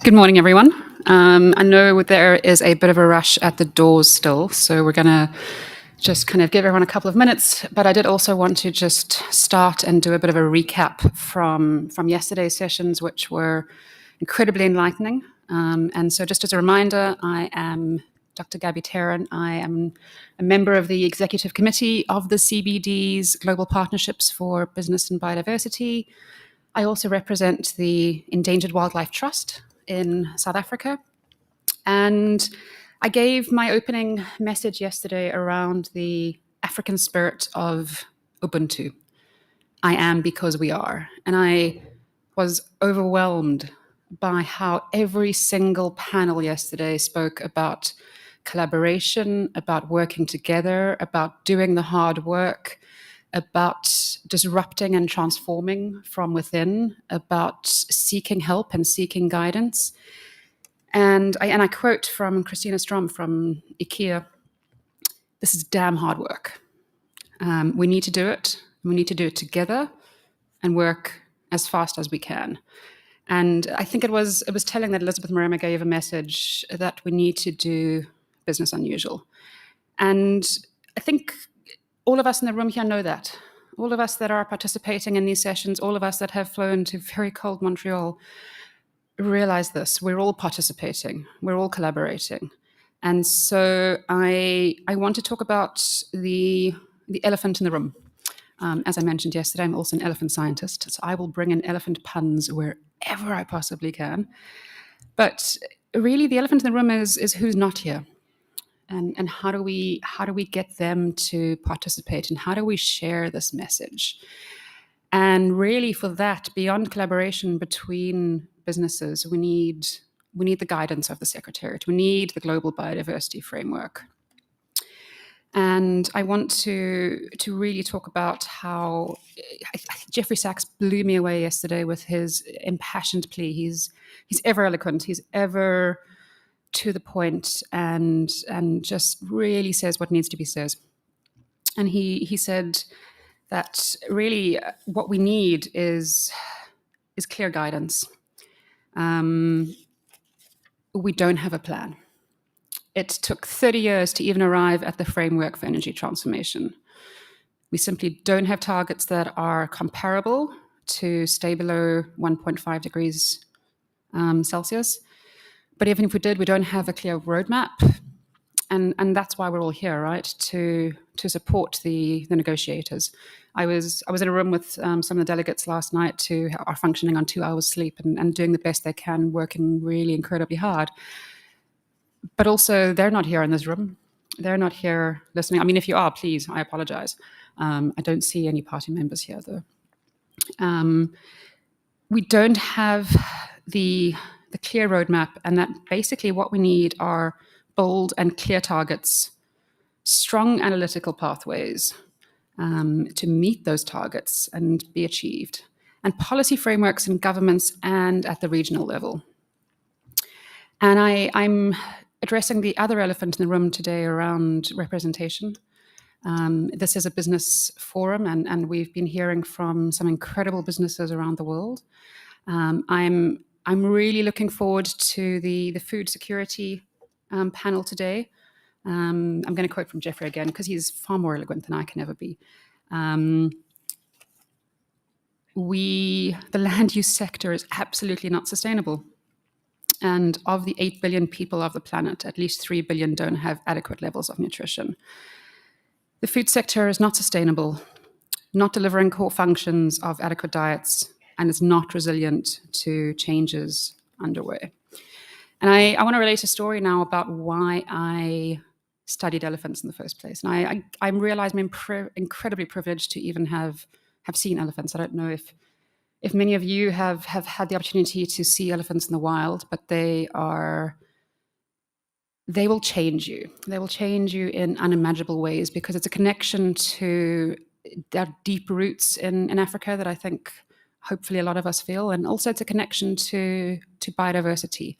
Good morning, everyone. I know there is a bit of a rush at the doors still, so we're going to just kind of give everyone a couple of minutes. But I did also want to just start and do a bit of a recap from yesterday's sessions, which were incredibly enlightening. And so just as a reminder, I am Dr. Gabby Tarrant. I am a member of the executive committee of the CBD's Global Partnerships for Business and Biodiversity. I also represent the Endangered Wildlife Trust in South Africa. And I gave my opening message yesterday around the African spirit of Ubuntu. I am because we are. And I was overwhelmed by how every single panel yesterday spoke about collaboration, about working together, about doing the hard work, about disrupting and transforming from within, about seeking help and seeking guidance. And I quote from Christina Strom from IKEA, "This is damn hard work. We need to do it. We need to do it together and work as fast as we can." And I think it was telling that Elizabeth Marema gave a message that we need to do business unusual. And I think all of us in the room here know that. All of us that are participating in these sessions, all of us that have flown to very cold Montreal, realize this. We're all participating. We're all collaborating. And so I want to talk about the elephant in the room. As I mentioned yesterday, I'm also an elephant scientist, so I will bring in elephant puns wherever I possibly can. But really, the elephant in the room is who's not here. And how do we get them to participate, and how do we share this message? And really, for that, beyond collaboration between businesses, we need the guidance of the Secretariat. We need the Global Biodiversity Framework. And I want to really talk about how Jeffrey Sachs blew me away yesterday with his impassioned plea. He's ever eloquent. He's ever to the point, and just really says what needs to be said. And he said that really what we need is clear guidance. We don't have a plan. It took 30 years to even arrive at the framework for energy transformation. We simply don't have targets that are comparable to stay below 1.5 degrees Celsius. But even if we did, we don't have a clear roadmap. And that's why we're all here, right? To support the negotiators. I was in a room with some of the delegates last night who are functioning on 2 hours sleep and doing the best they can, working really incredibly hard. But also, they're not here in this room. They're not here listening. I mean, if you are, please, I apologize. I don't see any party members here, though. We don't have the clear roadmap, and that basically what we need are bold and clear targets, strong analytical pathways to meet those targets and be achieved, and policy frameworks in governments and at the regional level. And I'm addressing the other elephant in the room today around representation. This is a business forum, and we've been hearing from some incredible businesses around the world. I'm really looking forward to the food security panel today. I'm going to quote from Jeffrey again, because he's far more eloquent than I can ever be. The land use sector is absolutely not sustainable. And of the 8 billion people of the planet, at least 3 billion don't have adequate levels of nutrition. The food sector is not sustainable, not delivering core functions of adequate diets, and is not resilient to changes underway. And I want to relate a story now about why I studied elephants in the first place. And I realize I'm incredibly privileged to even have seen elephants. I don't know if many of you have had the opportunity to see elephants in the wild, but they will change you. They will change you in unimaginable ways, because it's a connection to their deep roots in Africa that I think hopefully a lot of us feel, and also it's a connection to biodiversity.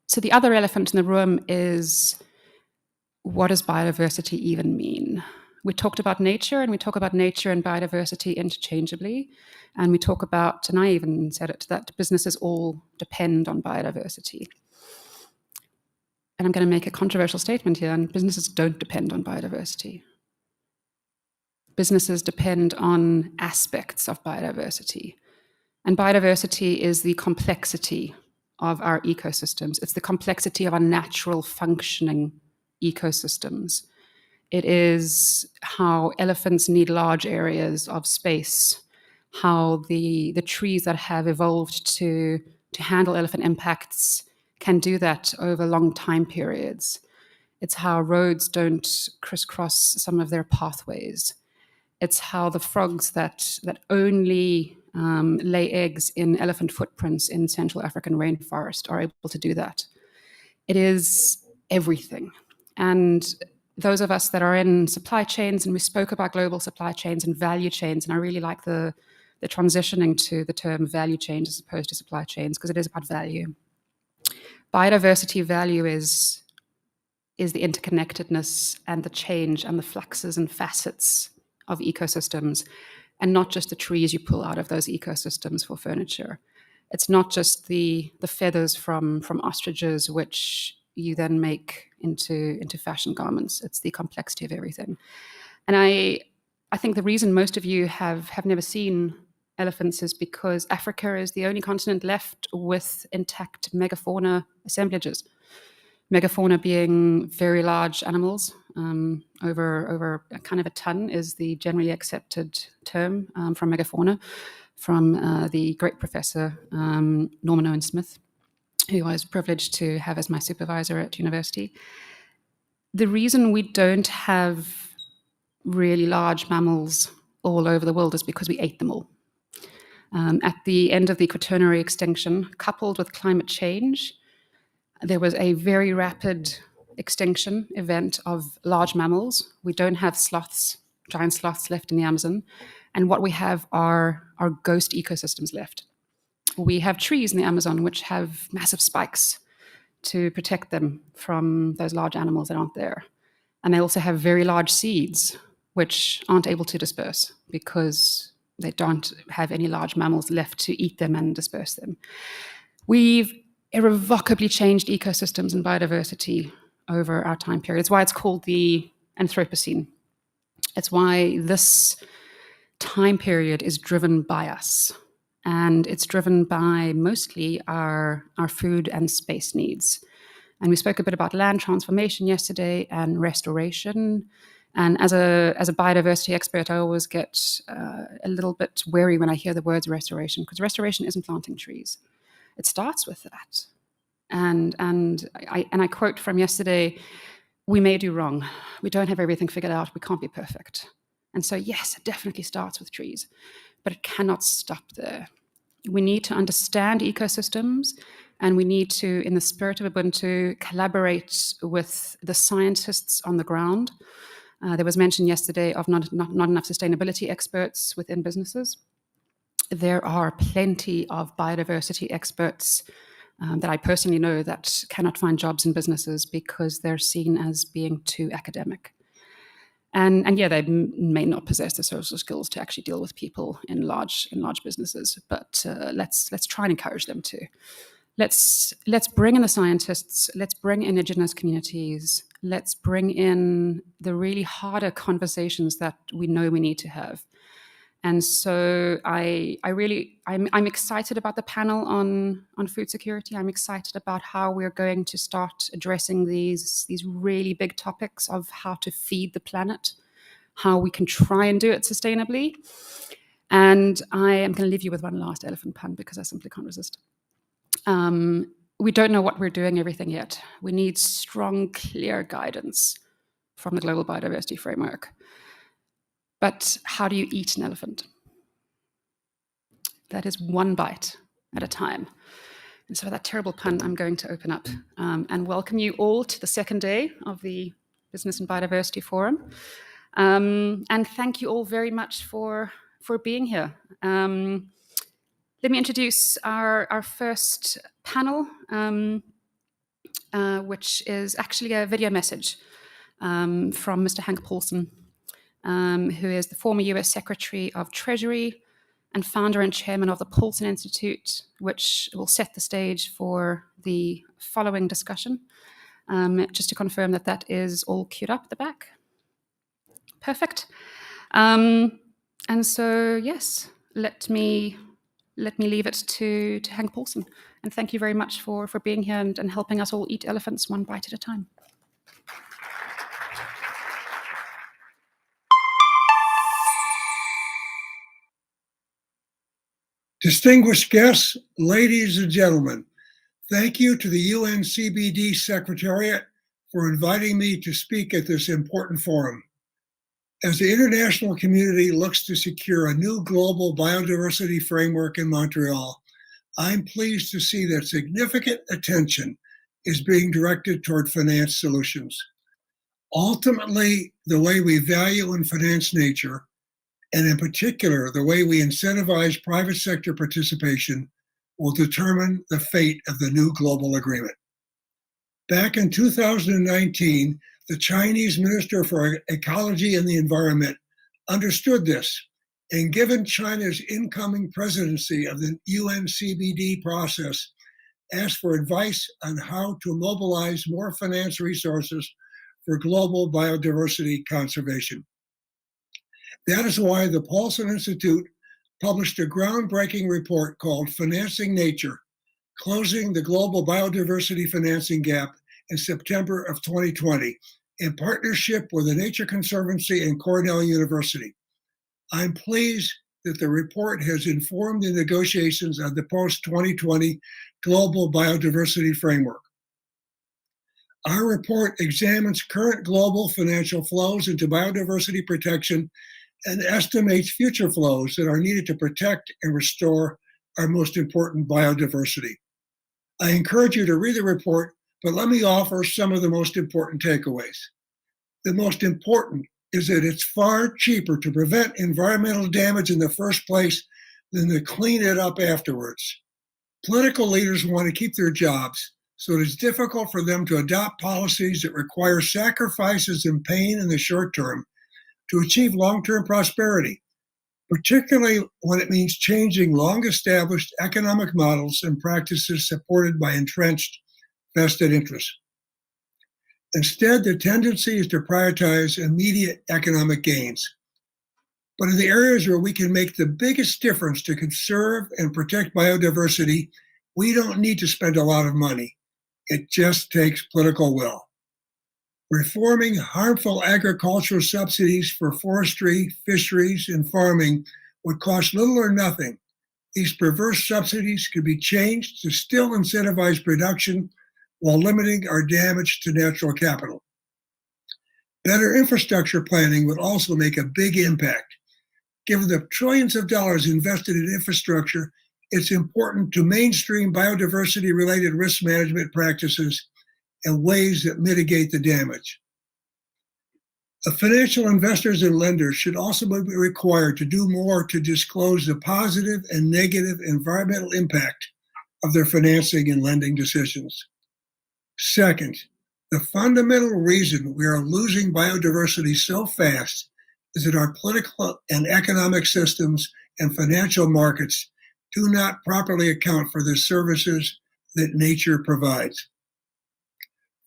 So the other elephant in the room is, what does biodiversity even mean? We talked about nature, and we talk about nature and biodiversity interchangeably. And we talk about, and I even said it, that businesses all depend on biodiversity. And I'm going to make a controversial statement here, and businesses don't depend on biodiversity. Businesses depend on aspects of biodiversity. And biodiversity is the complexity of our ecosystems. It's the complexity of our natural functioning ecosystems. It is how elephants need large areas of space, how the trees that have evolved to handle elephant impacts can do that over long time periods. It's how roads don't crisscross some of their pathways. It's how the frogs that only lay eggs in elephant footprints in Central African rainforest are able to do that. It is everything. And those of us that are in supply chains, and we spoke about global supply chains and value chains, and I really like the transitioning to the term value chains as opposed to supply chains, because it is about value. Biodiversity value is the interconnectedness and the change and the fluxes and facets of ecosystems, and not just the trees you pull out of those ecosystems for furniture. It's not just the feathers from ostriches, which you then make into fashion garments. It's the complexity of everything. And I think the reason most of you have never seen elephants is because Africa is the only continent left with intact megafauna assemblages. Megafauna being very large animals, over a kind of a ton is the generally accepted term from megafauna, from the great professor Norman Owen Smith, who I was privileged to have as my supervisor at university. The reason we don't have really large mammals all over the world is because we ate them all. At the end of the Quaternary extinction, coupled with climate change, there was a very rapid extinction event of large mammals. We don't have sloths, giant sloths left in the Amazon. And what we have are ghost ecosystems left. We have trees in the Amazon which have massive spikes to protect them from those large animals that aren't there. And they also have very large seeds which aren't able to disperse because they don't have any large mammals left to eat them and disperse them. We've irrevocably changed ecosystems and biodiversity over our time period. It's why it's called the Anthropocene. It's why this time period is driven by us. And it's driven by mostly our food and space needs. And we spoke a bit about land transformation yesterday and restoration. And as a biodiversity expert, I always get a little bit wary when I hear the words restoration, because restoration isn't planting trees. It starts with that. And I quote from yesterday, we may do wrong. We don't have everything figured out. We can't be perfect. And so, yes, it definitely starts with trees, but it cannot stop there. We need to understand ecosystems, and we need to, in the spirit of Ubuntu, collaborate with the scientists on the ground. There was mention yesterday of not enough sustainability experts within businesses. There are plenty of biodiversity experts that I personally know that cannot find jobs in businesses because they're seen as being too academic. And yeah, they may not possess the social skills to actually deal with people in large businesses, but let's try and encourage them to. Let's bring in the scientists. Let's bring Indigenous communities. Let's bring in the really harder conversations that we know we need to have. And so I'm excited about the panel on food security. I'm excited about how we're going to start addressing these really big topics of how to feed the planet, how we can try and do it sustainably. And I am going to leave you with one last elephant pun because I simply can't resist. We don't know what we're doing everything yet. We need strong, clear guidance from the Global Biodiversity Framework. But how do you eat an elephant? That is one bite at a time. And so that terrible pun, I'm going to open up and welcome you all to the second day of the Business and Biodiversity Forum. And thank you all very much for being here. Let me introduce our first panel, which is actually a video message from Mr. Hank Paulson. who is the former US Secretary of Treasury and founder and chairman of the Paulson Institute, which will set the stage for the following discussion. Just to confirm that that is all queued up at the back. Perfect. And so, yes, let me leave it to Hank Paulson. And thank you very much for being here and helping us all eat elephants one bite at a time. Distinguished guests, ladies and gentlemen, thank you to the UN CBD Secretariat for inviting me to speak at this important forum. As the international community looks to secure a new global biodiversity framework in Montreal, I'm pleased to see that significant attention is being directed toward finance solutions. Ultimately, the way we value and finance nature, and in particular, the way we incentivize private sector participation, will determine the fate of the new global agreement. Back in 2019, the Chinese Minister for Ecology and the Environment understood this, and given China's incoming presidency of the UN CBD process, asked for advice on how to mobilize more finance resources for global biodiversity conservation. That is why the Paulson Institute published a groundbreaking report called Financing Nature, Closing the Global Biodiversity Financing Gap in September of 2020, in partnership with the Nature Conservancy and Cornell University. I'm pleased that the report has informed the negotiations of the post-2020 Global Biodiversity Framework. Our report examines current global financial flows into biodiversity protection and estimates future flows that are needed to protect and restore our most important biodiversity. I encourage you to read the report, but let me offer some of the most important takeaways. The most important is that it's far cheaper to prevent environmental damage in the first place than to clean it up afterwards. Political leaders want to keep their jobs, so it is difficult for them to adopt policies that require sacrifices and pain in the short term to achieve long-term prosperity, particularly when it means changing long-established economic models and practices supported by entrenched vested interests. Instead, the tendency is to prioritize immediate economic gains. But in the areas where we can make the biggest difference to conserve and protect biodiversity, we don't need to spend a lot of money. It just takes political will. Reforming harmful agricultural subsidies for forestry, fisheries, and farming would cost little or nothing. These perverse subsidies could be changed to still incentivize production while limiting our damage to natural capital. Better infrastructure planning would also make a big impact. Given the trillions of dollars invested in infrastructure, it's important to mainstream biodiversity-related risk management practices and ways that mitigate the damage. Financial investors and lenders should also be required to do more to disclose the positive and negative environmental impact of their financing and lending decisions. Second, the fundamental reason we are losing biodiversity so fast is that our political and economic systems and financial markets do not properly account for the services that nature provides.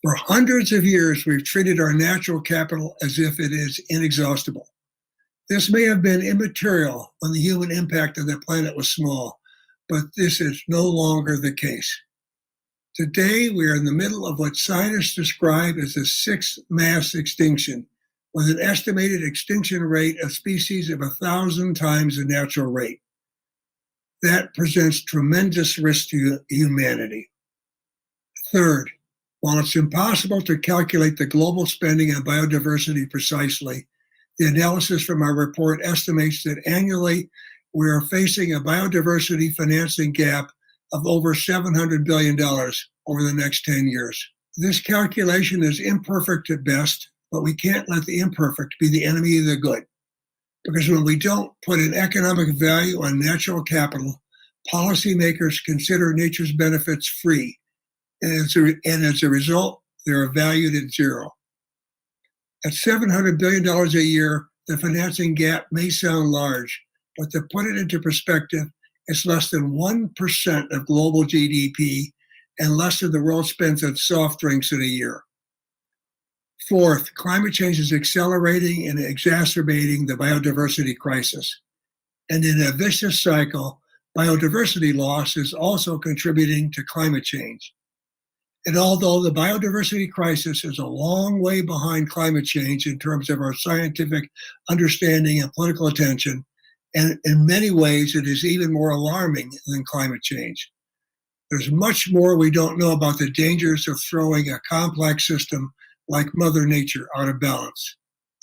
For hundreds of years, we've treated our natural capital as if it is inexhaustible. This may have been immaterial when the human impact of the planet was small, but this is no longer the case. Today, we are in the middle of what scientists describe as the sixth mass extinction, with an estimated extinction rate of species of 1,000 times the natural rate. That presents tremendous risk to humanity. Third, while it's impossible to calculate the global spending on biodiversity precisely, the analysis from our report estimates that annually we are facing a biodiversity financing gap of over $700 billion over the next 10 years. This calculation is imperfect at best, but we can't let the imperfect be the enemy of the good. Because when we don't put an economic value on natural capital, policymakers consider nature's benefits free. And as a result, they are valued at zero. At $700 billion a year, the financing gap may sound large, but to put it into perspective, it's less than 1% of global GDP and less than the world spends on soft drinks in a year. Fourth, climate change is accelerating and exacerbating the biodiversity crisis. And in a vicious cycle, biodiversity loss is also contributing to climate change. And although the biodiversity crisis is a long way behind climate change in terms of our scientific understanding and political attention, and in many ways it is even more alarming than climate change. There's much more we don't know about the dangers of throwing a complex system like Mother Nature out of balance.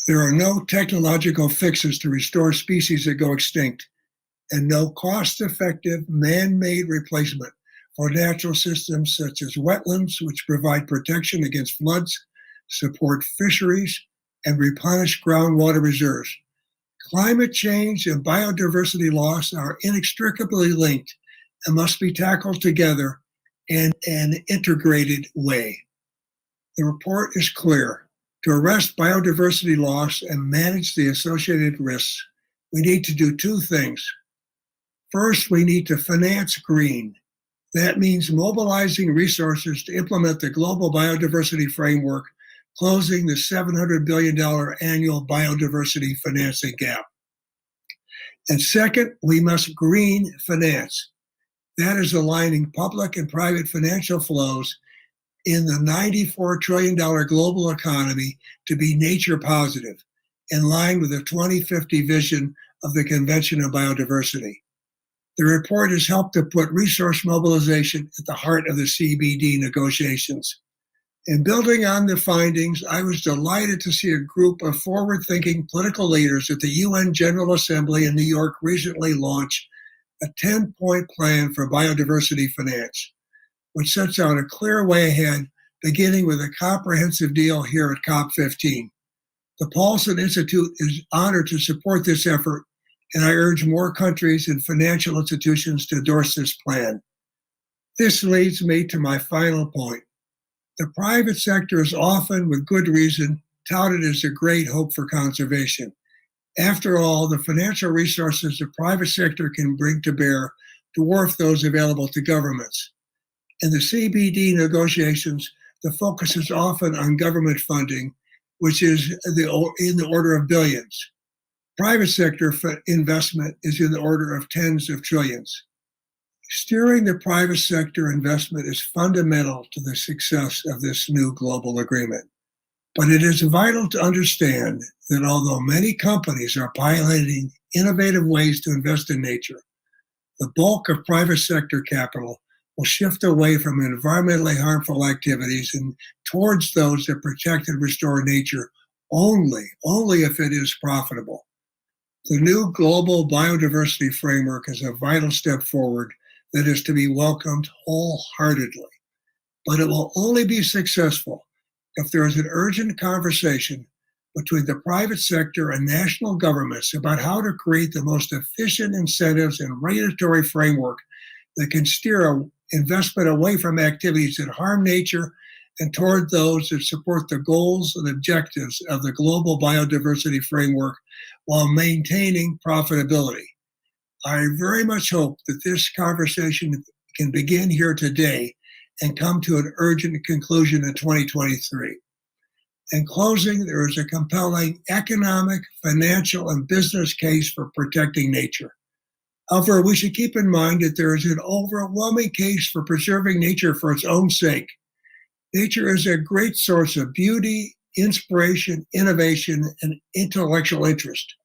There are no technological fixes to restore species that go extinct, and no cost-effective man-made replacement for natural systems such as wetlands, which provide protection against floods, support fisheries, and replenish groundwater reserves. Climate change and biodiversity loss are inextricably linked and must be tackled together in an integrated way. The report is clear. To arrest biodiversity loss and manage the associated risks, we need to do two things. First, we need to finance green. That means mobilizing resources to implement the global biodiversity framework, closing the $700 billion annual biodiversity financing gap. And second, we must green finance. That is aligning public and private financial flows in the $94 trillion global economy to be nature positive, in line with the 2050 vision of the Convention on Biodiversity. The report has helped to put resource mobilization at the heart of the CBD negotiations. In building on the findings, I was delighted to see a group of forward-thinking political leaders at the UN General Assembly in New York recently launch a 10-point plan for biodiversity finance, which sets out a clear way ahead, beginning with a comprehensive deal here at COP15. The Paulson Institute is honored to support this effort, and I urge more countries and financial institutions to endorse this plan. This leads me to my final point. The private sector is often, with good reason, touted as a great hope for conservation. After all, the financial resources the private sector can bring to bear dwarf those available to governments. In the CBD negotiations, the focus is often on government funding, which is in the order of billions. Private sector investment is in the order of tens of trillions. Steering the private sector investment is fundamental to the success of this new global agreement. But it is vital to understand that although many companies are piloting innovative ways to invest in nature, the bulk of private sector capital will shift away from environmentally harmful activities and towards those that protect and restore nature only if it is profitable. The new global biodiversity framework is a vital step forward that is to be welcomed wholeheartedly. But it will only be successful if there is an urgent conversation between the private sector and national governments about how to create the most efficient incentives and regulatory framework that can steer investment away from activities that harm nature and toward those that support the goals and objectives of the global biodiversity framework while maintaining profitability. I very much hope that this conversation can begin here today and come to an urgent conclusion in 2023. In closing, there is a compelling economic, financial, and business case for protecting nature. However, we should keep in mind that there is an overwhelming case for preserving nature for its own sake. Nature is a great source of beauty, inspiration, innovation, and intellectual interest.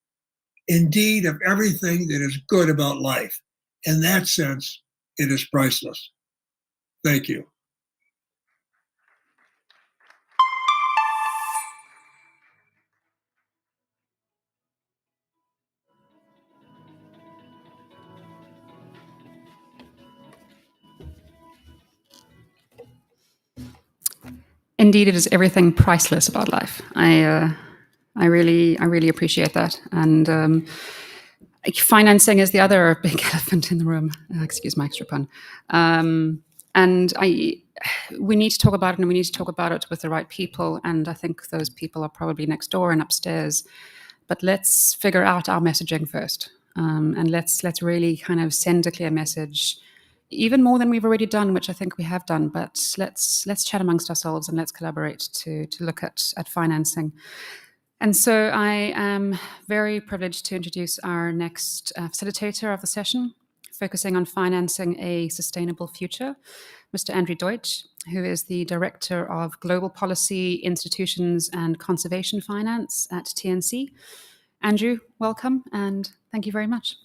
Indeed, of everything that is good about life. In that sense, it is priceless. Thank you. Indeed, it is everything priceless about life. I really appreciate that. And financing is the other big elephant in the room. Excuse my extra pun. And we need to talk about it, and we need to talk about it with the right people. And I think those people are probably next door and upstairs. but let's figure out our messaging first. And let's really kind of send a clear message, even more than we've already done, which I think we have done. But let's chat amongst ourselves and let's collaborate to look at financing. And so I am very privileged to introduce our next facilitator of the session, focusing on financing a sustainable future, Mr. Andrew Deutsch, who is the Director of Global Policy, Institutions and Conservation Finance at TNC. Andrew, welcome, and thank you very much.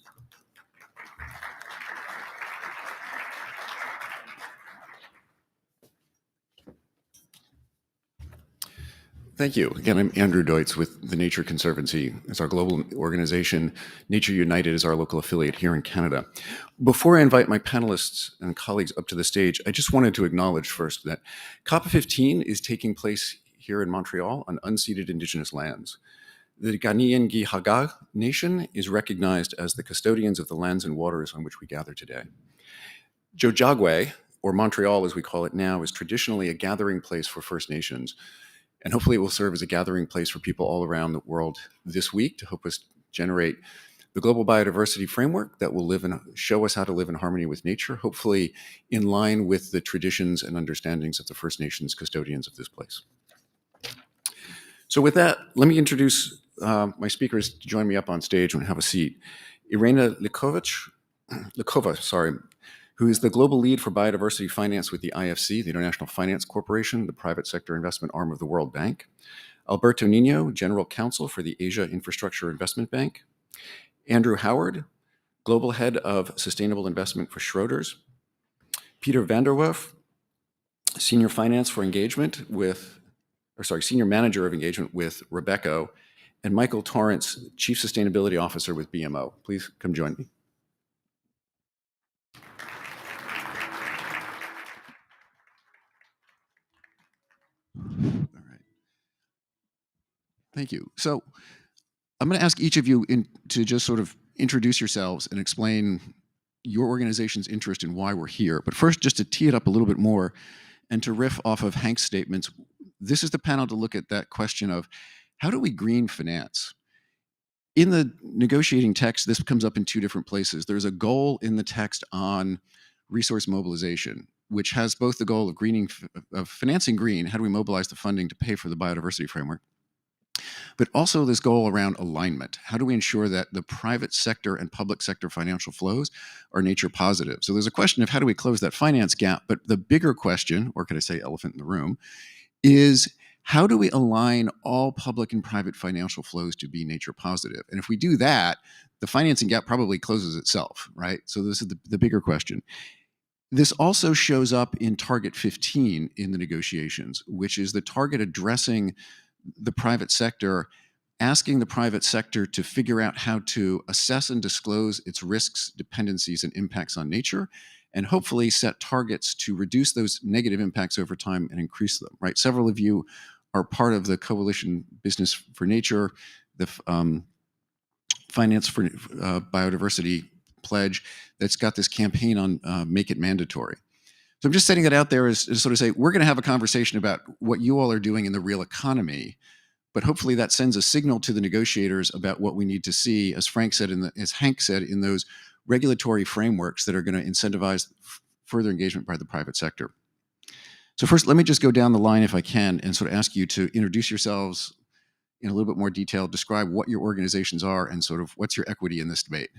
Thank you. Again, I'm Andrew Deutsch with the Nature Conservancy. It's our global organization. Nature United is our local affiliate here in Canada. Before I invite my panelists and colleagues up to the stage, I just wanted to acknowledge first that COP15 is taking place here in Montreal on unceded Indigenous lands. The Kanien'kehá:ka Nation is recognized as the custodians of the lands and waters on which we gather today. Ojibwe, or Montreal as we call it now, is traditionally a gathering place for First Nations. And hopefully it will serve as a gathering place for people all around the world this week to help us generate the global biodiversity framework that will show us how to live in harmony with nature, hopefully in line with the traditions and understandings of the First Nations custodians of this place. So with that, let me introduce my speakers to join me up on stage and have a seat. Irena Likova, who is the global lead for biodiversity finance with the IFC, the International Finance Corporation, the private sector investment arm of the World Bank. Alberto Nino, General Counsel for the Asia Infrastructure Investment Bank. Andrew Howard, Global Head of Sustainable Investment for Schroders. Peter Vanderwerf, Senior Manager of Engagement with Rebecca, and Michael Torrance, Chief Sustainability Officer with BMO. Please come join me. All right. Thank you. So I'm going to ask each of you to just sort of introduce yourselves and explain your organization's interest in why we're here. But first, just to tee it up a little bit more and to riff off of Hank's statements, this is the panel to look at that question of how do we green finance? In the negotiating text, this comes up in two different places. There's a goal in the text on resource mobilization, which has both the goal of financing green, how do we mobilize the funding to pay for the biodiversity framework, but also this goal around alignment. How do we ensure that the private sector and public sector financial flows are nature positive? So there's a question of how do we close that finance gap, but the bigger question, or could I say elephant in the room, is how do we align all public and private financial flows to be nature positive? And if we do that, the financing gap probably closes itself, right? So this is the bigger question. This also shows up in Target 15 in the negotiations, which is the target addressing the private sector, asking the private sector to figure out how to assess and disclose its risks, dependencies, and impacts on nature, and hopefully set targets to reduce those negative impacts over time and increase them, right? Several of you are part of the Coalition Business for Nature, the Finance for Biodiversity pledge that's got this campaign on Make It Mandatory. So I'm just setting it out there as sort of say, we're going to have a conversation about what you all are doing in the real economy, but hopefully that sends a signal to the negotiators about what we need to see, as Hank said, in those regulatory frameworks that are going to incentivize further engagement by the private sector. So first, let me just go down the line if I can and sort of ask you to introduce yourselves in a little bit more detail, describe what your organizations are and sort of what's your equity in this debate.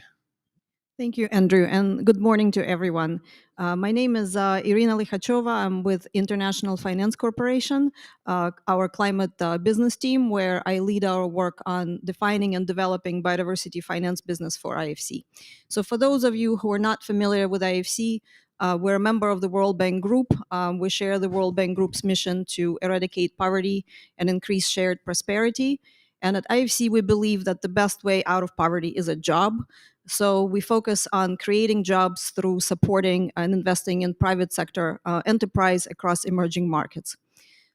Thank you, Andrew, and good morning to everyone. My name is Irina Likhachova. I'm with International Finance Corporation, our climate business team, where I lead our work on defining and developing biodiversity finance business for IFC. So for those of you who are not familiar with IFC, we're a member of the World Bank Group. We share the World Bank Group's mission to eradicate poverty and increase shared prosperity. And at IFC, we believe that the best way out of poverty is a job. So we focus on creating jobs through supporting and investing in private sector enterprise across emerging markets.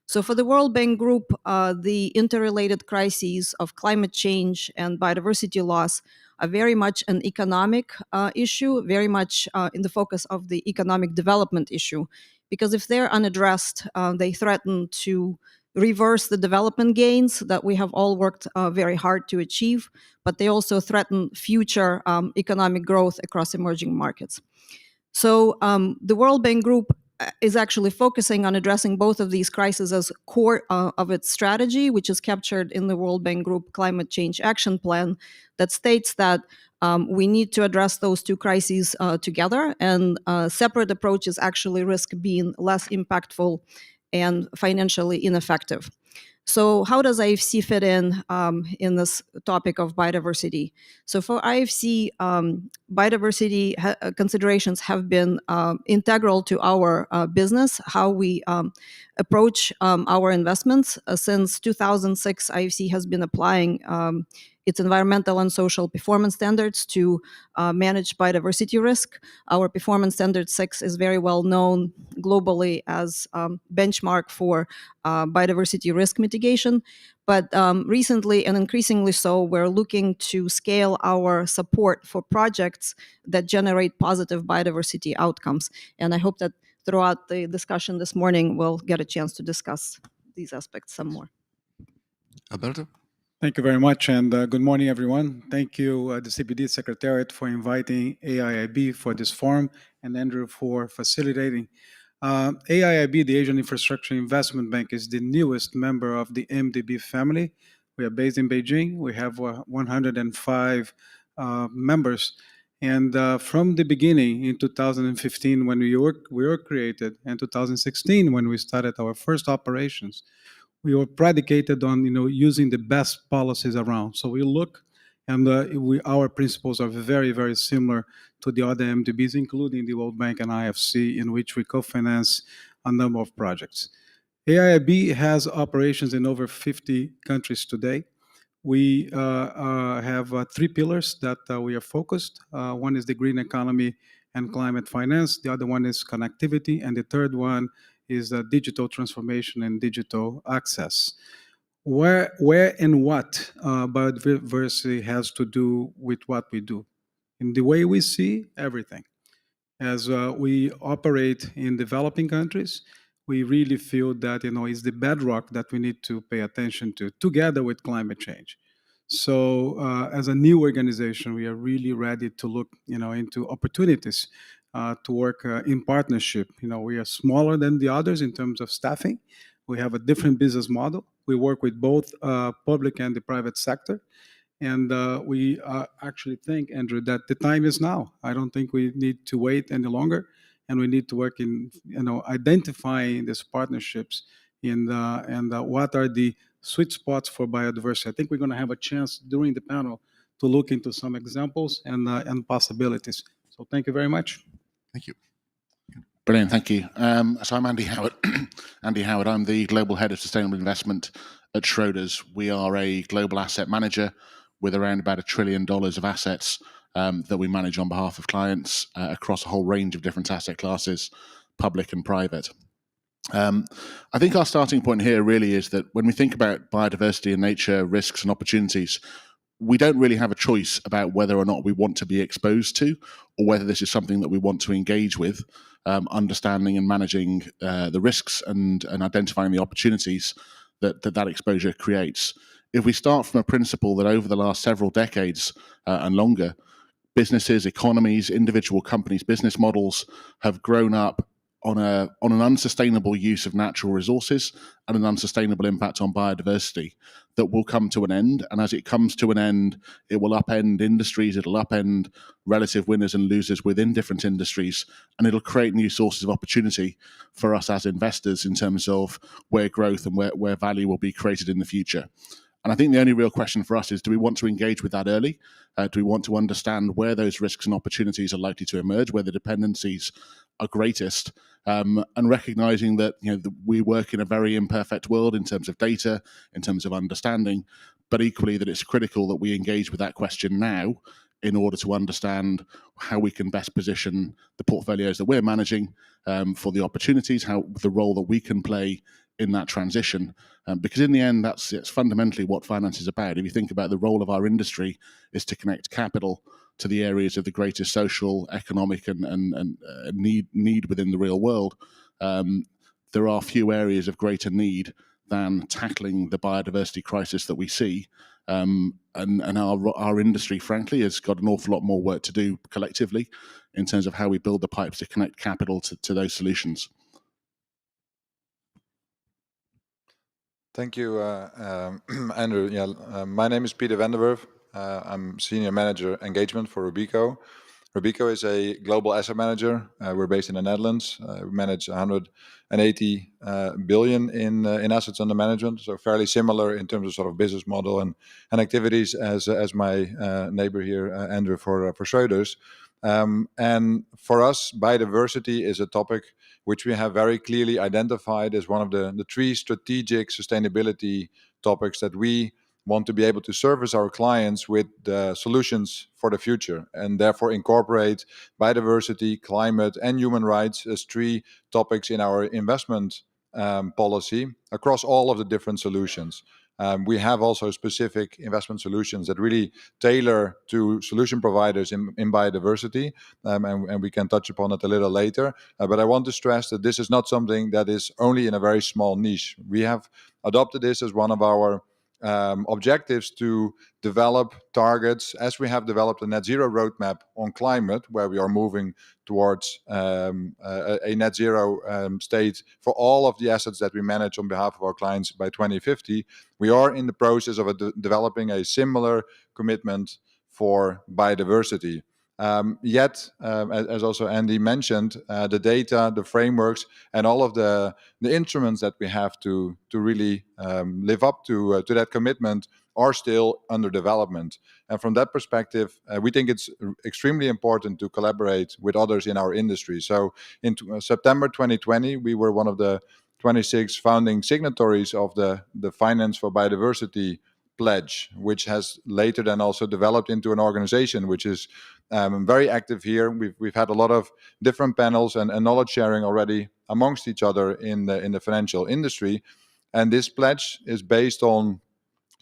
So for the World Bank Group, the interrelated crises of climate change and biodiversity loss are very much an economic issue, very much in the focus of the economic development issue. Because if they're unaddressed, they threaten to reverse the development gains that we have all worked very hard to achieve, but they also threaten future economic growth across emerging markets. So the World Bank Group is actually focusing on addressing both of these crises as core of its strategy, which is captured in the World Bank Group Climate Change Action Plan that states that we need to address those two crises together, and separate approaches actually risk being less impactful and financially ineffective. So how does IFC fit in this topic of biodiversity? So for IFC, biodiversity considerations have been integral to our business, how we approach our investments. Since 2006, IFC has been applying its environmental and social performance standards to manage biodiversity risk. Our performance standard 6 is very well known globally as benchmark for biodiversity risk mitigation. But recently, and increasingly so, we're looking to scale our support for projects that generate positive biodiversity outcomes. And I hope that throughout the discussion this morning, we'll get a chance to discuss these aspects some more. Alberto? Thank you very much, and good morning, everyone. Thank you, the CBD Secretariat, for inviting AIIB for this forum, and Andrew for facilitating. AIIB, the Asian Infrastructure Investment Bank, is the newest member of the MDB family. We are based in Beijing. We have 105 members. And from the beginning, in 2015, when we were created, and 2016, when we started our first operations, we were predicated on using the best policies around. So we look, and our principles are very, very similar to the other MDBs, including the World Bank and IFC, in which we co-finance a number of projects. AIIB has operations in over 50 countries today. We have 3 pillars that we are focused. One is the green economy and climate finance. The other one is connectivity. And the third one is digital transformation and digital access. Where and what biodiversity has to do with what we do. In the way we see everything. As we operate in developing countries, we really feel that is the bedrock that we need to pay attention to, together with climate change. So as a new organization, we are really ready to look into opportunities to work in partnership. We are smaller than the others in terms of staffing. We have a different business model. We work with both public and the private sector. And we actually think, Andrew, that the time is now. I don't think we need to wait any longer. And we need to work in identifying these partnerships and what are the sweet spots for biodiversity. I think we're going to have a chance during the panel to look into some examples and possibilities. So thank you very much. Thank you. Brilliant, thank you. So I'm Andy Howard. Andy Howard, I'm the Global Head of Sustainable Investment at Schroders. We are a global asset manager with around about $1 trillion of assets that we manage on behalf of clients across a whole range of different asset classes, public and private. I think our starting point here really is that when we think about biodiversity and nature, risks and opportunities, we don't really have a choice about whether or not we want to be exposed to, or whether this is something that we want to engage with, understanding and managing the risks and identifying the opportunities that exposure creates. If we start from a principle that over the last several decades and longer, businesses, economies, individual companies, business models have grown up on an unsustainable use of natural resources and an unsustainable impact on biodiversity that will come to an end. And as it comes to an end, it will upend industries, it'll upend relative winners and losers within different industries, and it'll create new sources of opportunity for us as investors in terms of where growth and where value will be created in the future. And I think the only real question for us is, do we want to engage with that early? Do we want to understand where those risks and opportunities are likely to emerge, where the dependencies are greatest, and recognizing that we work in a very imperfect world in terms of data, in terms of understanding, but equally that it's critical that we engage with that question now in order to understand how we can best position the portfolios that we're managing for the opportunities, the role that we can play in that transition. Because in the end, it's fundamentally what finance is about. If you think about the role of our industry is to connect capital to the areas of the greatest social, economic and need within the real world, there are few areas of greater need than tackling the biodiversity crisis that we see. And our industry, frankly, has got an awful lot more work to do collectively in terms of how we build the pipes to connect capital to those solutions. Thank you, Andrew. My name is Peter Vanderwerf. I'm Senior Manager Engagement for Robeco. Robeco is a global asset manager. We're based in the Netherlands. We manage 180 billion in assets under management, so fairly similar in terms of sort of business model and activities as my neighbor here, Andrew, for Schroders. And for us, biodiversity is a topic which we have very clearly identified as one of the three strategic sustainability topics that we want to be able to service our clients with solutions for the future, and therefore incorporate biodiversity, climate, and human rights as three topics in our investment policy across all of the different solutions. We have also specific investment solutions that really tailor to solution providers in biodiversity, and we can touch upon it a little later. But I want to stress that this is not something that is only in a very small niche. We have adopted this as one of our objectives to develop targets, as we have developed a net zero roadmap on climate, where we are moving towards a net zero state for all of the assets that we manage on behalf of our clients by 2050. We are in the process of developing a similar commitment for biodiversity. Yet, as also Andy mentioned, the data, the frameworks, and all of the instruments that we have to really live up to that commitment are still under development. And from that perspective, we think it's extremely important to collaborate with others in our industry. So in September 2020, we were one of the 26 founding signatories of the Finance for Biodiversity pledge, which has later then also developed into an organization which is very active here. We've had a lot of different panels and knowledge sharing already amongst each other in the financial industry. And this pledge is based on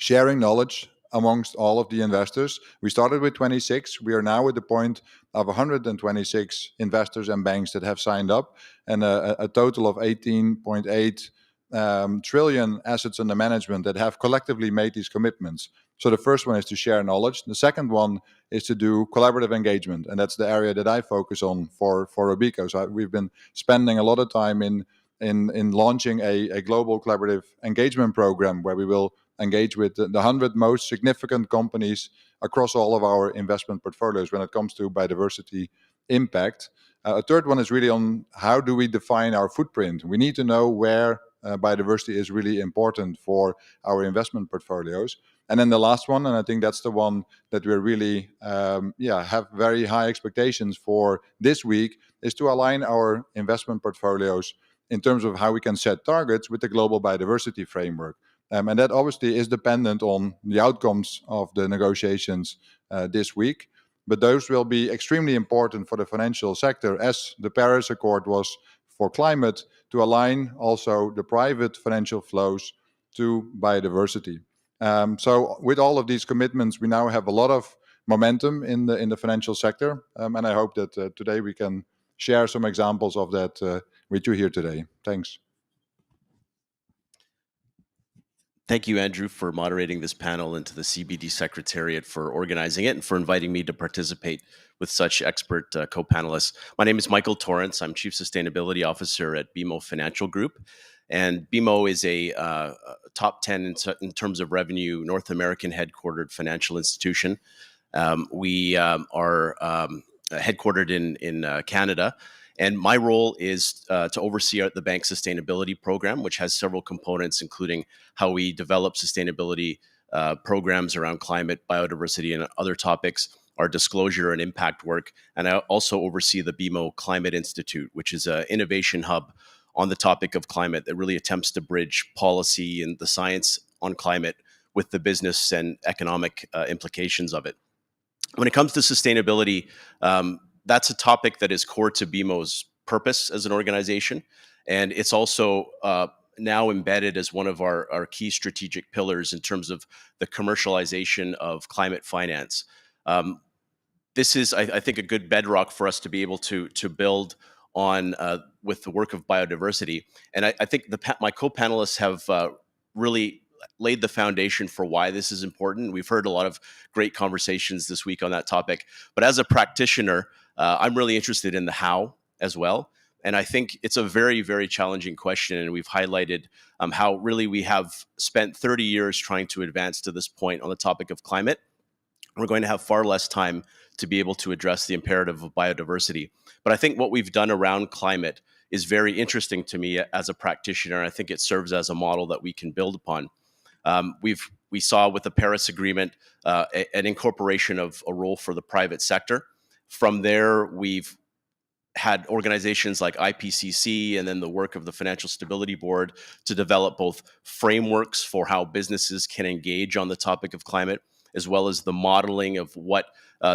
sharing knowledge amongst all of the investors. We started with 26. We are now at the point of 126 investors and banks that have signed up, and a total of 18.8 trillion assets under management that have collectively made these commitments. So the first one is to share knowledge. The second one is to do collaborative engagement, and that's the area that I focus on for Robeco. So we've been spending a lot of time in launching a global collaborative engagement program where we will engage with the 100 most significant companies across all of our investment portfolios when it comes to biodiversity impact. A third one is really on how do we define our footprint. We need to know where biodiversity is really important for our investment portfolios. And then the last one, and I think that's the one that we're really have very high expectations for this week, is to align our investment portfolios in terms of how we can set targets with the global biodiversity framework. And that obviously is dependent on the outcomes of the negotiations this week. But those will be extremely important for the financial sector, as the Paris Accord was for climate, to align also the private financial flows to biodiversity. So with all of these commitments, we now have a lot of momentum in the financial sector. And I hope that today we can share some examples of that with you here today. Thanks. Thank you, Andrew, for moderating this panel, and to the CBD Secretariat for organizing it and for inviting me to participate with such expert co-panelists. My name is Michael Torrance. I'm Chief Sustainability Officer at BMO Financial Group. And BMO is a top 10 in terms of revenue, North American headquartered financial institution. We are headquartered in Canada. And my role is to oversee the bank's sustainability program, which has several components, including how we develop sustainability programs around climate, biodiversity, and other topics, our disclosure and impact work. And I also oversee the BMO Climate Institute, which is an innovation hub on the topic of climate that really attempts to bridge policy and the science on climate with the business and economic implications of it. When it comes to sustainability, that's a topic that is core to BMO's purpose as an organization. And it's also now embedded as one of our key strategic pillars in terms of the commercialization of climate finance. This is, I think, a good bedrock for us to be able to build on with the work of biodiversity. And I think my co-panelists have really laid the foundation for why this is important. We've heard a lot of great conversations this week on that topic. But as a practitioner, I'm really interested in the how as well. And I think it's a very, very challenging question. And we've highlighted how really we have spent 30 years trying to advance to this point on the topic of climate. We're going to have far less time to be able to address the imperative of biodiversity. But I think what we've done around climate is very interesting to me as a practitioner. I think it serves as a model that we can build upon. We saw with the Paris Agreement an incorporation of a role for the private sector. From there, we've had organizations like IPCC and then the work of the Financial Stability Board to develop both frameworks for how businesses can engage on the topic of climate, as well as the modeling of what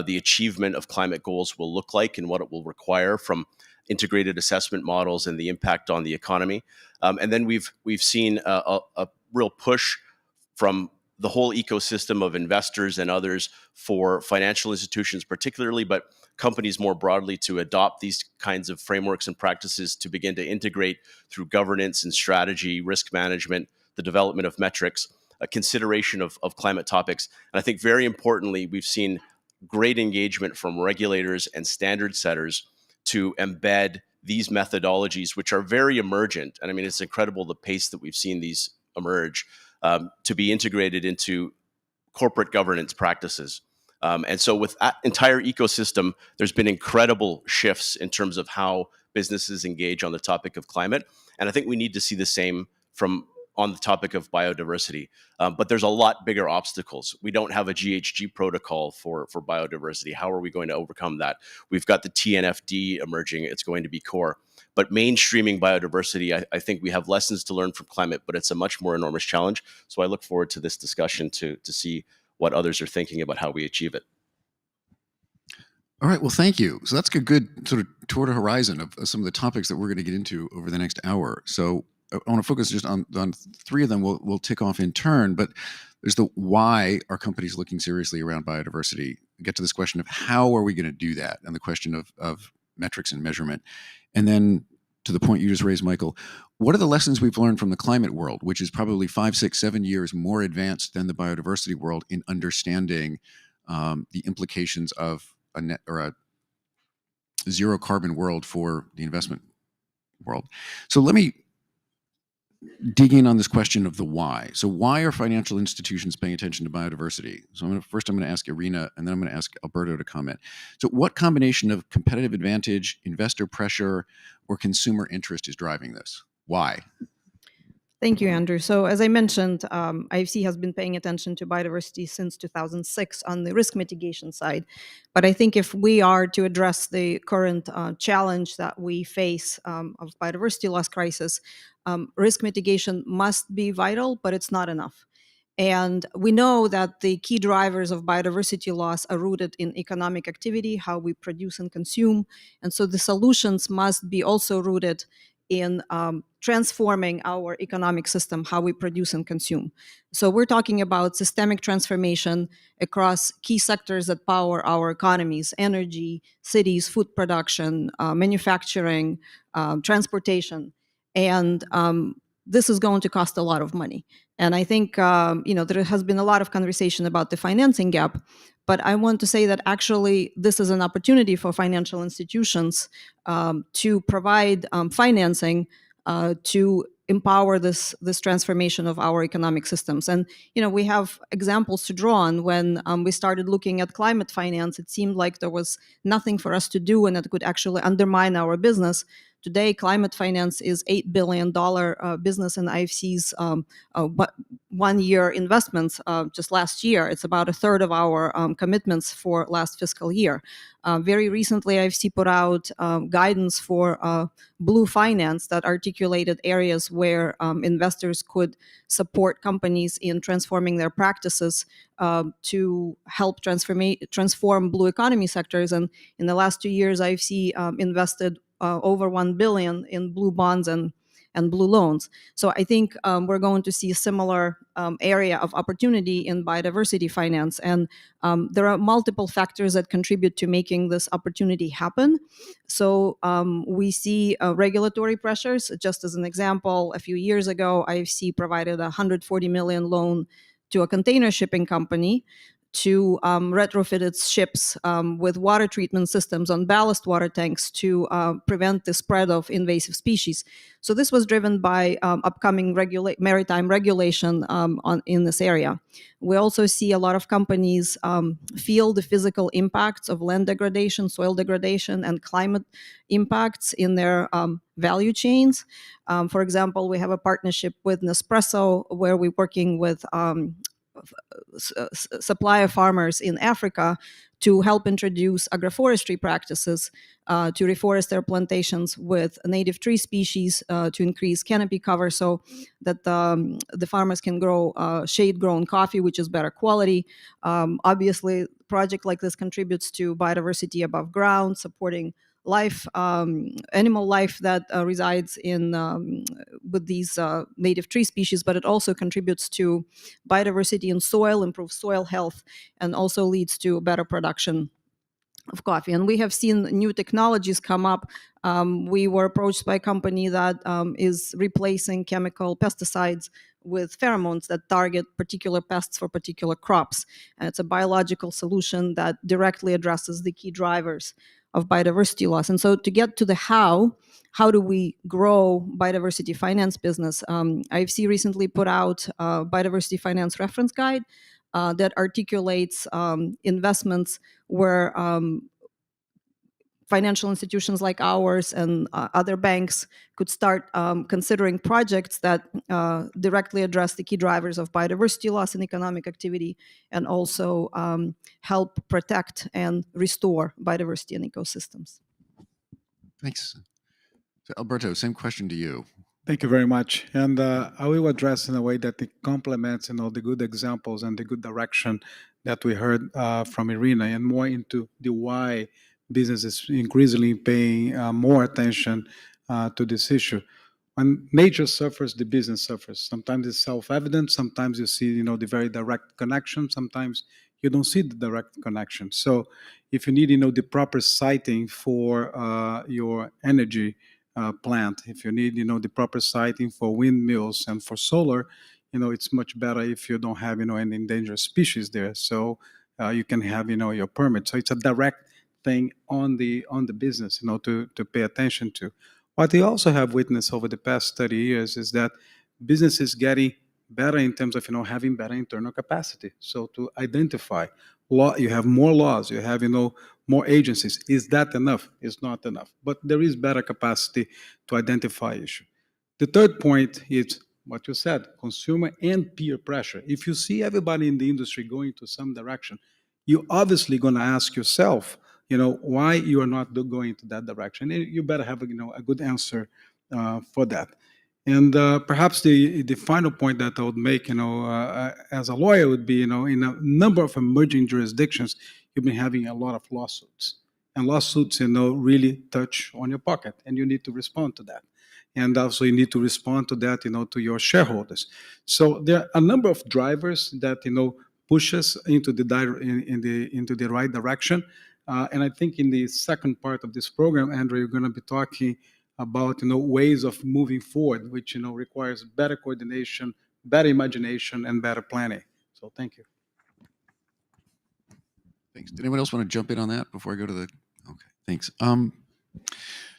the achievement of climate goals will look like and what it will require from integrated assessment models and the impact on the economy. And then we've seen a real push from the whole ecosystem of investors and others for financial institutions particularly, but companies more broadly, to adopt these kinds of frameworks and practices to begin to integrate through governance and strategy, risk management, the development of metrics, a consideration of climate topics. And I think very importantly, we've seen great engagement from regulators and standard setters to embed these methodologies, which are very emergent. And I mean, it's incredible the pace that we've seen these emerge, to be integrated into corporate governance practices. And so with that entire ecosystem, there's been incredible shifts in terms of how businesses engage on the topic of climate. And I think we need to see the same on the topic of biodiversity. But there's a lot bigger obstacles. We don't have a GHG protocol for biodiversity. How are we going to overcome that? We've got the TNFD emerging. It's going to be core. But mainstreaming biodiversity, I think we have lessons to learn from climate, but it's a much more enormous challenge. So I look forward to this discussion to see what others are thinking about how we achieve it. All right. Well, thank you. So that's a good sort of tour to horizon of some of the topics that we're going to get into over the next hour. So I want to focus just on three of them. We'll tick off in turn, but there's the why are companies looking seriously around biodiversity? Get to this question of how are we going to do that, and the question of metrics and measurement. And then to the point you just raised, Michael, what are the lessons we've learned from the climate world, which is probably 5, 6, 7 years more advanced than the biodiversity world in understanding the implications of a net or a zero carbon world for the investment world? So let me dig in on this question of the why. So why are financial institutions paying attention to biodiversity? So I'm going to ask Irina, and then I'm going to ask Alberto to comment. So what combination of competitive advantage, investor pressure, or consumer interest is driving this? Why? Thank you, Andrew. So as I mentioned, IFC has been paying attention to biodiversity since 2006 on the risk mitigation side. But I think if we are to address the current challenge that we face of biodiversity loss crisis, risk mitigation must be vital, but it's not enough. And we know that the key drivers of biodiversity loss are rooted in economic activity, how we produce and consume. And so the solutions must be also rooted in transforming our economic system, how we produce and consume. So we're talking about systemic transformation across key sectors that power our economies: energy, cities, food production, manufacturing, transportation. And this is going to cost a lot of money. And I think there has been a lot of conversation about the financing gap, but I want to say that actually this is an opportunity for financial institutions to provide financing to empower this transformation of our economic systems. And we have examples to draw on. When we started looking at climate finance, it seemed like there was nothing for us to do and it could actually undermine our business. Today, climate finance is $8 billion business in IFC's 1 year investments just last year. It's about a third of our commitments for last fiscal year. Very recently, IFC put out guidance for blue finance that articulated areas where investors could support companies in transforming their practices to help transform blue economy sectors. And in the last 2 years, IFC invested over $1 billion in blue bonds and and blue loans. So I think we're going to see a similar area of opportunity in biodiversity finance. And there are multiple factors that contribute to making this opportunity happen. So we see regulatory pressures. Just as an example, a few years ago, IFC provided a $140 million loan to a container shipping company to retrofit its ships with water treatment systems on ballast water tanks to prevent the spread of invasive species. So this was driven by upcoming maritime regulation in this area. We also see a lot of companies feel the physical impacts of land degradation, soil degradation, and climate impacts in their value chains. For example, we have a partnership with Nespresso where we're working with supplier farmers in Africa to help introduce agroforestry practices to reforest their plantations with native tree species to increase canopy cover so that the farmers can grow shade-grown coffee, which is better quality. Obviously, a project like this contributes to biodiversity above ground, supporting life, animal life that resides in with these native tree species, but it also contributes to biodiversity in soil, improves soil health, and also leads to better production of coffee. And we have seen new technologies come up. We were approached by a company that is replacing chemical pesticides with pheromones that target particular pests for particular crops. And it's a biological solution that directly addresses the key drivers of biodiversity loss. And so to get to the how do we grow biodiversity finance business? IFC recently put out a biodiversity finance reference guide that articulates investments where financial institutions like ours and other banks could start considering projects that directly address the key drivers of biodiversity loss and economic activity, and also help protect and restore biodiversity in ecosystems. Thanks. So Alberto, same question to you. Thank you very much. And I will address in a way that it complements, the good examples and the good direction that we heard from Irina, and more into the why business is increasingly paying more attention to this issue. When nature suffers, the business suffers. Sometimes it's self-evident. Sometimes you see, the very direct connection. Sometimes you don't see the direct connection. So if you need, the proper siting for your energy plant, if you need, the proper siting for windmills and for solar, it's much better if you don't have, any endangered species there. So you can have, your permit. So it's a direct thing on the business, to pay attention to. What we also have witnessed over the past 30 years is that business is getting better in terms of, having better internal capacity. So to identify you have more laws, you have, more agencies. Is that enough? It's not enough. But there is better capacity to identify issues. The third point is what you said, consumer and peer pressure. If you see everybody in the industry going to some direction, you're obviously going to ask yourself, why you are not going to that direction. You better have a good answer for that. And perhaps the final point that I would make, as a lawyer would be, in a number of emerging jurisdictions, you've been having a lot of lawsuits. And lawsuits, really touch on your pocket, and you need to respond to that. And also you need to respond to that, to your shareholders. So there are a number of drivers that, push us into the right direction. And I think in the second part of this program, Andrew, you're going to be talking about ways of moving forward, which requires better coordination, better imagination, and better planning. So thank you. Thanks. Did anyone else want to jump in on that before I go to the? Okay, thanks.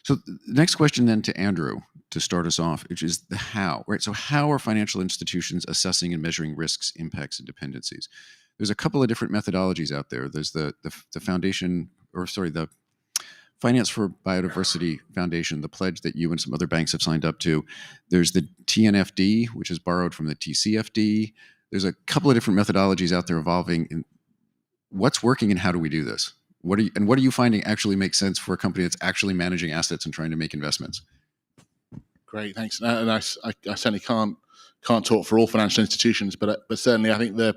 So the next question then to Andrew to start us off, which is the how, right? So how are financial institutions assessing and measuring risks, impacts, and dependencies? There's a couple of different methodologies out there. There's the foundation, or sorry, the Finance for Biodiversity Foundation, the pledge that you and some other banks have signed up to. There's the TNFD, which is borrowed from the TCFD. There's a couple of different methodologies out there evolving. In what's working and how do we do this? What are you finding actually makes sense for a company that's actually managing assets and trying to make investments? Great, thanks. And I certainly can't talk for all financial institutions, but certainly I think the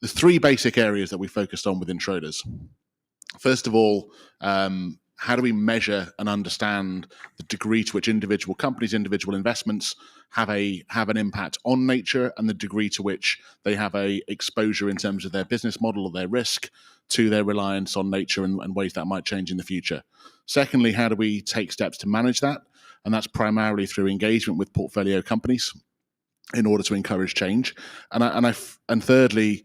three basic areas that we focused on within Schroders. First of all, how do we measure and understand the degree to which individual companies, individual investments have an impact on nature, and the degree to which they have a exposure in terms of their business model or their risk to their reliance on nature, and ways that might change in the future. Secondly, how do we take steps to manage that? And that's primarily through engagement with portfolio companies in order to encourage change. And thirdly,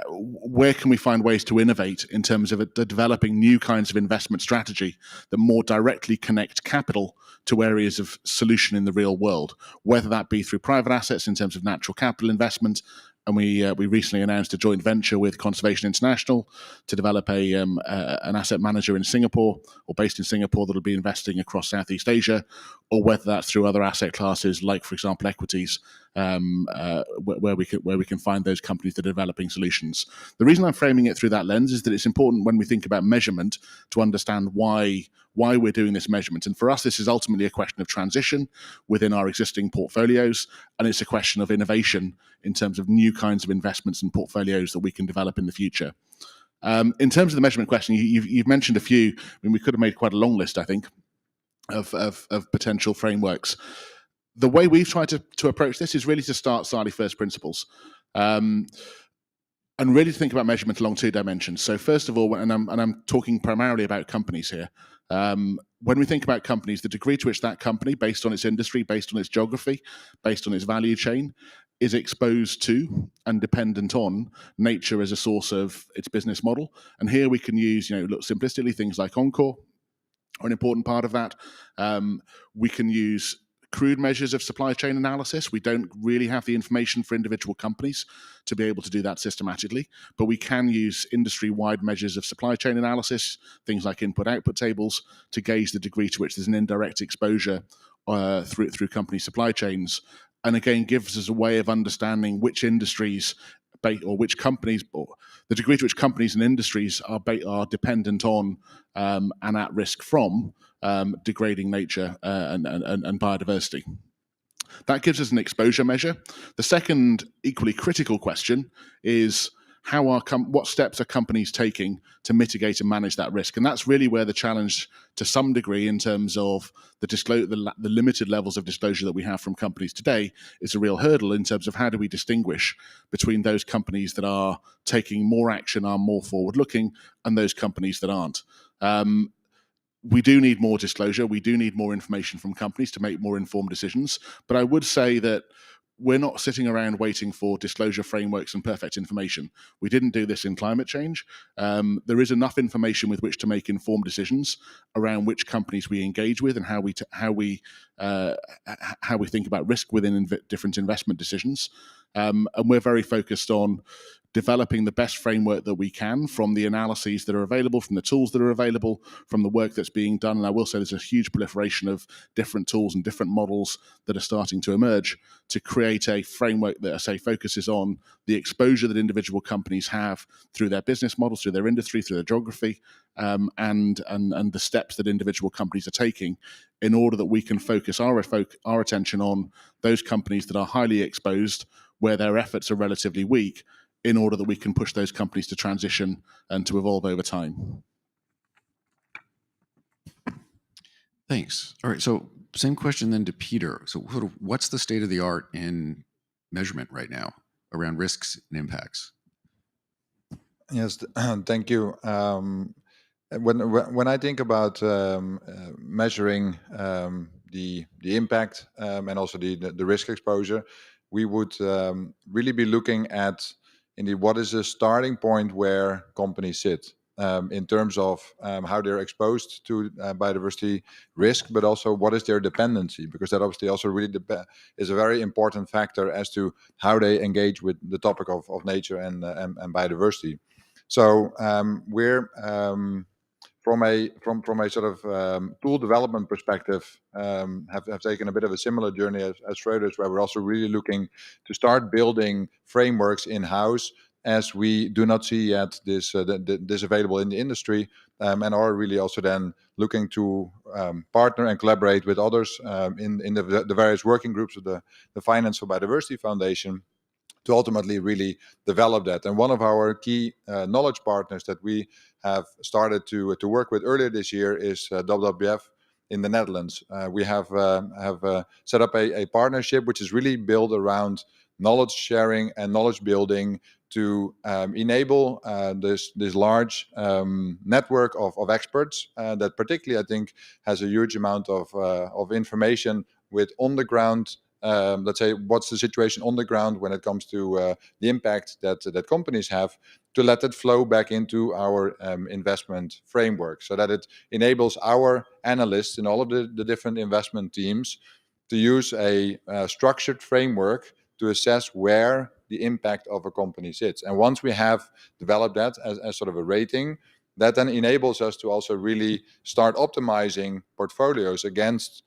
where can we find ways to innovate in terms of developing new kinds of investment strategy that more directly connect capital to areas of solution in the real world, whether that be through private assets in terms of natural capital investment. And we recently announced a joint venture with Conservation International to develop an asset manager in Singapore, or based in Singapore, that will be investing across Southeast Asia, or whether that's through other asset classes, like, for example, equities, where we can find those companies that are developing solutions. The reason I'm framing it through that lens is that it's important when we think about measurement to understand why we're doing this measurement. And for us, this is ultimately a question of transition within our existing portfolios, and it's a question of innovation in terms of new kinds of investments and portfolios that we can develop in the future. In terms of the measurement question, you've mentioned a few. I mean, we could have made quite a long list, I think, of potential frameworks. The way we've tried to approach this is really to start slightly first principles. And really think about measurement along two dimensions. So first of all, and I'm talking primarily about companies here, when we think about companies, the degree to which that company, based on its industry, based on its geography, based on its value chain, is exposed to and dependent on nature as a source of its business model. And here we can use, look simplistically, things like Encore are an important part of that. We can use crude measures of supply chain analysis. We don't really have the information for individual companies to be able to do that systematically, but we can use industry-wide measures of supply chain analysis, things like input-output tables, to gauge the degree to which there's an indirect exposure through company supply chains. And again, gives us a way of understanding which industries or which companies, or the degree to which companies and industries are dependent on and at risk from degrading nature and biodiversity. That gives us an exposure measure. The second equally critical question is what steps are companies taking to mitigate and manage that risk? And that's really where the challenge, to some degree, in terms of the limited levels of disclosure that we have from companies today, is a real hurdle in terms of how do we distinguish between those companies that are taking more action, are more forward-looking, and those companies that aren't. We do need more disclosure. We do need more information from companies to make more informed decisions. But I would say that we're not sitting around waiting for disclosure frameworks and perfect information. We didn't do this in climate change. There is enough information with which to make informed decisions around which companies we engage with and how we think about risk within different investment decisions. And we're very focused on developing the best framework that we can from the analyses that are available, from the tools that are available, from the work that's being done. And I will say there's a huge proliferation of different tools and different models that are starting to emerge to create a framework that, I say, focuses on the exposure that individual companies have through their business models, through their industry, through their geography, and the steps that individual companies are taking in order that we can focus our attention on those companies that are highly exposed, where their efforts are relatively weak, in order that we can push those companies to transition and to evolve over time. Thanks. All right, so same question then to Peter. So what's the state of the art in measurement right now around risks and impacts? Yes, thank you. When I think about measuring the impact and also the risk exposure, we would really be looking at indeed what is the starting point where companies sit in terms of how they're exposed to biodiversity risk, but also what is their dependency, because that obviously also really is a very important factor as to how they engage with the topic of nature and biodiversity. So we're from a sort of tool development perspective, have taken a bit of a similar journey as Schroders, where we're also really looking to start building frameworks in-house, as we do not see yet this available in the industry, and are really also then looking to partner and collaborate with others in the various working groups of the Finance for Biodiversity Foundation, to ultimately really develop that. And one of our key knowledge partners that we have started to work with earlier this year is WWF in the Netherlands. We have set up a partnership which is really built around knowledge sharing and knowledge building to enable this large network of experts that particularly I think has a huge amount of information with on the ground. Let's say what's the situation on the ground when it comes to the impact that companies have, to let it flow back into our investment framework, so that it enables our analysts in all of the different investment teams to use a structured framework to assess where the impact of a company sits. And once we have developed that as sort of a rating, that then enables us to also really start optimizing portfolios against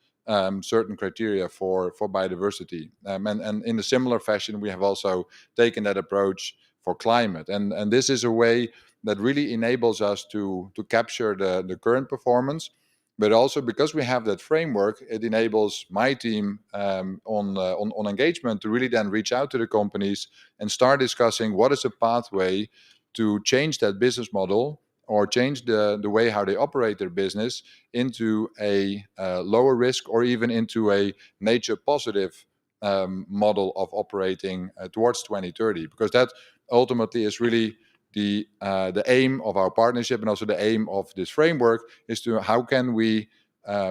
certain criteria for biodiversity. And in a similar fashion, we have also taken that approach for climate. And this is a way that really enables us to capture the current performance. But also because we have that framework, it enables my team on engagement to really then reach out to the companies and start discussing what is a pathway to change that business model or change the way how they operate their business into a lower risk or even into a nature positive model of operating towards 2030. Because that ultimately is really the aim of our partnership, and also the aim of this framework is to how can we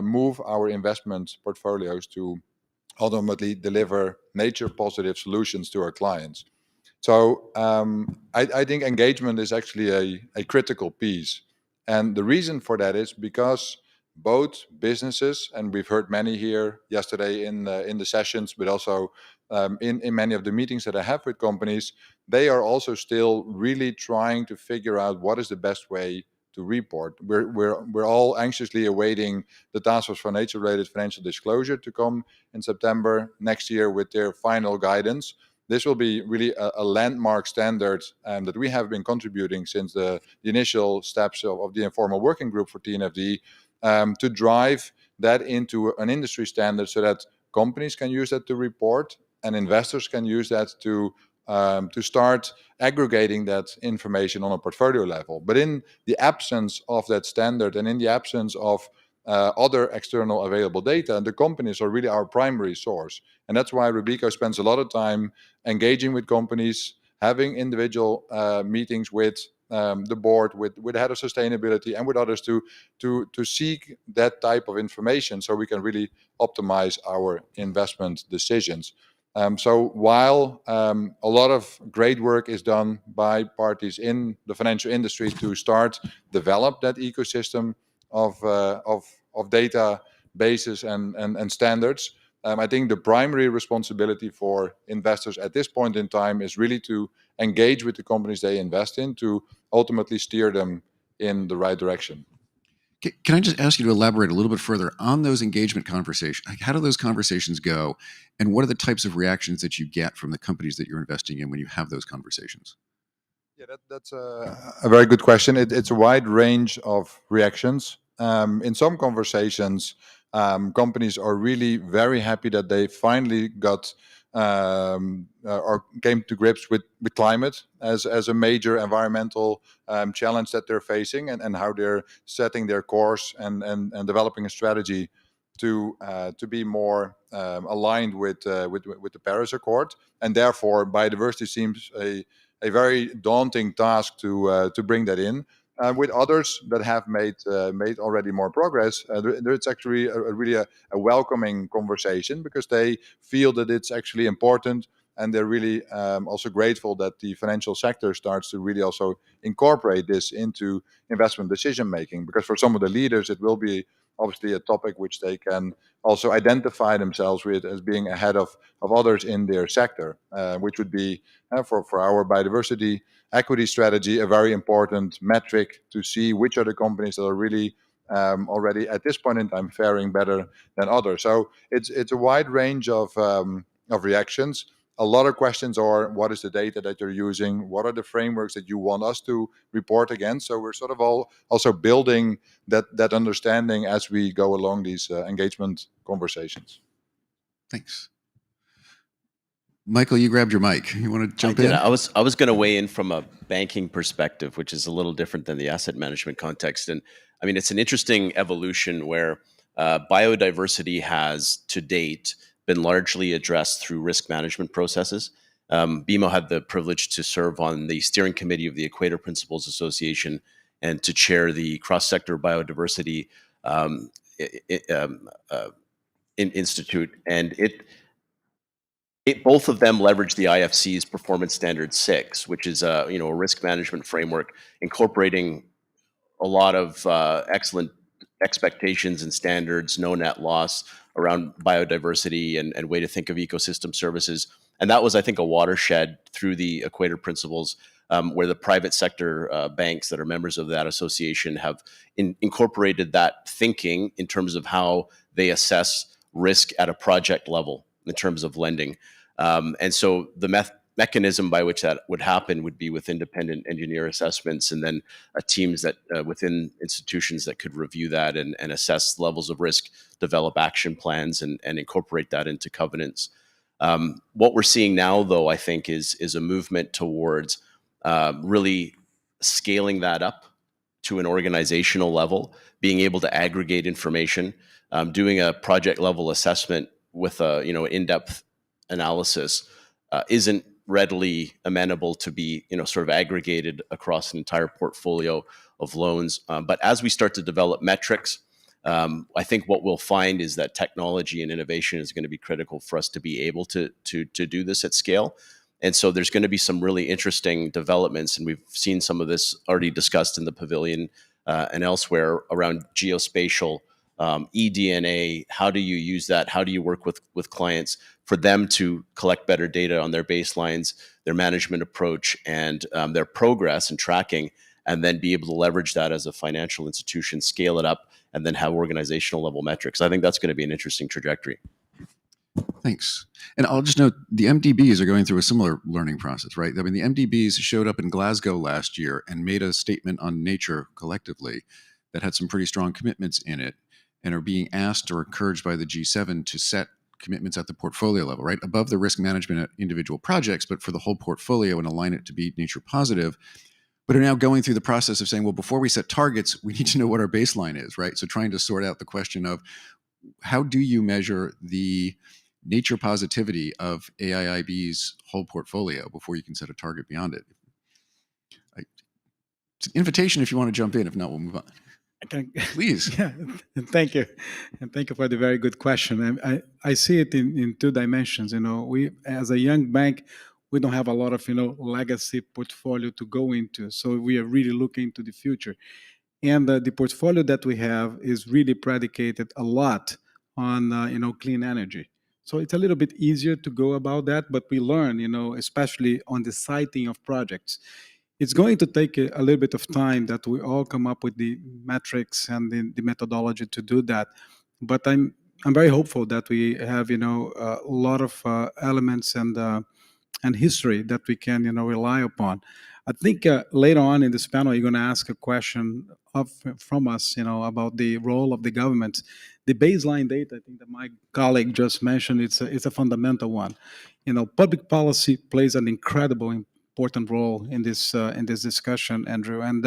move our investment portfolios to ultimately deliver nature positive solutions to our clients. So I think engagement is actually a critical piece. And the reason for that is because both businesses, and we've heard many here yesterday in the sessions, but also in many of the meetings that I have with companies, they are also still really trying to figure out what is the best way to report. We're all anxiously awaiting the Task Force for Nature-related Financial Disclosure to come in September next year with their final guidance. This will be really a landmark standard that we have been contributing since the initial steps of the informal working group for TNFD to drive that into an industry standard so that companies can use that to report and investors can use that to start aggregating that information on a portfolio level. But in the absence of that standard and in the absence of other external available data, the companies are really our primary source. And that's why Robeco spends a lot of time engaging with companies, having individual meetings with the board, with the head of sustainability and with others to seek that type of information so we can really optimize our investment decisions. So while a lot of great work is done by parties in the financial industry to start develop that ecosystem of databases and standards, I think the primary responsibility for investors at this point in time is really to engage with the companies they invest in to ultimately steer them in the right direction. Can I just ask you to elaborate a little bit further on those engagement conversations? How do those conversations go? And what are the types of reactions that you get from the companies that you're investing in when you have those conversations? Yeah, that's a very good question. It's a wide range of reactions. In some conversations, companies are really very happy that they finally got or came to grips with climate as a major environmental challenge that they're facing, and how they're setting their course and developing a strategy to be more aligned with the Paris Accord. And therefore, biodiversity seems a very daunting task to bring that in. With others that have made already more progress, it's actually really a welcoming conversation because they feel that it's actually important, and they're really also grateful that the financial sector starts to really also incorporate this into investment decision making. Because for some of the leaders, it will be obviously a topic which they can also identify themselves with as being ahead of others in their sector, which would be for our biodiversity equity strategy a very important metric to see which are the companies that are really already at this point in time faring better than others. So it's a wide range of reactions. A lot of questions are, what is the data that you're using? What are the frameworks that you want us to report against? So we're sort of all also building that understanding as we go along these engagement conversations. Thanks. Michael, you grabbed your mic. You want to jump I did. in? I was going to weigh in from a banking perspective, which is a little different than the asset management context. And I mean, it's an interesting evolution where biodiversity has to date been largely addressed through risk management processes. BMO had the privilege to serve on the steering committee of the Equator Principles Association and to chair the cross-sector biodiversity um, I- I- um, uh, institute, and both of them leverage the IFC's Performance Standard 6, which is a risk management framework incorporating a lot of excellent expectations and standards, no net loss around biodiversity and way to think of ecosystem services. And that was, I think, a watershed through the Equator Principles, where the private sector banks that are members of that association have incorporated that thinking in terms of how they assess risk at a project level in terms of lending. And so the mechanism by which that would happen would be with independent engineer assessments and then teams that within institutions that could review that and assess levels of risk, develop action plans, and incorporate that into covenants. What we're seeing now, though, I think, is a movement towards really scaling that up to an organizational level, being able to aggregate information, doing a project level assessment with a in-depth analysis isn't readily amenable to be sort of aggregated across an entire portfolio of loans. But as we start to develop metrics, I think what we'll find is that technology and innovation is going to be critical for us to be able to do this at scale. And so there's going to be some really interesting developments, and we've seen some of this already discussed in the pavilion and elsewhere around geospatial, eDNA. How do you use that? How do you work with clients for them to collect better data on their baselines, their management approach, and their progress and tracking, and then be able to leverage that as a financial institution, scale it up, and then have organizational level metrics? I think that's going to be an interesting trajectory. Thanks. And I'll just note the MDBs are going through a similar learning process, right? I mean, the MDBs showed up in Glasgow last year and made a statement on nature collectively that had some pretty strong commitments in it and are being asked or encouraged by the G7 to set commitments at the portfolio level, right? Above the risk management at individual projects, but for the whole portfolio and align it to be nature positive. But are now going through the process of saying, well, before we set targets, we need to know what our baseline is, right? So trying to sort out the question of how do you measure the nature positivity of AIIB's whole portfolio before you can set a target beyond it? It's an invitation if you want to jump in. If not, we'll move on. Please. Yeah, thank you. And thank you for the very good question. I see it in two dimensions. We, as a young bank, we don't have a lot of, legacy portfolio to go into. So we are really looking to the future. And the portfolio that we have is really predicated a lot on, clean energy. So it's a little bit easier to go about that, but we learn, especially on the siting of projects. It's going to take a little bit of time that we all come up with the metrics and the methodology to do that. But I'm very hopeful that we have, a lot of elements and history that we can rely upon. I think later on in this panel, you're going to ask a question from us, about the role of the government. The baseline data, I think that my colleague just mentioned, it's a fundamental one. Public policy plays an incredible important role in this discussion, Andrew. And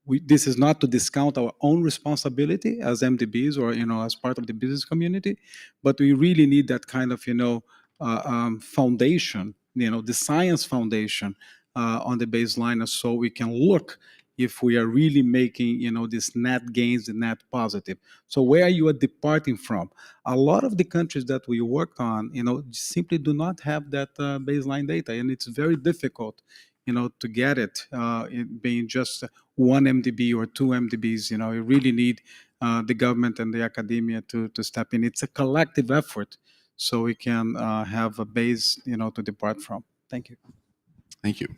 this is not to discount our own responsibility as MDBs or as part of the business community, but we really need that kind of foundation, the science foundation on the baseline, so we can look if we are really making this net gains, the net positive. So where you are departing from? A lot of the countries that we work on, simply do not have that baseline data, and it's very difficult, to get it being just one MDB or two MDBs. You really need the government and the academia to step in. It's a collective effort, so we can have a base, to depart from. Thank you. Thank you.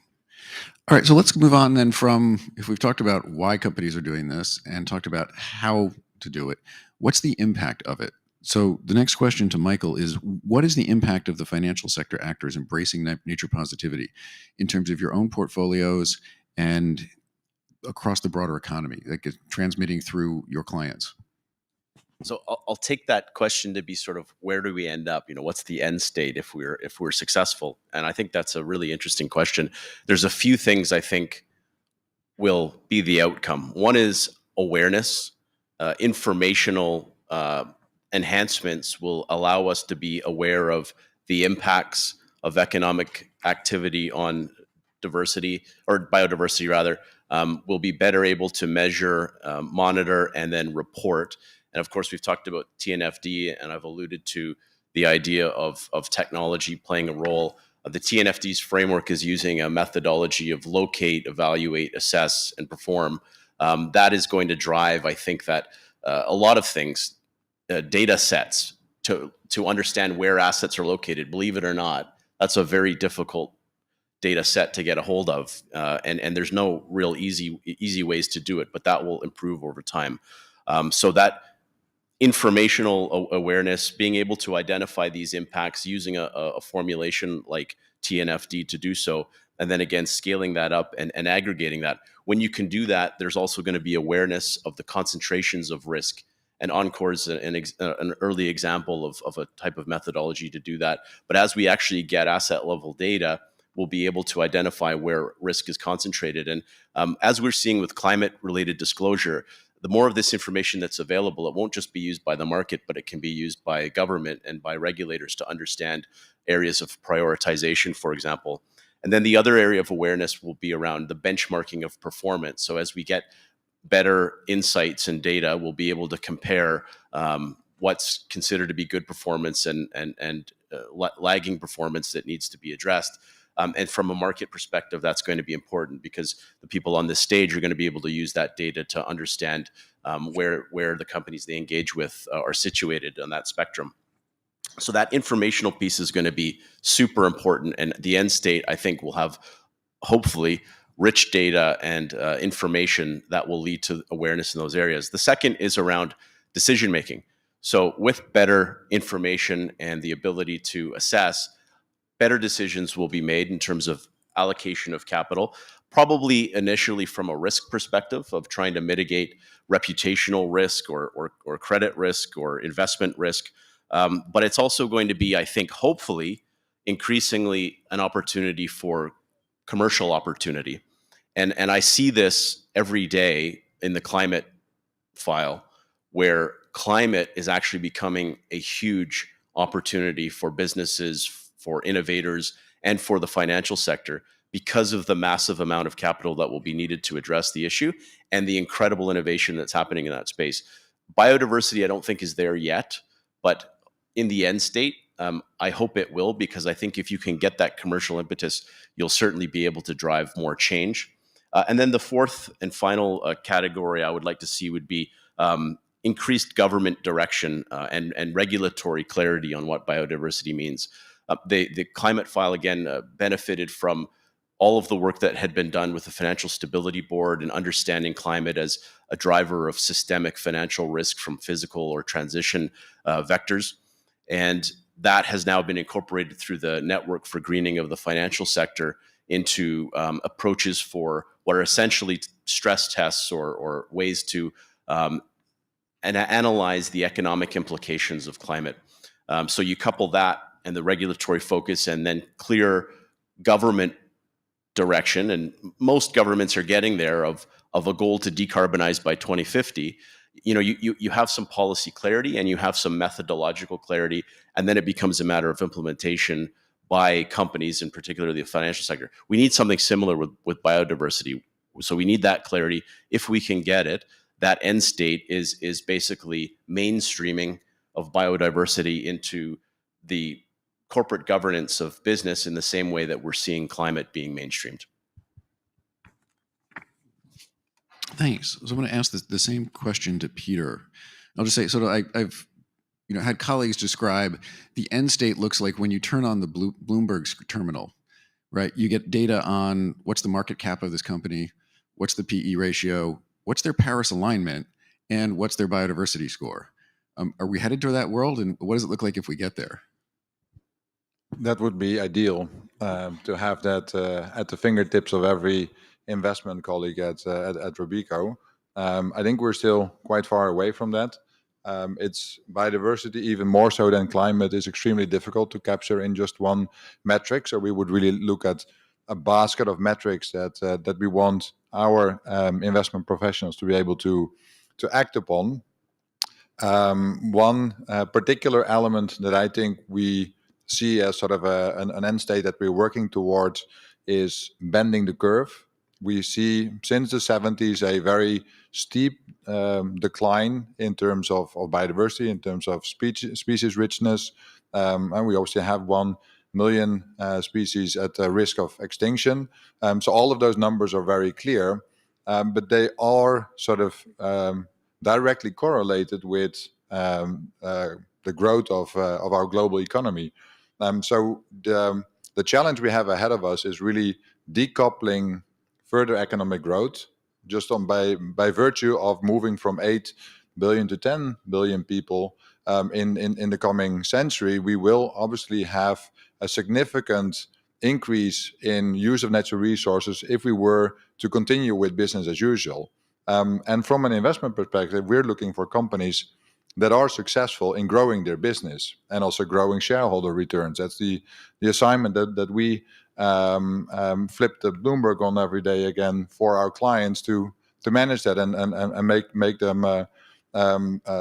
All right, so let's move on then from, if we've talked about why companies are doing this and talked about how to do it, what's the impact of it? So the next question to Michael is, what is the impact of the financial sector actors embracing nature positivity in terms of your own portfolios and across the broader economy, like transmitting through your clients? So I'll take that question to be sort of, where do we end up? What's the end state if we're successful? And I think that's a really interesting question. There's a few things I think will be the outcome. One is awareness. Informational enhancements will allow us to be aware of the impacts of economic activity on diversity, or biodiversity rather. We'll be better able to measure, monitor, and then report. And of course, we've talked about TNFD, and I've alluded to the idea of technology playing a role. The TNFD's framework is using a methodology of locate, evaluate, assess, and perform. That is going to drive, I think, that a lot of things, data sets to understand where assets are located. Believe it or not, that's a very difficult data set to get a hold of, and there's no real easy ways to do it, but that will improve over time. So that informational awareness, being able to identify these impacts using a formulation like TNFD to do so, and then again scaling that up and aggregating that. When you can do that, there's also going to be awareness of the concentrations of risk. And Encore is an early example of a type of methodology to do that. But as we actually get asset level data, we'll be able to identify where risk is concentrated. And as we're seeing with climate related disclosure, the more of this information that's available, it won't just be used by the market, but it can be used by government and by regulators to understand areas of prioritization, for example. And then the other area of awareness will be around the benchmarking of performance. So as we get better insights and data, we'll be able to compare what's considered to be good performance and lagging performance that needs to be addressed. And from a market perspective, that's going to be important, because the people on this stage are going to be able to use that data to understand where the companies they engage with are situated on that spectrum. So that informational piece is going to be super important. And the end state, I think, will have, hopefully, rich data and information that will lead to awareness in those areas. The second is around decision making. So with better information and the ability to assess, better decisions will be made in terms of allocation of capital, probably initially from a risk perspective of trying to mitigate reputational risk or credit risk or investment risk. But it's also going to be, I think, hopefully, increasingly an opportunity for commercial opportunity. And I see this every day in the climate file, where climate is actually becoming a huge opportunity for businesses, for innovators, and for the financial sector, because of the massive amount of capital that will be needed to address the issue and the incredible innovation that's happening in that space. Biodiversity, I don't think, is there yet, but in the end state, I hope it will, because I think if you can get that commercial impetus, you'll certainly be able to drive more change. And then the fourth and final category I would like to see would be increased government direction and regulatory clarity on what biodiversity means. The climate file, again, benefited from all of the work that had been done with the Financial Stability Board and understanding climate as a driver of systemic financial risk from physical or transition vectors. And that has now been incorporated through the Network for Greening of the Financial Sector into approaches for what are essentially stress tests or ways to analyze the economic implications of climate. So you couple that and the regulatory focus, and then clear government direction, and most governments are getting there, of a goal to decarbonize by 2050. You have some policy clarity and you have some methodological clarity, and then it becomes a matter of implementation by companies, in particular the financial sector. We need something similar with biodiversity. So we need that clarity. If we can get it, that end state is basically mainstreaming of biodiversity into the corporate governance of business, in the same way that we're seeing climate being mainstreamed. Thanks. So I'm going to ask the same question to Peter. I'll just say, I've had colleagues describe the end state looks like when you turn on the Bloomberg terminal, right? You get data on what's the market cap of this company, what's the PE ratio, what's their Paris alignment, and what's their biodiversity score. Are we headed to that world, and what does it look like if we get there? That would be ideal, to have that at the fingertips of every investment colleague at Robeco. I think we're still quite far away from that. It's biodiversity, even more so than climate, is extremely difficult to capture in just one metric. So we would really look at a basket of metrics that we want our investment professionals to be able to act upon. One particular element that I think we see as sort of an end state that we're working towards is bending the curve. We see since the 70s a very steep decline in terms of biodiversity, in terms of species richness, and we obviously have 1 million species at risk of extinction. So all of those numbers are very clear, but they are sort of directly correlated with the growth of our global economy. So the challenge we have ahead of us is really decoupling further economic growth just by virtue of moving from 8 billion to 10 billion people in the coming century. We will obviously have a significant increase in use of natural resources if we were to continue with business as usual. And from an investment perspective, we're looking for companies that are successful in growing their business and also growing shareholder returns. That's the assignment that we flip the Bloomberg on every day again for our clients to manage that and make them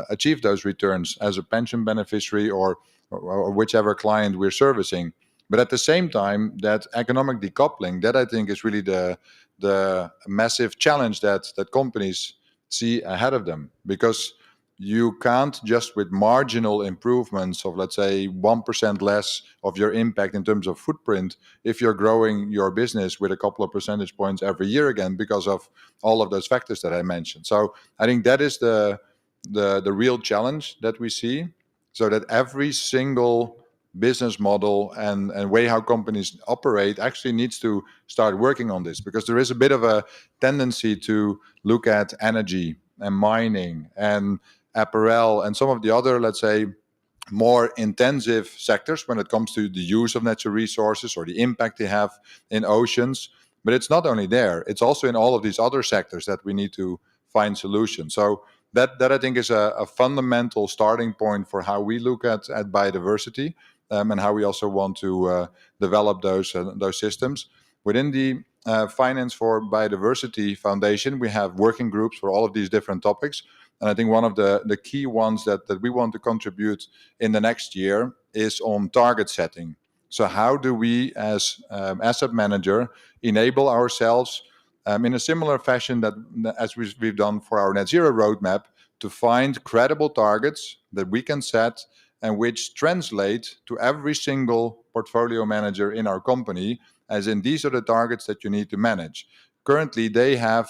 achieve those returns as a pension beneficiary or whichever client we're servicing. But at the same time, that economic decoupling, that I think is really the massive challenge that companies see ahead of them, because you can't just with marginal improvements of, let's say, 1% less of your impact in terms of footprint, if you're growing your business with a couple of percentage points every year again because of all of those factors that I mentioned. So I think that is the real challenge that we see, so that every single business model and way how companies operate actually needs to start working on this, because there is a bit of a tendency to look at energy and mining and apparel and some of the other, let's say, more intensive sectors when it comes to the use of natural resources or the impact they have in oceans. But it's not only there, it's also in all of these other sectors that we need to find solutions. So that I think is a fundamental starting point for how we look at biodiversity, and how we also want to develop those systems. Within the Finance for Biodiversity Foundation, we have working groups for all of these different topics. And I think one of the key ones that we want to contribute in the next year is on target setting. So how do we, as asset manager, enable ourselves in a similar fashion as we've done for our net zero roadmap, to find credible targets that we can set and which translate to every single portfolio manager in our company, as in these are the targets that you need to manage. Currently, they have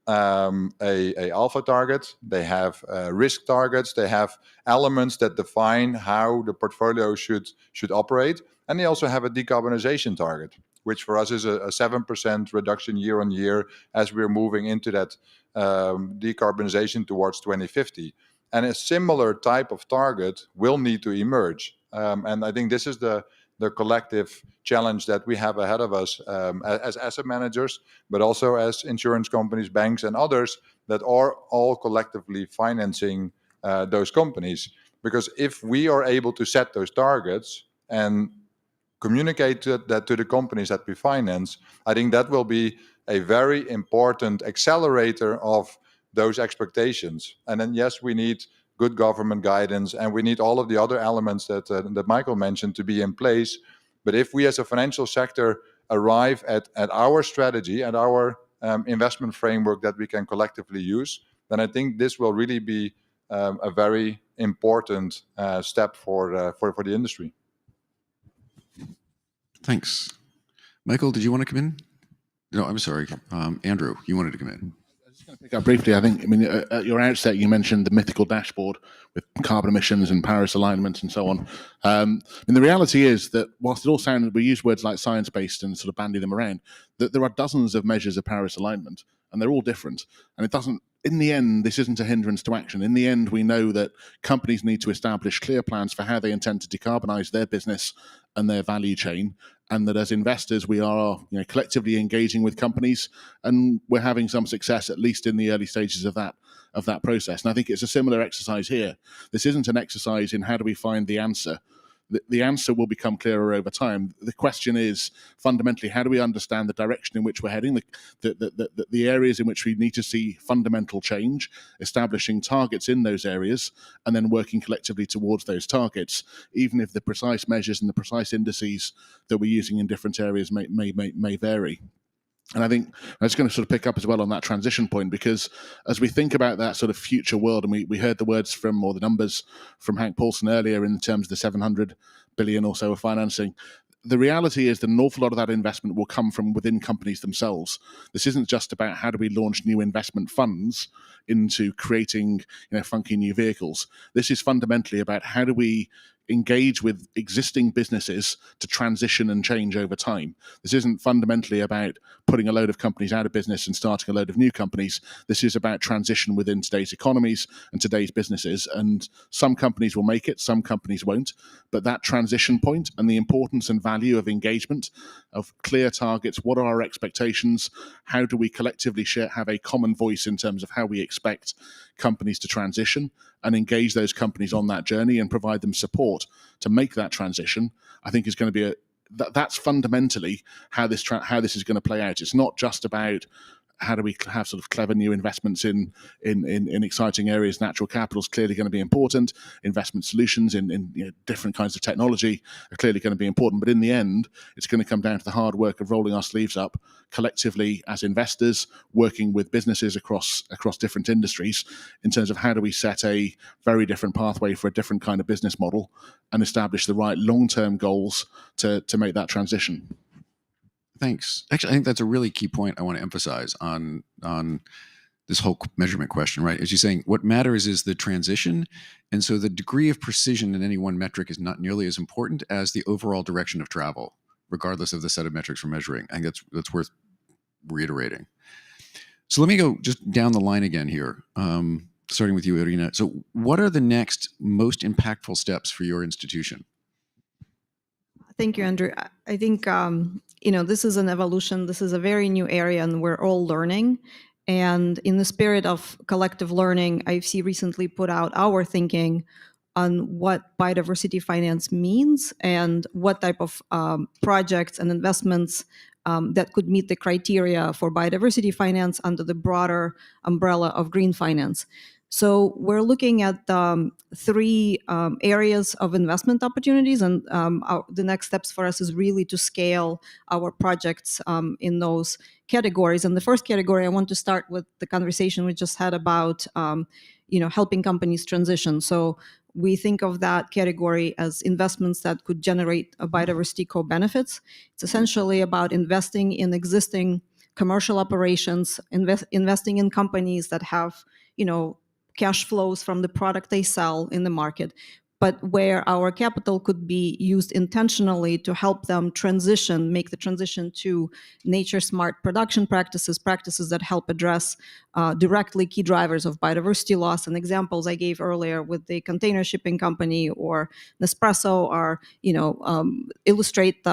a alpha target, they have risk targets, they have elements that define how the portfolio should operate, and they also have a decarbonization target, which for us is a 7% reduction year on year as we're moving into that decarbonization towards 2050. And a similar type of target will need to emerge. And I think this is the collective challenge that we have ahead of us as asset managers, but also as insurance companies, banks, and others that are all collectively financing those companies. Because if we are able to set those targets and communicate that to the companies that we finance, I think that will be a very important accelerator of those expectations. And then, yes, we need good government guidance, and we need all of the other elements that Michael mentioned to be in place. But if we as a financial sector arrive at our strategy and our investment framework that we can collectively use, then I think this will really be a very important step for the industry. Thanks. Michael, did you want to come in? No, I'm sorry. Andrew, you wanted to come in. Just going to pick up briefly. I mean, at your outset, you mentioned the mythical dashboard with carbon emissions and Paris alignment and so on. And the reality is that whilst it all sounds, we use words like science-based and sort of bandy them around, that there are dozens of measures of Paris alignment. and they're all different. And it doesn't, in the end, this isn't a hindrance to action. In the end, we know that companies need to establish clear plans for how they intend to decarbonize their business and their value chain, and that as investors, we are collectively engaging with companies, and we're having some success, at least in the early stages of that process. And I think it's a similar exercise here. This isn't an exercise in how do we find the answer. The answer will become clearer over time. The question is fundamentally, how do we understand the direction in which we're heading, the areas in which we need to see fundamental change, establishing targets in those areas, and then working collectively towards those targets, even if the precise measures and the precise indices that we're using in different areas may vary. And I think I'm just going to sort of pick up as well on that transition point, because as we think about that sort of future world, and we heard the words from, or the numbers from Hank Paulson earlier in terms of the 700 billion or so of financing, the reality is that an awful lot of that investment will come from within companies themselves. This isn't just about how do we launch new investment funds into creating funky new vehicles. This is fundamentally about how do we engage with existing businesses to transition and change over time. This isn't fundamentally about putting a load of companies out of business and starting a load of new companies. This is about transition within today's economies and today's businesses. And some companies will make it, some companies won't. But that transition point and the importance and value of engagement, of clear targets, what are our expectations, how do we collectively have a common voice in terms of how we expect companies to transition, and engage those companies on that journey and provide them support to make that transition, I think is going to be that's fundamentally how this is going to play out. It's not just about how do we have sort of clever new investments in exciting areas. Natural capital is clearly going to be important. Investment solutions in different kinds of technology are clearly going to be important. But in the end, it's going to come down to the hard work of rolling our sleeves up collectively as investors, working with businesses across different industries in terms of how do we set a very different pathway for a different kind of business model and establish the right long-term goals to make that transition. Thanks. Actually, I think that's a really key point I want to emphasize on this whole measurement question, right? As you're saying, what matters is the transition. And so the degree of precision in any one metric is not nearly as important as the overall direction of travel, regardless of the set of metrics we're measuring. I think that's worth reiterating. So let me go just down the line again here, starting with you, Irina. So what are the next most impactful steps for your institution? Thank you, Andrew. I think, this is an evolution. This is a very new area, and we're all learning. And in the spirit of collective learning, IFC recently put out our thinking on what biodiversity finance means and what type of projects and investments that could meet the criteria for biodiversity finance under the broader umbrella of green finance. So we're looking at three areas of investment opportunities, and the next steps for us is really to scale our projects in those categories. And the first category, I want to start with the conversation we just had about helping companies transition. So we think of that category as investments that could generate biodiversity co-benefits. It's essentially about investing in existing commercial operations, investing in companies that have cash flows from the product they sell in the market, but where our capital could be used intentionally to help them make the transition to nature-smart production practices that help address directly key drivers of biodiversity loss. And examples I gave earlier with the container shipping company or Nespresso are, illustrate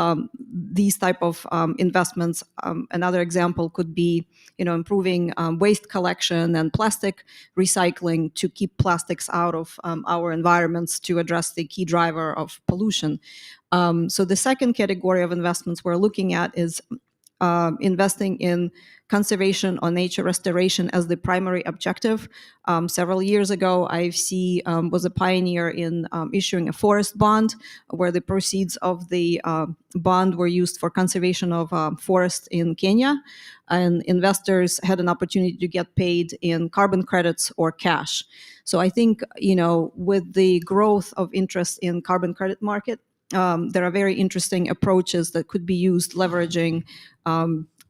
these type of investments. Another example could be, improving waste collection and plastic recycling to keep plastics out of our environments to address the key driver of pollution. So the second category of investments we're looking at is investing in conservation or nature restoration as the primary objective. Several years ago, IFC was a pioneer in issuing a forest bond, where the proceeds of the bond were used for conservation of forests in Kenya, and investors had an opportunity to get paid in carbon credits or cash. So I think, with the growth of interest in carbon credit market, there are very interesting approaches that could be used, leveraging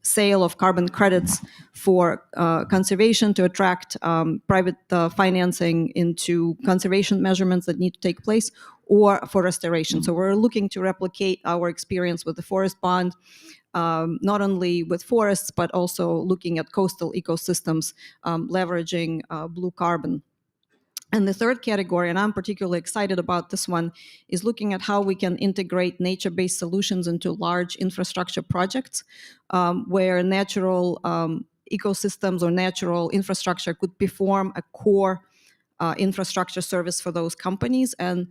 sale of carbon credits for conservation to attract private financing into conservation measurements that need to take place, or for restoration. So we're looking to replicate our experience with the forest bond not only with forests, but also looking at coastal ecosystems, leveraging blue carbon. And the third category, and I'm particularly excited about this one, is looking at how we can integrate nature-based solutions into large infrastructure projects, where natural ecosystems or natural infrastructure could perform a core infrastructure service for those companies and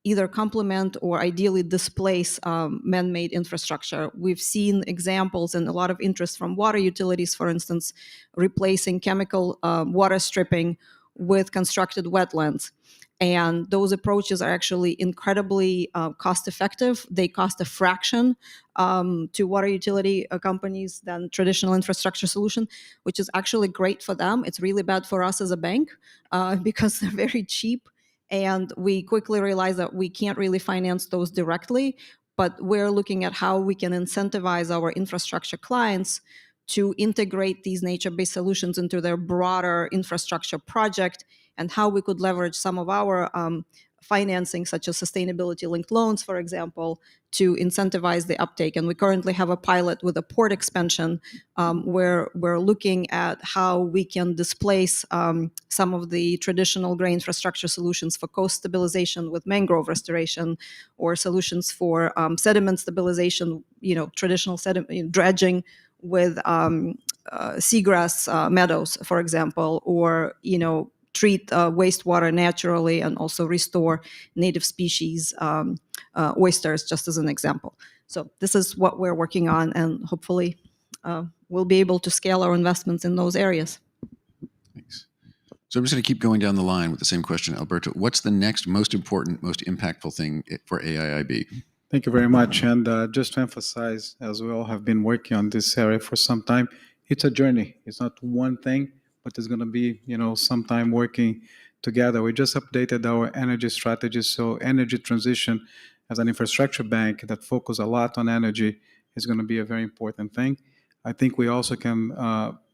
either complement or ideally displace man-made infrastructure. We've seen examples and a lot of interest from water utilities, for instance, replacing chemical water stripping with constructed wetlands. And those approaches are actually incredibly cost effective. They cost a fraction to water utility companies than traditional infrastructure solution, which is actually great for them. It's really bad for us as a bank because they're very cheap. And we quickly realize that we can't really finance those directly, but we're looking at how we can incentivize our infrastructure clients to integrate these nature-based solutions into their broader infrastructure project, and how we could leverage some of our financing, such as sustainability-linked loans, for example, to incentivize the uptake. And we currently have a pilot with a port expansion where we're looking at how we can displace some of the traditional gray infrastructure solutions for coast stabilization with mangrove restoration, or solutions for sediment stabilization, traditional sediment dredging with seagrass meadows, for example, or treat wastewater naturally and also restore native species, oysters, just as an example. So this is what we're working on, and hopefully we'll be able to scale our investments in those areas. Thanks. So I'm just going to keep going down the line with the same question. Alberto, what's the next most important, most impactful thing for AIIB? Thank you very much. And just to emphasize, as we all have been working on this area for some time, it's a journey. It's not one thing, but it's going to be, some time working together. We just updated our energy strategy. So energy transition as an infrastructure bank that focus a lot on energy is going to be a very important thing. I think we also can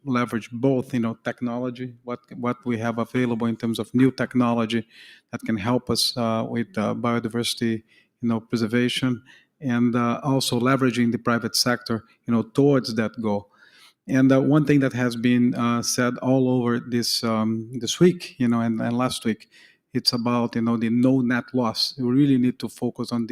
leverage both, technology, what we have available in terms of new technology that can help us with biodiversity, preservation, and also leveraging the private sector, towards that goal. And one thing that has been said all over this week, and last week, it's about, the no net loss. We really need to focus on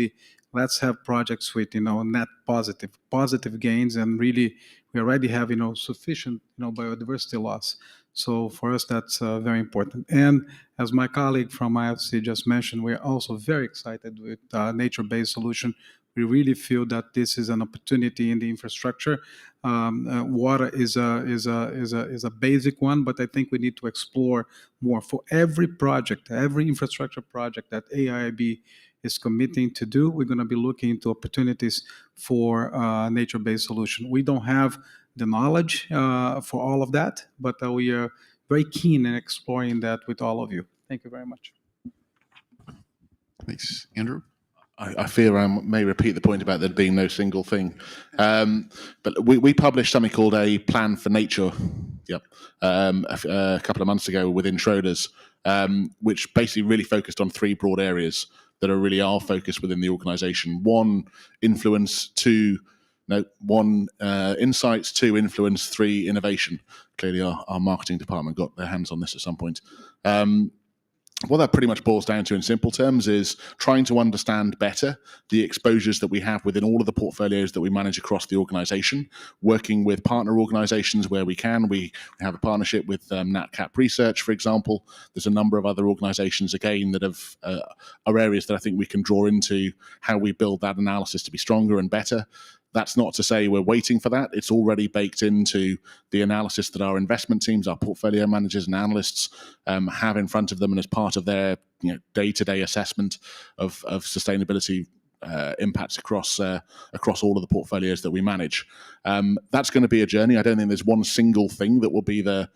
let's have projects with, net positive gains, and really we already have, sufficient, biodiversity loss. So for us, that's very important. And as my colleague from IFC just mentioned, we're also very excited with nature-based solution. We really feel that this is an opportunity in the infrastructure. Water is a basic one, but I think we need to explore more. For every project, every infrastructure project that AIIB is committing to do, we're going to be looking into opportunities for nature-based solution. We don't have the knowledge for all of that, but we are very keen in exploring that with all of you. Thank you very much. Thanks. Andrew? I fear I may repeat the point about there being no single thing. But we published something called a Plan for Nature a couple of months ago within Schroders, which basically really focused on three broad areas that are really our focus within the organization. One, influence. One, insights. Two, influence. Three, innovation. Clearly our marketing department got their hands on this at some point. What that pretty much boils down to in simple terms is trying to understand better the exposures that we have within all of the portfolios that we manage across the organization, working with partner organizations where we can. We have a partnership with NatCap Research, for example. There's a number of other organizations, again, that are areas that I think we can draw into how we build that analysis to be stronger and better. That's not to say we're waiting for that. It's already baked into the analysis that our investment teams, our portfolio managers and analysts have in front of them, and as part of their day-to-day assessment of sustainability impacts across all of the portfolios that we manage. That's going to be a journey. I don't think there's one single thing that will be the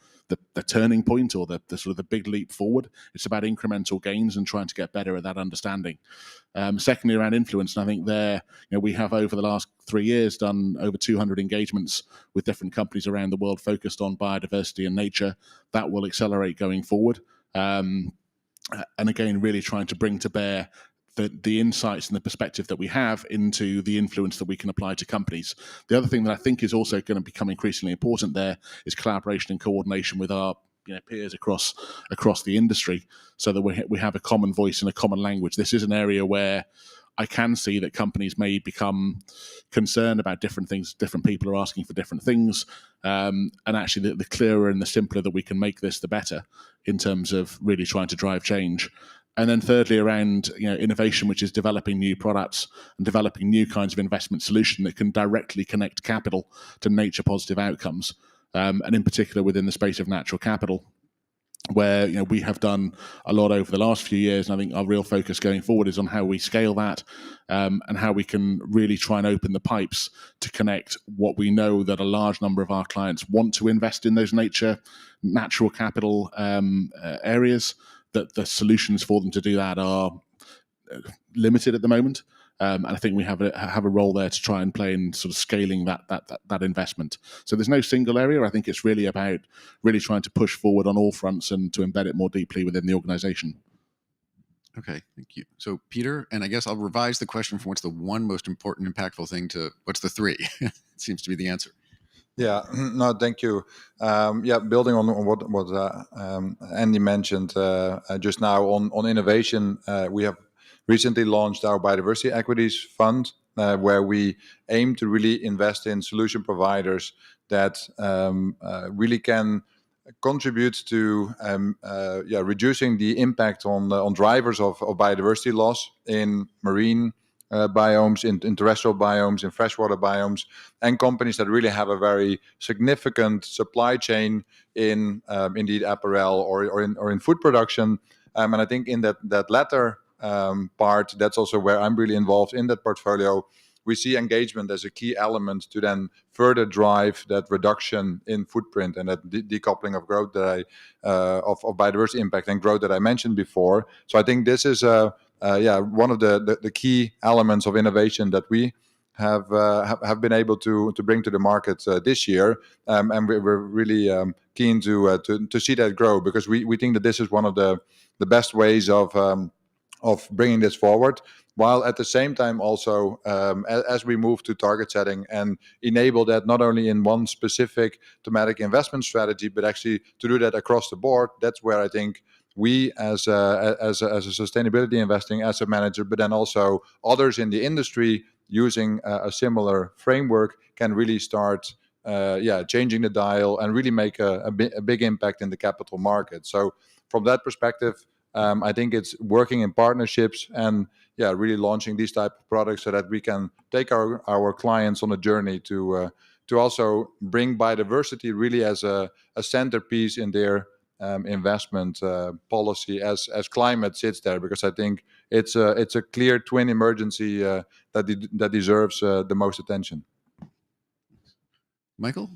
turning point or the sort of the big leap forward. It's about incremental gains and trying to get better at that understanding. Secondly, around influence, and I think we have over the last 3 years done over 200 engagements with different companies around the world focused on biodiversity and nature. That will accelerate going forward. And again, really trying to bring to bear the insights and the perspective that we have into the influence that we can apply to companies. The other thing that I think is also going to become increasingly important there is collaboration and coordination with our peers across the industry, so that we have a common voice and a common language. This is an area where I can see that companies may become concerned about different things. Different people are asking for different things, and actually, the clearer and the simpler that we can make this, the better in terms of really trying to drive change. And then thirdly, around innovation, which is developing new products and developing new kinds of investment solution that can directly connect capital to nature positive outcomes, and in particular within the space of natural capital, where we have done a lot over the last few years, and I think our real focus going forward is on how we scale that, and how we can really try and open the pipes to connect what we know that a large number of our clients want to invest in, those natural capital areas, that the solutions for them to do that are limited at the moment. And I think we have a role there to try and play in sort of scaling that investment. So there's no single area. I think it's really about really trying to push forward on all fronts and to embed it more deeply within the organization. Okay, thank you. So Peter, and I guess I'll revise the question from what's the one most important, impactful thing to what's the three? It seems to be the answer. Yeah, no, thank you. Building on what Andy mentioned just now on innovation, we have recently launched our Biodiversity Equities Fund, where we aim to really invest in solution providers that really can contribute to reducing the impact on drivers of biodiversity loss in marine biomes, in terrestrial biomes, in freshwater biomes, and companies that really have a very significant supply chain in indeed apparel or in food production. And I think in that latter part, that's also where I'm really involved in that portfolio. We see engagement as a key element to then further drive that reduction in footprint and that decoupling of growth that of biodiversity impact and growth that I mentioned before. So I think this is one of the key elements of innovation that we have been able to bring to the market this year, and we're really keen to see that grow, because we think that this is one of the best ways of bringing this forward, while at the same time also as we move to target setting and enable that not only in one specific thematic investment strategy, but actually to do that across the board. That's where I think we as a sustainability investing asset manager, but then also others in the industry using a similar framework, can really start changing the dial and really make a big impact in the capital market. So from that perspective, I think it's working in partnerships and really launching these type of products so that we can take our clients on a journey to also bring biodiversity really as a centerpiece in their investment policy as climate sits there, because I think it's a clear twin emergency that deserves the most attention. Michael?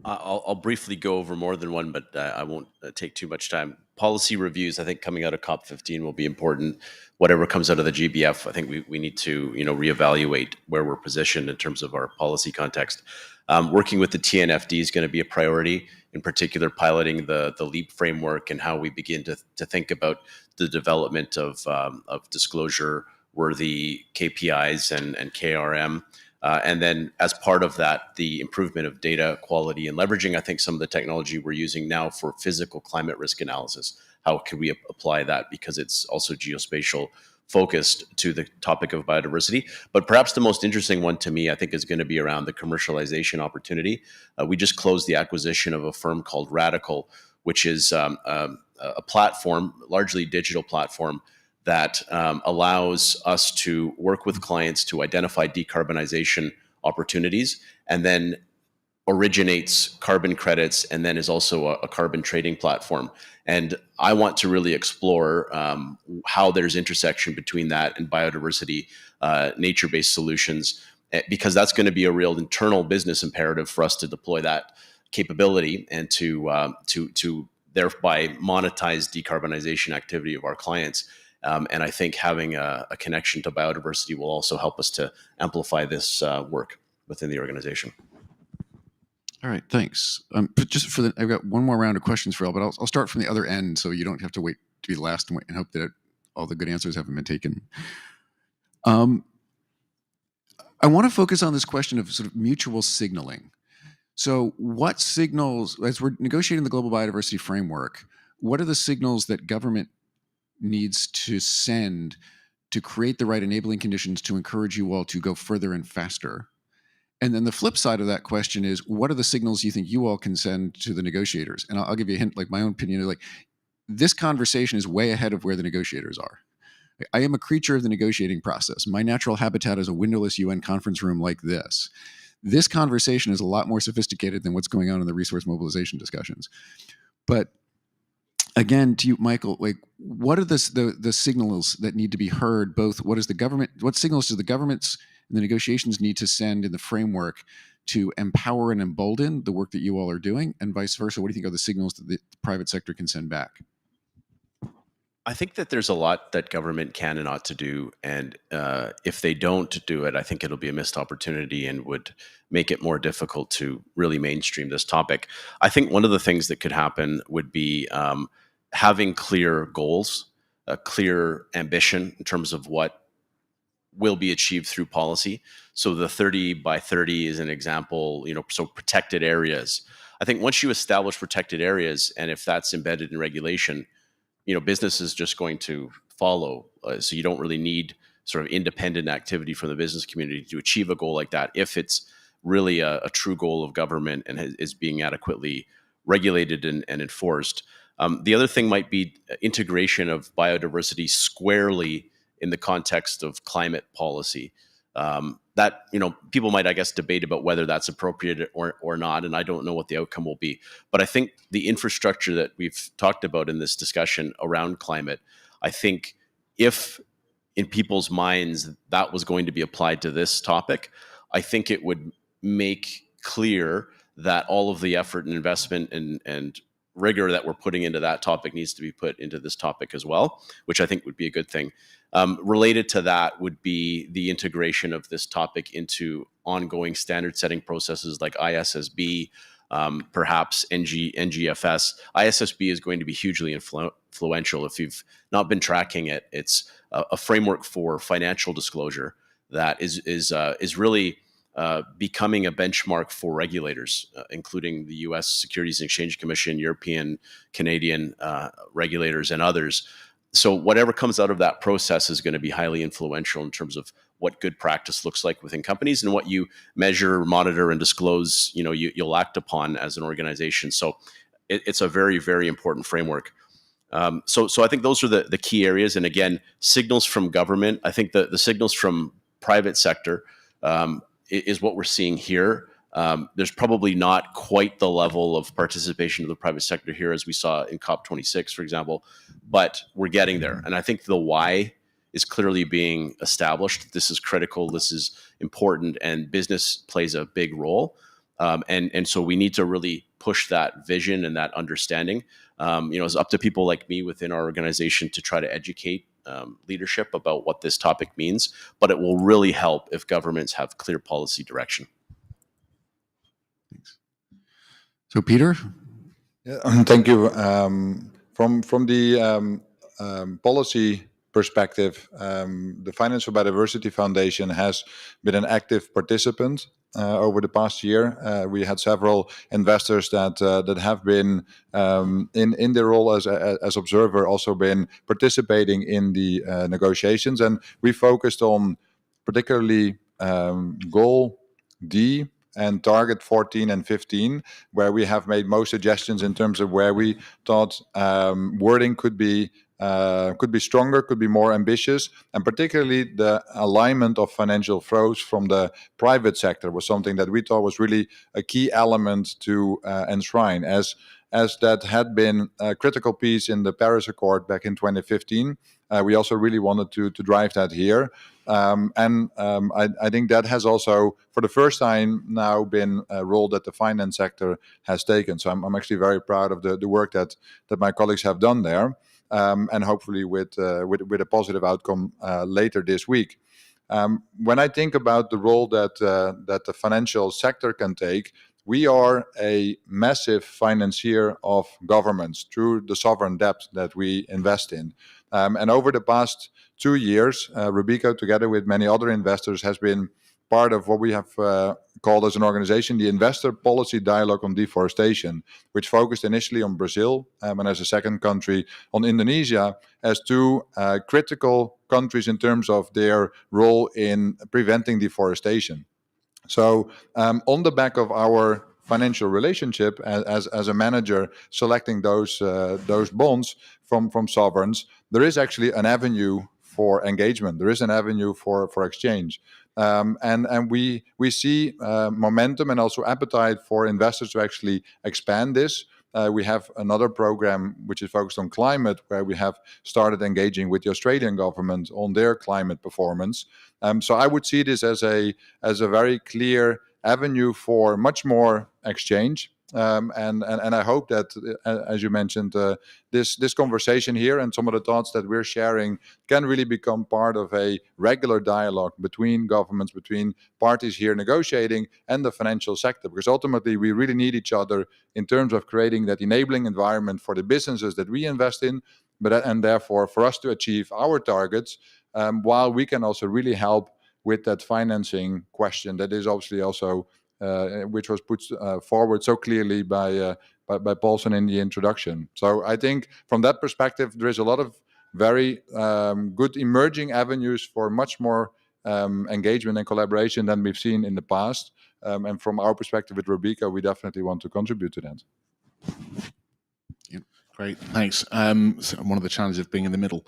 I'll briefly go over more than one, but I won't take too much time. Policy reviews, I think, coming out of COP15 will be important. Whatever comes out of the GBF, I think we need to reevaluate where we're positioned in terms of our policy context. Working with the TNFD is going to be a priority, in particular piloting the LEAP framework and how we begin to think about the development of disclosure-worthy KPIs and KRM. And then as part of that, the improvement of data quality and leveraging, I think, some of the technology we're using now for physical climate risk analysis. How can we apply that? Because it's also geospatial focused to the topic of biodiversity. But perhaps the most interesting one to me, I think, is going to be around the commercialization opportunity. We just closed the acquisition of a firm called Radical, which is a platform, largely digital platform, that allows us to work with clients to identify decarbonization opportunities, and then originates carbon credits, and then is also a carbon trading platform. And I want to really explore how there's intersection between that and biodiversity, nature-based solutions, because that's going to be a real internal business imperative for us to deploy that capability and to thereby monetize decarbonization activity of our clients. And I think having a connection to biodiversity will also help us to amplify this work within the organization. All right, thanks. I've got one more round of questions for all, but I'll start from the other end, so you don't have to wait to be the last and hope that all the good answers haven't been taken. I want to focus on this question of sort of mutual signaling. So what signals, as we're negotiating the global biodiversity framework, what are the signals that government needs to send to create the right enabling conditions to encourage you all to go further and faster? And then the flip side of that question is, what are the signals you think you all can send to the negotiators? And I'll give you a hint, like my own opinion, like this conversation is way ahead of where the negotiators are. I am a creature of the negotiating process. My natural habitat is a windowless UN conference room like this. This conversation is a lot more sophisticated than what's going on in the resource mobilization discussions. But again, to you, Michael, like what are the signals that need to be heard? Both what signals do the governments and the negotiations need to send in the framework to empower and embolden the work that you all are doing, and vice versa? What do you think are the signals that the private sector can send back? I think that there's a lot that government can and ought to do, and if they don't do it, I think it'll be a missed opportunity and would make it more difficult to really mainstream this topic. I think one of the things that could happen would be having clear goals, a clear ambition in terms of what will be achieved through policy. So the 30 by 30 is an example, so protected areas. I think once you establish protected areas, and if that's embedded in regulation, business is just going to follow. So you don't really need sort of independent activity from the business community to achieve a goal like that, if it's really a true goal of government and is being adequately regulated and enforced. The other thing might be integration of biodiversity squarely in the context of climate policy. That people might, I guess, debate about whether that's appropriate or not, and I don't know what the outcome will be. But I think the infrastructure that we've talked about in this discussion around climate, I think if in people's minds that was going to be applied to this topic, I think it would make clear that all of the effort and investment and rigor that we're putting into that topic needs to be put into this topic as well, which I think would be a good thing. Related to that would be the integration of this topic into ongoing standard setting processes like ISSB, perhaps NGFS. ISSB is going to be hugely influential. If you've not been tracking it, it's a framework for financial disclosure that is really becoming a benchmark for regulators, including the U.S. Securities and Exchange Commission, European, Canadian regulators, and others. So whatever comes out of that process is going to be highly influential in terms of what good practice looks like within companies and what you measure, monitor, and disclose. You'll act upon as an organization. So it's a very, very important framework. So I think those are the key areas. And again, signals from government. I think the signals from private sector is what we're seeing here. There's probably not quite the level of participation of the private sector here as we saw in COP26, for example, but we're getting there. And I think the why is clearly being established. This is critical. This is important, and business plays a big role. And so we need to really push that vision and that understanding. It's up to people like me within our organization to try to educate leadership about what this topic means, but it will really help if governments have clear policy direction. Thanks. So Peter? Yeah, thank you. From the policy perspective, the Financial Biodiversity Foundation has been an active participant over the past year. We had several investors that have been in their role as observer, also been participating in the negotiations, and we focused on particularly goal D and target 14 and 15, where we have made most suggestions in terms of where we thought wording could be stronger, could be more ambitious, and particularly the alignment of financial flows from the private sector was something that we thought was really a key element to enshrine, as that had been a critical piece in the Paris Accord back in 2015. We also really wanted to drive that here. I think that has also, for the first time now, been a role that the finance sector has taken. So I'm actually very proud of the work that my colleagues have done there, and hopefully with a positive outcome later this week. When I think about the role that the financial sector can take, we are a massive financier of governments through the sovereign debt that we invest in. And over the past 2 years, Robeco, together with many other investors, has been part of what we have called as an organization the Investor Policy Dialogue on Deforestation, which focused initially on Brazil and as a second country on Indonesia as two critical countries in terms of their role in preventing deforestation. So on the back of our financial relationship as a manager selecting those bonds from sovereigns, there is actually an avenue for engagement. There is an avenue for exchange. And we see momentum and also appetite for investors to actually expand this. We have another program which is focused on climate, where we have started engaging with the Australian government on their climate performance. So I would see this as a very clear avenue for much more exchange. And I hope that, as you mentioned, this conversation here and some of the thoughts that we're sharing can really become part of a regular dialogue between governments, between parties here negotiating, and the financial sector. Because ultimately, we really need each other in terms of creating that enabling environment for the businesses that we invest in, and therefore for us to achieve our targets, while we can also really help with that financing question that is obviously also which was put forward so clearly by Paulson in the introduction. So I think from that perspective, there is a lot of very good emerging avenues for much more engagement and collaboration than we've seen in the past. And from our perspective with Robeco, we definitely want to contribute to that. Great, thanks. So one of the challenges of being in the middle.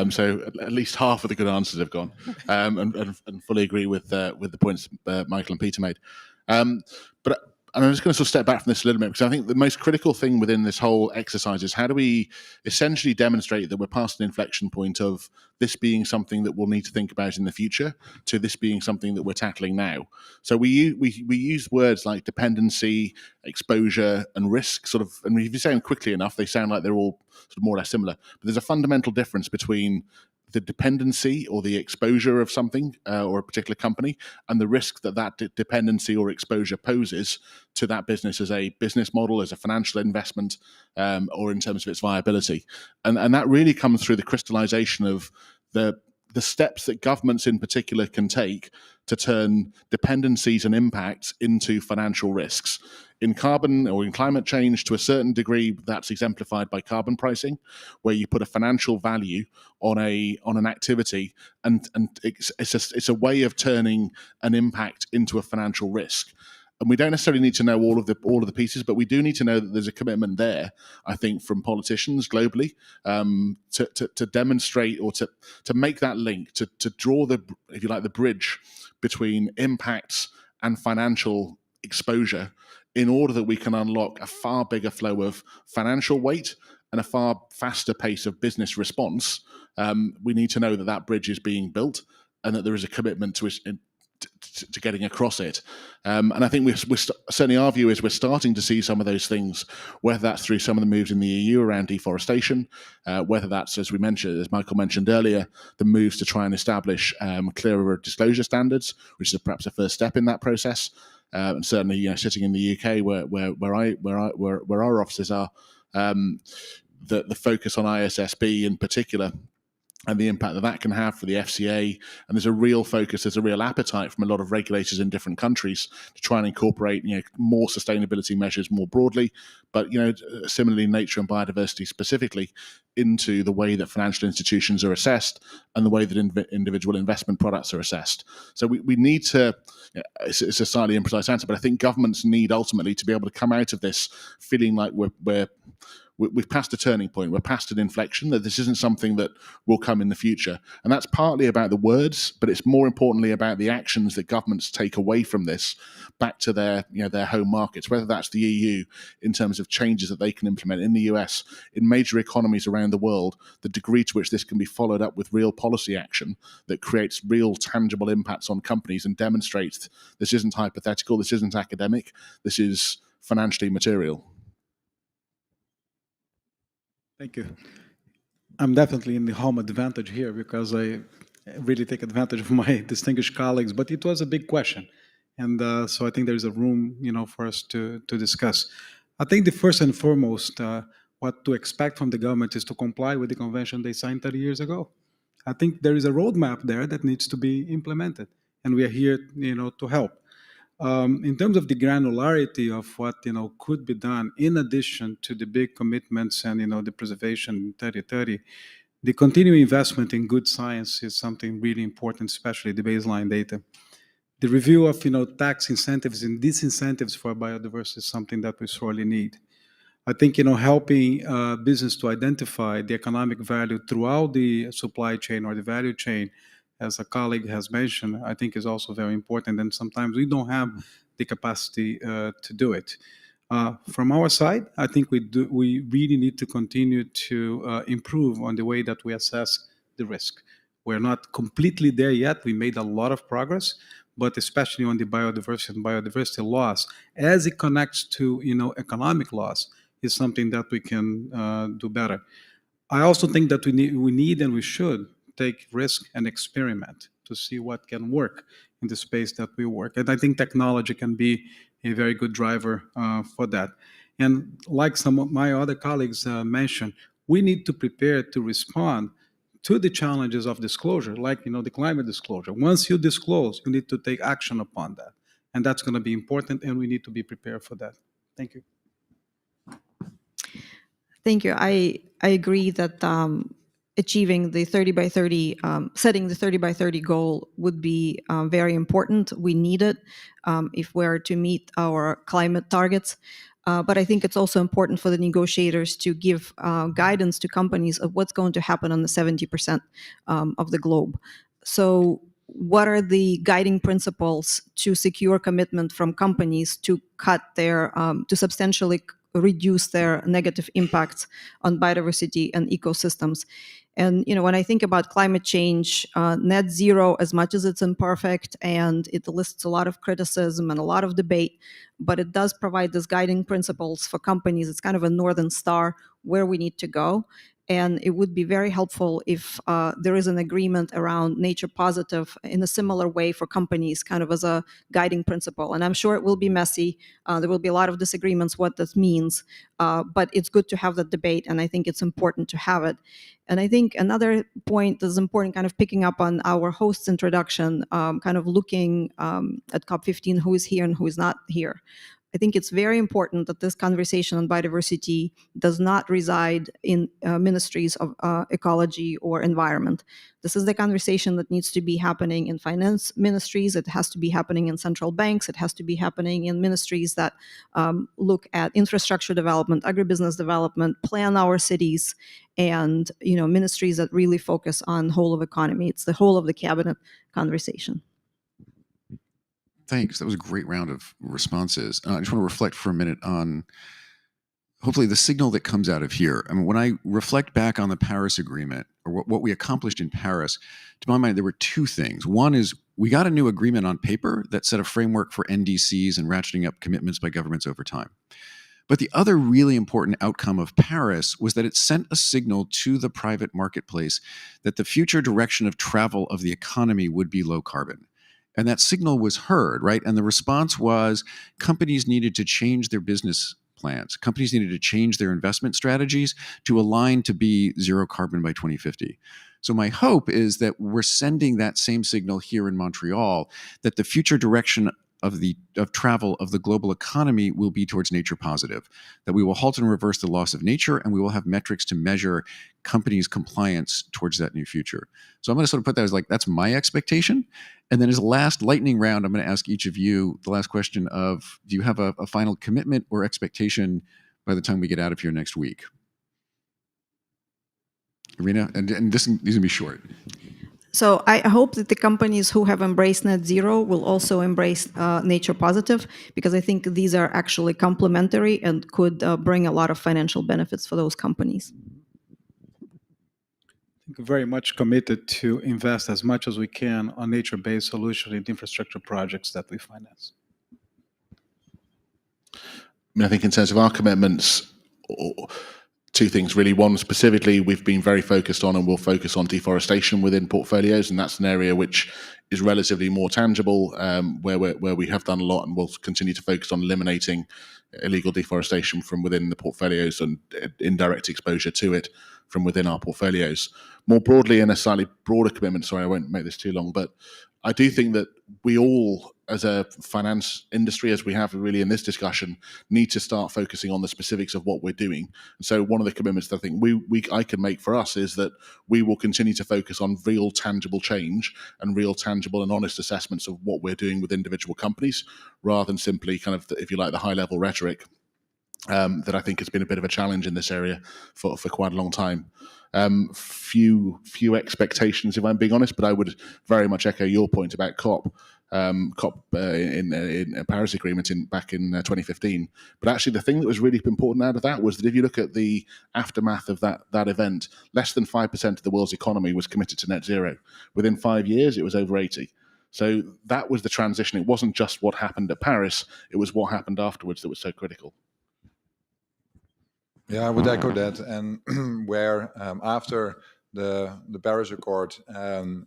So at least half of the good answers have gone, and fully agree with the points Michael and Peter made. But I'm just going to sort of step back from this a little bit, because I think the most critical thing within this whole exercise is how do we essentially demonstrate that we're past an inflection point of this being something that we'll need to think about in the future to this being something that we're tackling now. So we use words like dependency, exposure, and risk, sort of, and if you say them quickly enough, they sound like they're all sort of more or less similar. But there's a fundamental difference between the dependency or the exposure of something or a particular company and the risk that dependency or exposure poses to that business as a business model, as a financial investment, or in terms of its viability. And that really comes through the crystallization of the steps that governments in particular can take to turn dependencies and impacts into financial risks. In carbon or in climate change, to a certain degree, that's exemplified by carbon pricing, where you put a financial value on an activity, and it's a way of turning an impact into a financial risk. And we don't necessarily need to know all of the pieces, but we do need to know that there's a commitment there, I think, from politicians globally, to demonstrate or to make that link, to draw the, if you like, the bridge between impacts and financial exposure, in order that we can unlock a far bigger flow of financial weight and a far faster pace of business response. We need to know that that bridge is being built and that there is a commitment to getting across it. And I think we're certainly our view is we're starting to see some of those things, whether that's through some of the moves in the EU around deforestation, whether that's, as Michael mentioned earlier, the moves to try and establish clearer disclosure standards, which is perhaps a first step in that process. And certainly, sitting in the UK, where our offices are, the focus on ISSB in particular, and the impact that can have for the FCA. And there's a real focus, there's a real appetite from a lot of regulators in different countries to try and incorporate, more sustainability measures more broadly, but, similarly nature and biodiversity specifically into the way that financial institutions are assessed and the way that individual investment products are assessed. So we need to, it's a slightly imprecise answer, but I think governments need ultimately to be able to come out of this feeling like we've passed a turning point, we're past an inflection, that this isn't something that will come in the future. And that's partly about the words, but it's more importantly about the actions that governments take away from this back to their home markets, whether that's the EU in terms of changes that they can implement in the US, in major economies around the world, the degree to which this can be followed up with real policy action that creates real tangible impacts on companies and demonstrates this isn't hypothetical, this isn't academic, this is financially material. Thank you. I'm definitely in the home advantage here because I really take advantage of my distinguished colleagues, but it was a big question. And so I think there's a room, for us to discuss. I think the first and foremost, what to expect from the government is to comply with the convention they signed 30 years ago. I think there is a roadmap there that needs to be implemented, and we are here, to help. In terms of the granularity of what could be done, in addition to the big commitments and the preservation 30-30, the continuing investment in good science is something really important, especially the baseline data. The review of tax incentives and disincentives for biodiversity is something that we sorely need. I think helping business to identify the economic value throughout the supply chain or the value chain, as a colleague has mentioned, I think is also very important. And sometimes we don't have the capacity to do it. From our side, I think we really need to continue to improve on the way that we assess the risk. We're not completely there yet. We made a lot of progress, but especially on the biodiversity and biodiversity loss, as it connects to economic loss, is something that we can do better. I also think that we need and we should take risk and experiment to see what can work in the space that we work. And I think technology can be a very good driver for that. And like some of my other colleagues mentioned, we need to prepare to respond to the challenges of disclosure, like the climate disclosure. Once you disclose, you need to take action upon that. And that's going to be important, and we need to be prepared for that. Thank you. Thank you. I agree that achieving the 30 by 30, setting the 30 by 30 goal would be very important. We need it if we're to meet our climate targets. But I think it's also important for the negotiators to give guidance to companies of what's going to happen on the 70% of the globe. So what are the guiding principles to secure commitment from companies to cut their, to substantially reduce their negative impacts on biodiversity and ecosystems? And when I think about climate change, net zero, as much as it's imperfect and it lists a lot of criticism and a lot of debate, but it does provide these guiding principles for companies. It's kind of a northern star where we need to go. And it would be very helpful if there is an agreement around nature positive in a similar way for companies, kind of as a guiding principle. And I'm sure it will be messy. There will be a lot of disagreements what this means, but it's good to have that debate, and I think it's important to have it. And I think another point that's important, kind of picking up on our host's introduction, kind of looking at COP15, who is here and who is not here. I think it's very important that this conversation on biodiversity does not reside in ministries of ecology or environment. This is the conversation that needs to be happening in finance ministries. It has to be happening in central banks. It has to be happening in ministries that look at infrastructure development, agribusiness development, plan our cities, and ministries that really focus on whole of economy. It's the whole of the cabinet conversation. Thanks. That was a great round of responses. I just want to reflect for a minute on hopefully the signal that comes out of here. I mean, when I reflect back on the Paris Agreement, or what we accomplished in Paris, to my mind, there were two things. One is we got a new agreement on paper that set a framework for NDCs and ratcheting up commitments by governments over time. But the other really important outcome of Paris was that it sent a signal to the private marketplace that the future direction of travel of the economy would be low carbon. And that signal was heard, right? And the response was companies needed to change their business plans. Companies needed to change their investment strategies to align to be zero carbon by 2050. So my hope is that we're sending that same signal here in Montreal, that the future direction of travel of the global economy will be towards nature positive, that we will halt and reverse the loss of nature, and we will have metrics to measure companies' compliance towards that new future. So I'm going to sort of put that as like, that's my expectation. And then as a last lightning round, I'm going to ask each of you the last question of, do you have a final commitment or expectation by the time we get out of here next week? Irina, and these are going to be short. So I hope that the companies who have embraced net zero will also embrace nature positive, because I think these are actually complementary and could bring a lot of financial benefits for those companies. I think very much committed to invest as much as we can on nature-based solutions in infrastructure projects that we finance. I mean, I think in terms of our commitments, two things really. One, specifically, we've been very focused on and will focus on deforestation within portfolios, and that's an area which is relatively more tangible, where we have done a lot and will continue to focus on eliminating illegal deforestation from within the portfolios and indirect exposure to it from within our portfolios. More broadly, in a slightly broader commitment, sorry, I won't make this too long, but I do think that we all, as a finance industry, as we have really in this discussion, need to start focusing on the specifics of what we're doing. And so one of the commitments that I think I can make for us is that we will continue to focus on real tangible change and real tangible and honest assessments of what we're doing with individual companies, rather than simply kind of, if you like, the high level rhetoric that I think has been a bit of a challenge in this area for quite a long time. Few expectations, if I'm being honest, but I would very much echo your point about COP in a Paris Agreement back in 2015. But actually, the thing that was really important out of that was that if you look at the aftermath of that event, less than 5% of the world's economy was committed to net zero. Within 5 years, it was over 80. So that was the transition. It wasn't just what happened at Paris; it was what happened afterwards that was so critical. Yeah, I would echo that. And where after the Paris Accord,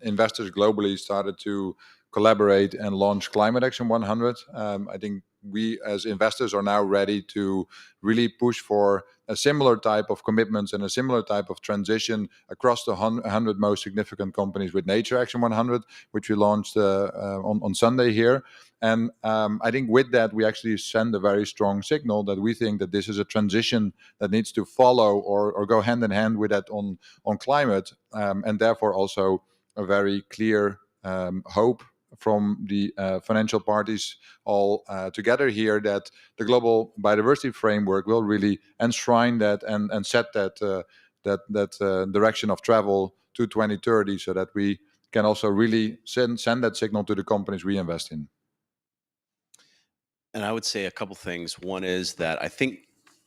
investors globally started to collaborate and launch Climate Action 100. I think we as investors are now ready to really push for a similar type of commitments and a similar type of transition across the 100 most significant companies with Nature Action 100, which we launched on Sunday here. And I think with that, we actually send a very strong signal that we think that this is a transition that needs to follow or go hand in hand with that on climate, and therefore also a very clear hope from the financial parties all together here that the global biodiversity framework will really enshrine that and set that direction of travel to 2030, so that we can also really send that signal to the companies we invest in. And I would say a couple things. One is that I think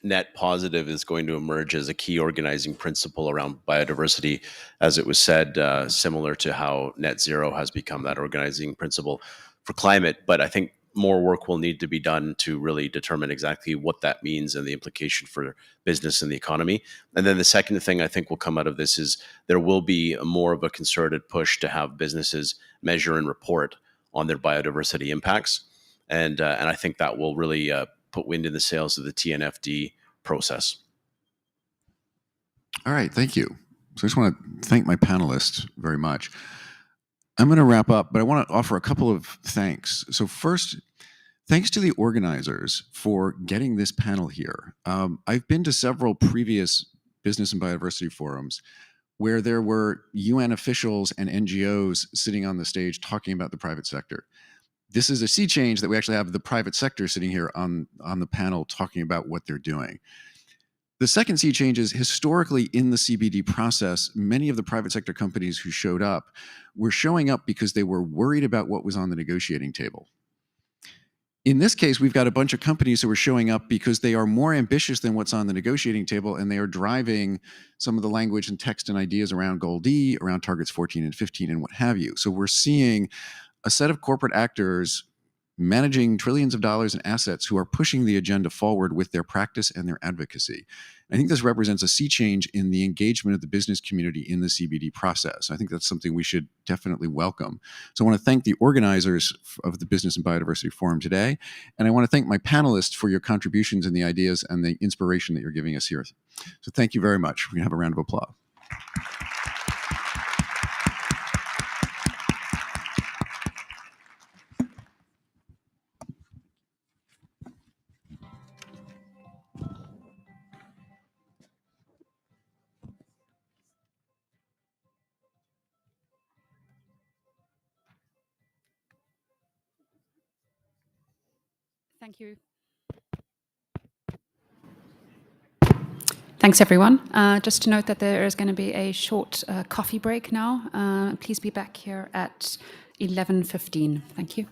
net positive is going to emerge as a key organizing principle around biodiversity, as it was said, similar to how net zero has become that organizing principle for climate. But I think more work will need to be done to really determine exactly what that means and the implication for business and the economy. And then the second thing I think will come out of this is there will be more of a concerted push to have businesses measure and report on their biodiversity impacts. And I think that will really put wind in the sails of the TNFD process. All right, thank you. So I just want to thank my panelists very much. I'm going to wrap up, but I want to offer a couple of thanks. So first, thanks to the organizers for getting this panel here. I've been to several previous business and biodiversity forums where there were UN officials and NGOs sitting on the stage talking about the private sector. This is a sea change that we actually have the private sector sitting here on the panel talking about what they're doing. The second sea change is historically in the CBD process, many of the private sector companies who showed up were showing up because they were worried about what was on the negotiating table. In this case, we've got a bunch of companies who are showing up because they are more ambitious than what's on the negotiating table, and they are driving some of the language and text and ideas around Goal D, around targets 14 and 15 and what have you. So we're seeing a set of corporate actors managing trillions of dollars in assets who are pushing the agenda forward with their practice and their advocacy. I think this represents a sea change in the engagement of the business community in the CBD process. I think that's something we should definitely welcome. So I want to thank the organizers of the Business and Biodiversity Forum today, and I want to thank my panelists for your contributions and the ideas and the inspiration that you're giving us here. So thank you very much. We're going to have a round of applause. Thank you. Thanks, everyone. Just to note that there is going to be a short coffee break now. Please be back here at 11:15. Thank you.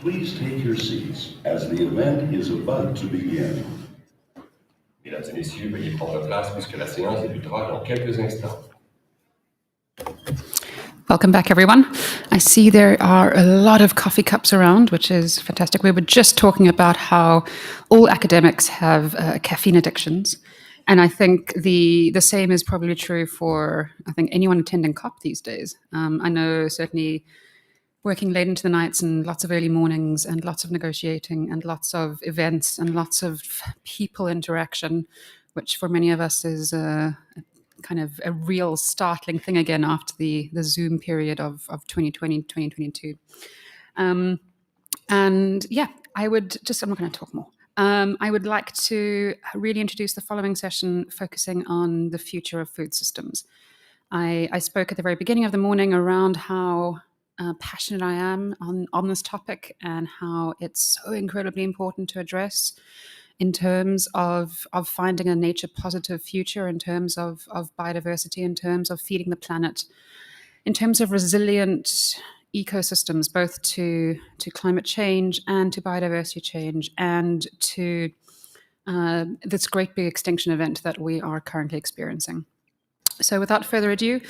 Please take your seats as the event is about to begin. Mesdames et messieurs, veuillez prendre place puisque la séance débutera dans quelques instants. Welcome back, everyone. I see there are a lot of coffee cups around, which is fantastic. We were just talking about how all academics have caffeine addictions. And I think the same is probably true for, I think, anyone attending COP these days. I know certainly working late into the nights and lots of early mornings and lots of negotiating and lots of events and lots of people interaction, which for many of us is kind of a real startling thing again after the Zoom period of 2020, 2022. And yeah, I'm not going to talk more. I would like to really introduce the following session focusing on the future of food systems. I spoke at the very beginning of the morning around how passionate I am on this topic and how it's so incredibly important to address in terms of finding a nature positive future, in terms of biodiversity, in terms of feeding the planet, in terms of resilient ecosystems, both to climate change and to biodiversity change and to this great big extinction event that we are currently experiencing. So without further ado,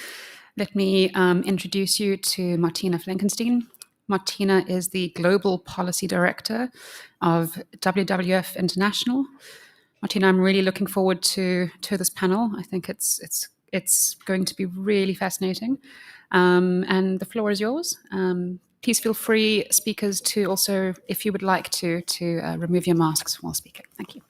let me introduce you to Martina Flankenstein. Martina is the Global Policy Director of WWF International. Martina, I'm really looking forward to this panel. I think it's going to be really fascinating. And the floor is yours. Please feel free, speakers, to also, if you would like to remove your masks while speaking. Thank you.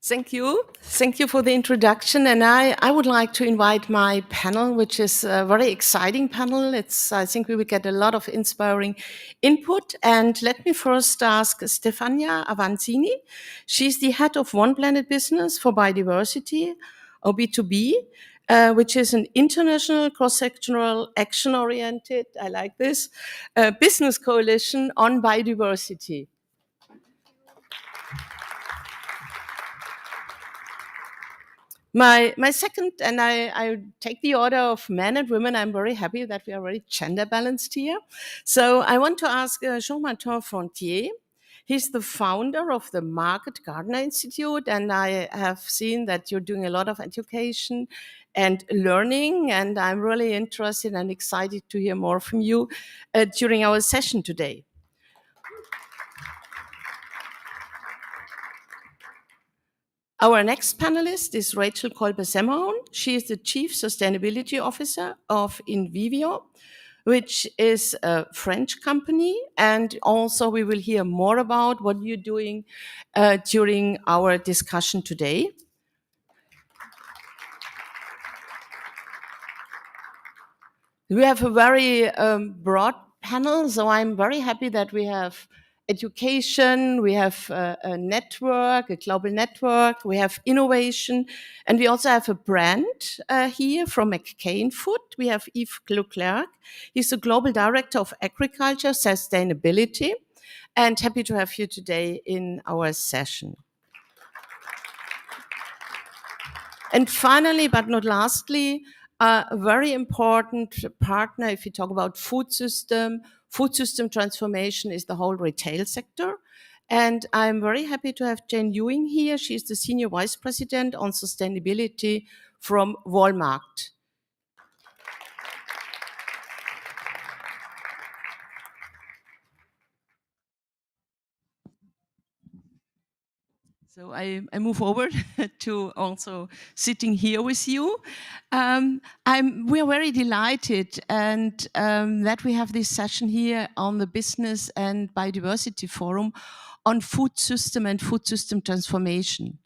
Thank you. Thank you for the introduction. And I would like to invite my panel, which is a very exciting panel. I think we will get a lot of inspiring input. And let me first ask Stefania Avanzini. She's the head of One Planet Business for Biodiversity, or B2B, which is an international cross-sectional, action-oriented, I like this, business coalition on biodiversity. My second, and I take the order of men and women, I'm very happy that we are very gender balanced here. So I want to ask Jean-Martin Frontier. He's the founder of the Market Gardener Institute, and I have seen that you're doing a lot of education and learning, and I'm really interested and excited to hear more from you during our session today. Our next panelist is Rachel Kolbe-Semmerhorn. She is the Chief Sustainability Officer of Invivio, which is a French company. And also we will hear more about what you're doing during our discussion today. We have a very broad panel, so I'm very happy that we have education, we have a network, a global network, we have innovation, and we also have a brand here from McCain Food. We have Yves Leclerc. He's the Global Director of Agriculture Sustainability, and happy to have you today in our session. And finally, but not lastly, a very important partner, if you talk about food system transformation, is the whole retail sector. And I'm very happy to have Jane Ewing here. She's the Senior Vice President on Sustainability from Walmart. So I move forward to also sitting here with you. We are very delighted and that we have this session here on the Business and Biodiversity Forum on food system and food system transformation.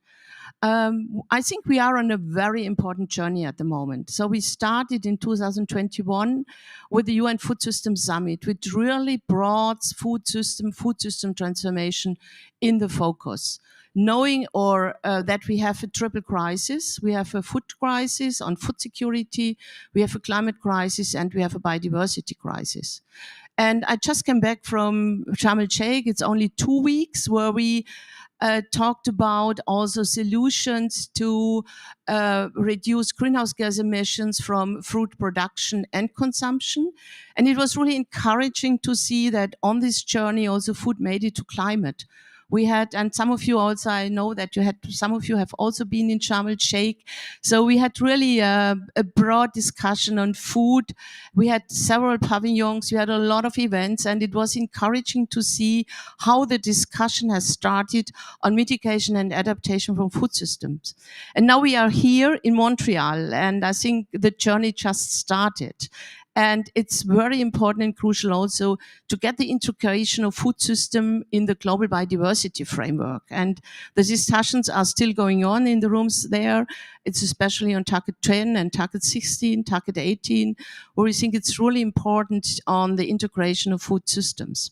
I think we are on a very important journey at the moment. So we started in 2021 with the UN Food System Summit, which really brought food system transformation in the focus. Knowing that we have a triple crisis. We have a food crisis on food security, we have a climate crisis, and we have a biodiversity crisis. And I just came back from Sharm el-Sheikh. It's only 2 weeks where we talked about also solutions to reduce greenhouse gas emissions from fruit production and consumption. And it was really encouraging to see that on this journey also food made it to climate. We had, and some of you also, I know that some of you have also been in Sharm el-Sheikh. So we had really a broad discussion on food. We had several pavilions, we had a lot of events, and it was encouraging to see how the discussion has started on mitigation and adaptation from food systems. And now we are here in Montreal, and I think the journey just started. And it's very important and crucial also to get the integration of food system in the global biodiversity framework. And the discussions are still going on in the rooms there. It's especially on target 10 and target 16, target 18, where we think it's really important on the integration of food systems.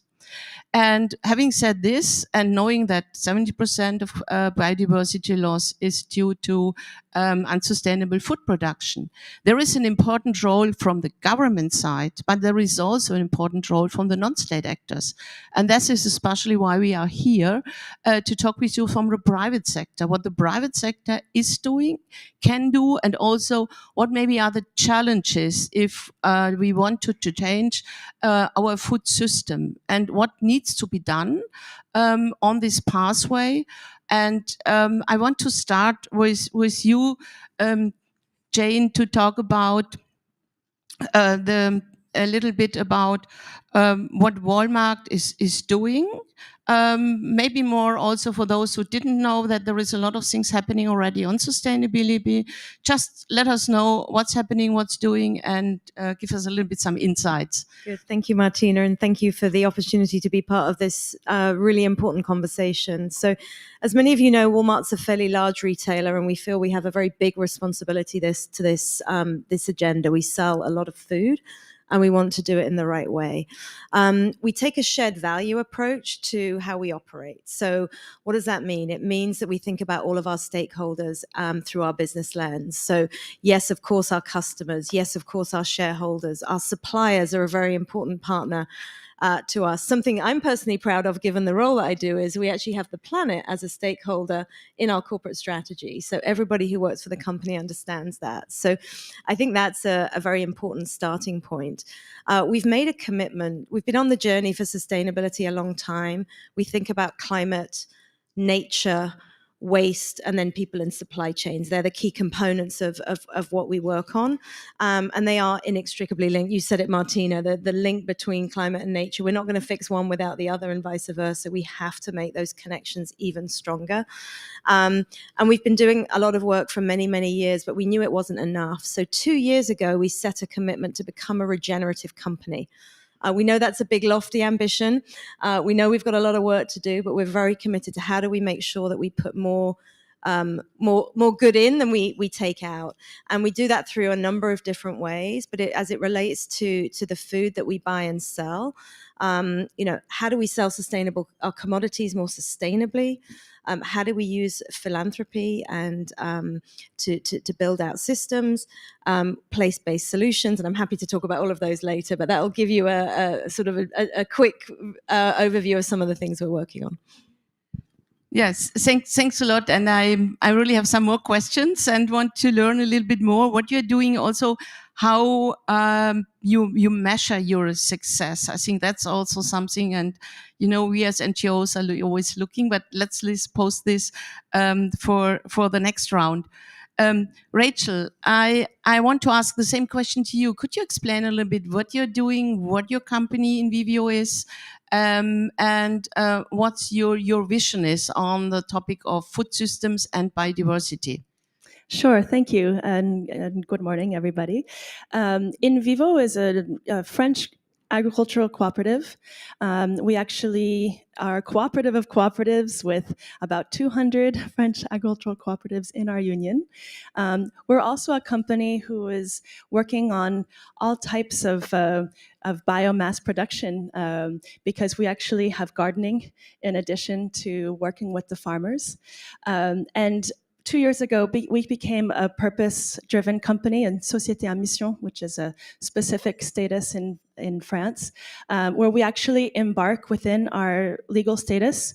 And having said this, and knowing that 70% of biodiversity loss is due to unsustainable food production, there is an important role from the government side, but there is also an important role from the non-state actors. And this is especially why we are here to talk with you from the private sector, what the private sector is doing, can do, and also what maybe are the challenges if we want to change our food system and what needs to be done on this pathway. And I want to start with you, Jane, to talk about a little bit about what Walmart is doing. Maybe more also for those who didn't know that there is a lot of things happening already on sustainability. Just let us know what's happening, what's doing, and give us a little bit some insights. Good. Thank you, Martina, and thank you for the opportunity to be part of this really important conversation. So, as many of you know, Walmart's a fairly large retailer, and we feel we have a very big responsibility to this agenda. We sell a lot of food, and we want to do it in the right way. We take a shared value approach to how we operate. So what does that mean? It means that we think about all of our stakeholders through our business lens. So yes, of course, our customers. Yes, of course, our shareholders. Our suppliers are a very important partner to us. Something I'm personally proud of, given the role that I do, is we actually have the planet as a stakeholder in our corporate strategy. So everybody who works for the company understands that. So I think that's a very important starting point. We've made a commitment. We've been on the journey for sustainability a long time. We think about climate, nature, waste, and then people and supply chains. They're the key components of what we work on. And they are inextricably linked. You said it, Martina, the link between climate and nature. We're not going to fix one without the other and vice versa. We have to make those connections even stronger. And we've been doing a lot of work for many, many years, but we knew it wasn't enough. So 2 years ago, we set a commitment to become a regenerative company. We know that's a big, lofty ambition. We know we've got a lot of work to do, but we're very committed to how do we make sure that we put more good in than we take out. And we do that through a number of different ways, but as it relates to the food that we buy and sell, how do we sell our commodities more sustainably? How do we use philanthropy and to build out systems, place-based solutions? And I'm happy to talk about all of those later, but that'll give you a sort of a quick overview of some of the things we're working on. Yes, thanks a lot. And I really have some more questions and want to learn a little bit more what you're doing, also how you measure your success. I think that's also something. And, we as NGOs are always looking, but let's post this for the next round. Rachel, I want to ask the same question to you. Could you explain a little bit what you're doing, what your company in Vivio is, and what's your vision is on the topic of food systems and biodiversity? Sure, thank you, and good morning, everybody. In Vivo is a French agricultural cooperative. We actually are a cooperative of cooperatives with about 200 French agricultural cooperatives in our union. We're also a company who is working on all types of biomass production because we actually have gardening in addition to working with the farmers. And 2 years ago, we became a purpose-driven company, and Société à Mission, which is a specific status in France, where we actually embark within our legal status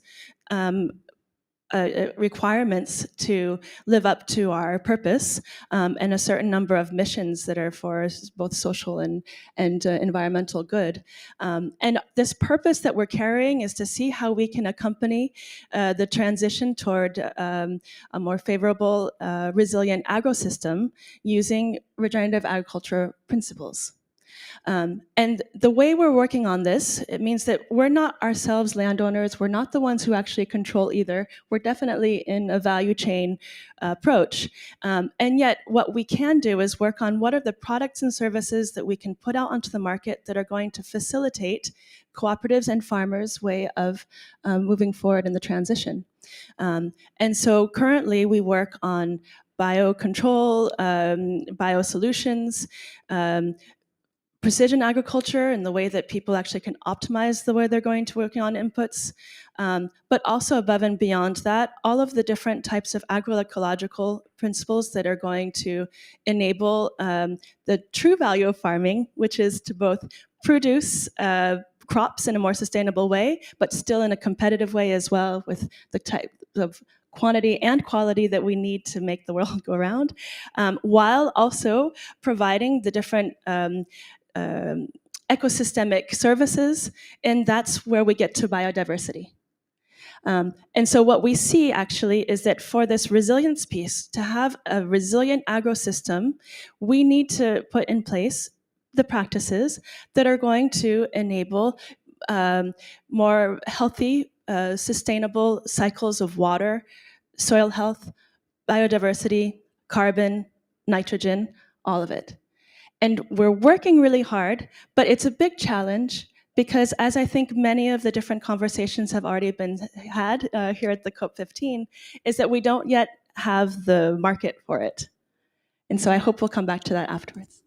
requirements to live up to our purpose, and a certain number of missions that are for both social and environmental good. And this purpose that we're carrying is to see how we can accompany the transition toward a more favorable, resilient agrosystem using regenerative agriculture principles. And the way we're working on this, it means that we're not ourselves landowners. We're not the ones who actually control either. We're definitely in a value chain approach. And yet what we can do is work on what are the products and services that we can put out onto the market that are going to facilitate cooperatives and farmers' way of moving forward in the transition. And so currently we work on biocontrol, biosolutions, precision agriculture and the way that people actually can optimize the way they're going to working on inputs, but also above and beyond that, all of the different types of agroecological principles that are going to enable the true value of farming, which is to both produce crops in a more sustainable way, but still in a competitive way as well with the type of quantity and quality that we need to make the world go round, while also providing the different ecosystemic services, and that's where we get to biodiversity. And so what we see actually is that for this resilience piece, to have a resilient agrosystem, we need to put in place the practices that are going to enable more healthy, sustainable cycles of water, soil health, biodiversity, carbon, nitrogen, all of it. And we're working really hard, but it's a big challenge because, as I think many of the different conversations have already been had here at the COP15, is that we don't yet have the market for it. And so I hope we'll come back to that afterwards.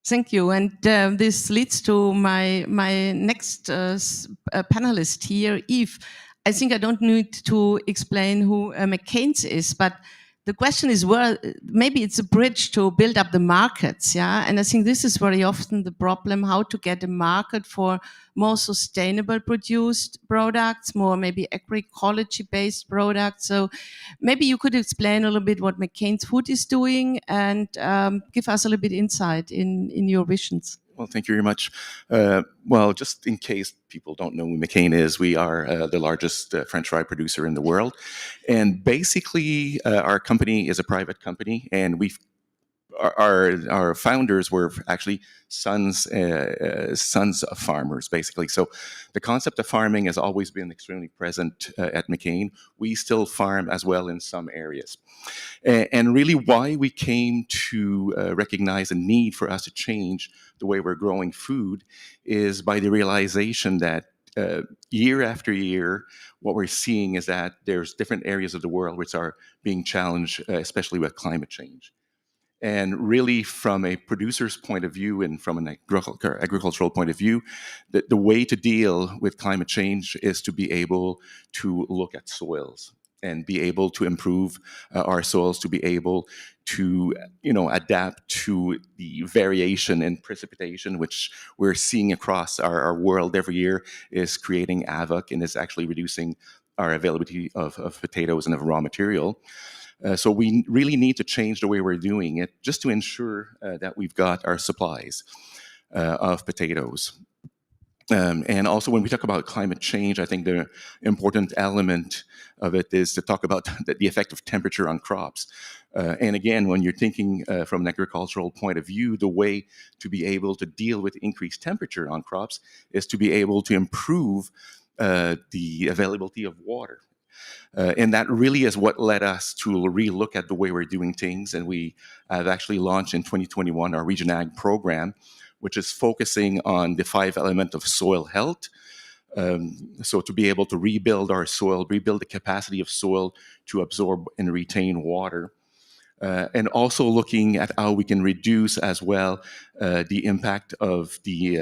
Thank you. And this leads to my next panelist here, Eve. I think I don't need to explain who McCain's is, but the question is, well, maybe it's a bridge to build up the markets, yeah? And I think this is very often the problem, how to get a market for more sustainable produced products, more maybe agroecology-based products. So maybe you could explain a little bit what McCain's Food is doing and give us a little bit insight in your visions. Well, thank you very much. Well, just in case people don't know who McCain is, we are the largest French fry producer in the world. And basically, our company is a private company, and our founders were actually sons of farmers, basically. So the concept of farming has always been extremely present at McCain. We still farm as well in some areas. And really why we came to recognize a need for us to change the way we're growing food is by the realization that year after year, what we're seeing is that there's different areas of the world which are being challenged, especially with climate change. And really, from a producer's point of view and from an agricultural point of view, the way to deal with climate change is to be able to look at soils and be able to improve our soils, to be able to, adapt to the variation in precipitation, which we're seeing across our world every year, is creating havoc and is actually reducing our availability of potatoes and of raw material. So we really need to change the way we're doing it just to ensure that we've got our supplies of potatoes. And also when we talk about climate change, I think the important element of it is to talk about the effect of temperature on crops. And again, when you're thinking from an agricultural point of view, the way to be able to deal with increased temperature on crops is to be able to improve the availability of water. And that really is what led us to relook at the way we're doing things. And we have actually launched in 2021 our Region Ag program, which is focusing on the 5 elements of soil health. So to be able to rebuild our soil, rebuild the capacity of soil to absorb and retain water. And also looking at how we can reduce as well the impact of the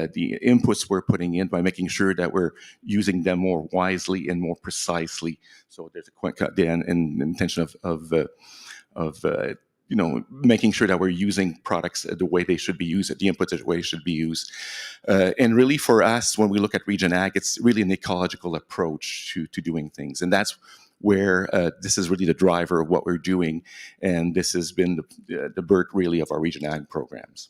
inputs we're putting in by making sure that we're using them more wisely and more precisely. So there's an intention of making sure that we're using products the way they should be used, the inputs the way they should be used. And really for us, when we look at Region Ag, it's really an ecological approach to doing things. And that's where this is really the driver of what we're doing. And this has been the birth really of our Region Ag programs.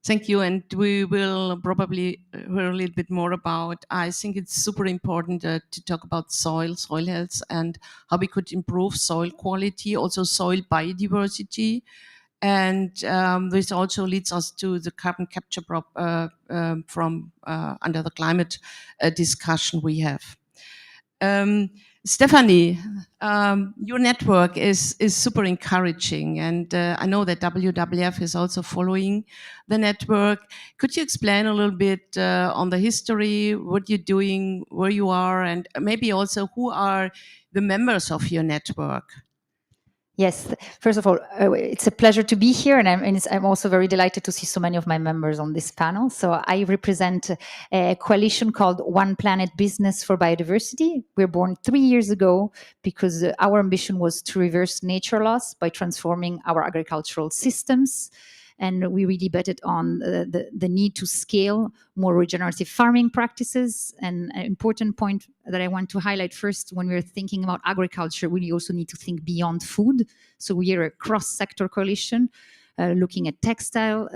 Thank you, and we will probably hear a little bit more about, I think it's super important to talk about soil health, and how we could improve soil quality, also soil biodiversity. And this also leads us to the carbon capture from under the climate discussion we have. Stephanie, your network is super encouraging, and I know that WWF is also following the network. Could you explain a little bit on the history, what you're doing, where you are, and maybe also who are the members of your network? Yes, first of all, it's a pleasure to be here, and I'm also very delighted to see so many of my members on this panel. So I represent a coalition called One Planet Business for Biodiversity. We were born 3 years ago because our ambition was to reverse nature loss by transforming our agricultural systems. And we really betted on the need to scale more regenerative farming practices. And an important point that I want to highlight first, when we're thinking about agriculture, we also need to think beyond food. So we are a cross-sector coalition looking at textile,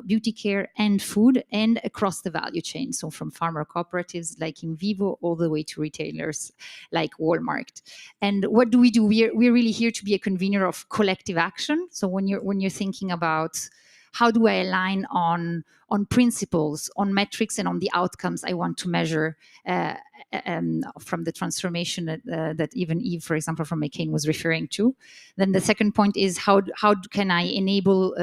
beauty care, and food, and across the value chain. So from farmer cooperatives like in Vivo all the way to retailers like Walmart. And what do? We're really here to be a convener of collective action. So when you're thinking about how do I align on principles, on metrics, and on the outcomes I want to measure from the transformation that even Eve, for example, from McCain was referring to. Then the second point is how can I enable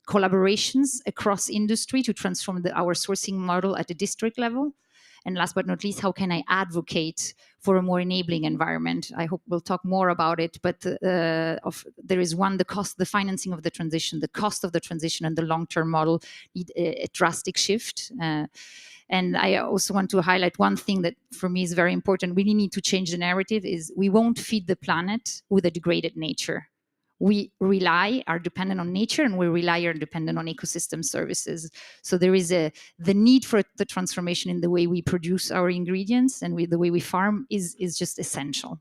collaborations across industry to transform our sourcing model at the district level? And last but not least, how can I advocate for a more enabling environment? I hope we'll talk more about it, but there is the financing of the transition, the cost of the transition, and the long-term model need a drastic shift. And I also want to highlight one thing that for me is very important. We need to change the narrative is we won't feed the planet with a degraded nature. We are dependent on nature, and are dependent on ecosystem services. So there is the need for the transformation in the way we produce our ingredients and the way we farm is just essential.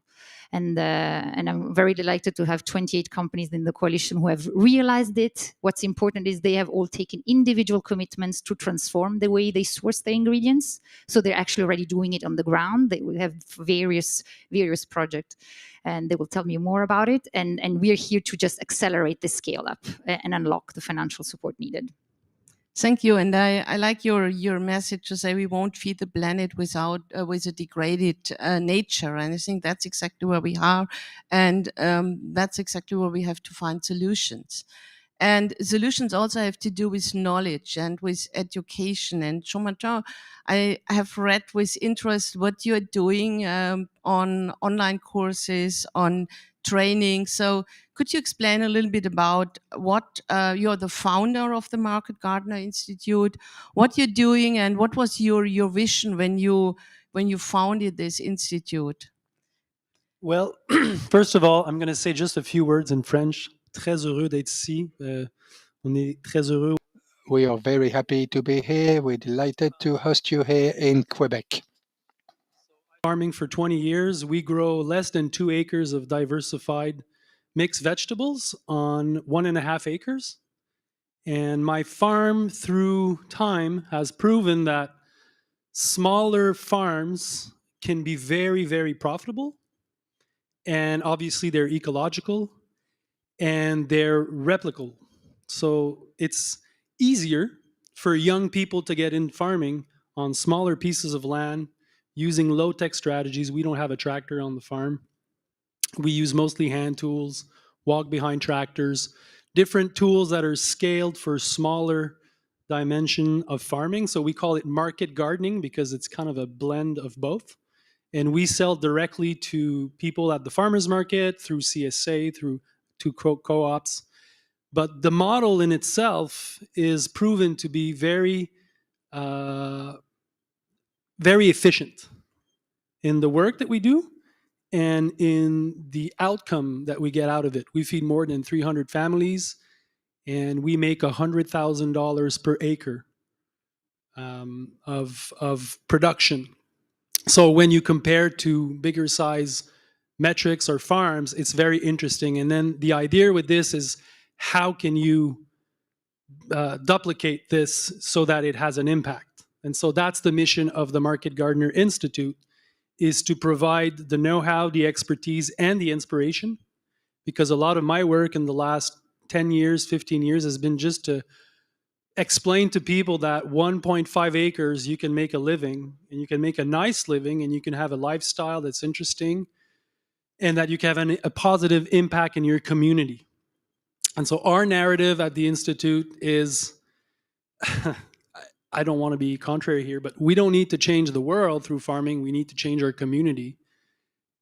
And I'm very delighted to have 28 companies in the coalition who have realized it. What's important is they have all taken individual commitments to transform the way they source their ingredients. So they're actually already doing it on the ground. They will have various projects, and they will tell me more about it. And we're here to just accelerate the scale up and unlock the financial support needed. Thank you, and I like your message to say we won't feed the planet with a degraded nature, and I think that's exactly where we are, and that's exactly where we have to find solutions. And solutions also have to do with knowledge and with education. And Jean-Martin, I have read with interest what you're doing on online courses, on training. So could you explain a little bit about what you're the founder of the Market Gardener Institute, what you're doing, and what was your vision when you founded this institute? Well, first of all, I'm going to say just a few words in French. Très heureux d'être ici. On est très heureux. We are very happy to be here. We're delighted to host you here in Quebec. Farming for 20 years, we grow less than 2 acres of diversified mixed vegetables on 1.5 acres. And my farm through time has proven that smaller farms can be very, very profitable. And obviously they're ecological and they're replicable. So it's easier for young people to get in farming on smaller pieces of land using low-tech strategies. We don't have a tractor on the farm. We use mostly hand tools, walk behind tractors, different tools that are scaled for smaller dimension of farming. So we call it market gardening because it's kind of a blend of both. And we sell directly to people at the farmers market, through CSA, through to co-ops. But the model in itself is proven to be very, very efficient in the work that we do and in the outcome that we get out of it. We feed more than 300 families, and we make $100,000 per acre of production. So when you compare to bigger size metrics or farms, it's very interesting. And then the idea with this is, how can you duplicate this so that it has an impact? And so that's the mission of the Market Gardener Institute, is to provide the know-how, the expertise, and the inspiration. Because a lot of my work in the last 10 years, 15 years has been just to explain to people that 1.5 acres, you can make a living, and you can make a nice living, and you can have a lifestyle that's interesting, and that you can have a positive impact in your community. And so our narrative at the Institute is, I don't want to be contrary here, but we don't need to change the world through farming. We need to change our community.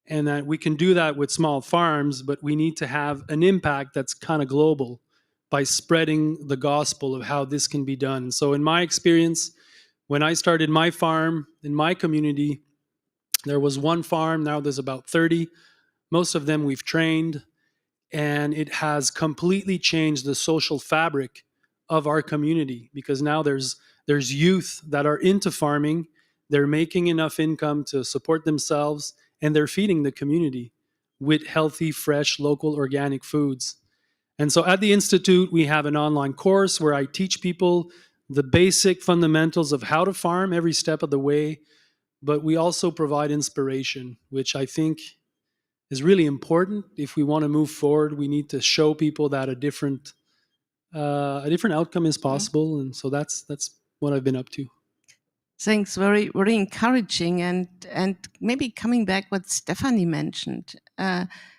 And that we can do that with small farms, but we need to have an impact that's kind of global by spreading the gospel of how this can be done. So in my experience, when I started my farm in my community, there was one farm. Now there's about 30. Most of them we've trained, and it has completely changed the social fabric of our community, because now there's youth that are into farming. They're making enough income to support themselves, and they're feeding the community with healthy, fresh, local, organic foods. And so at the Institute, we have an online course where I teach people the basic fundamentals of how to farm every step of the way, but we also provide inspiration, which I think is really important. If we want to move forward, we need to show people that a different outcome is possible. And so that's what I've been up to. Thanks, very, very encouraging. And maybe coming back what Stephanie mentioned.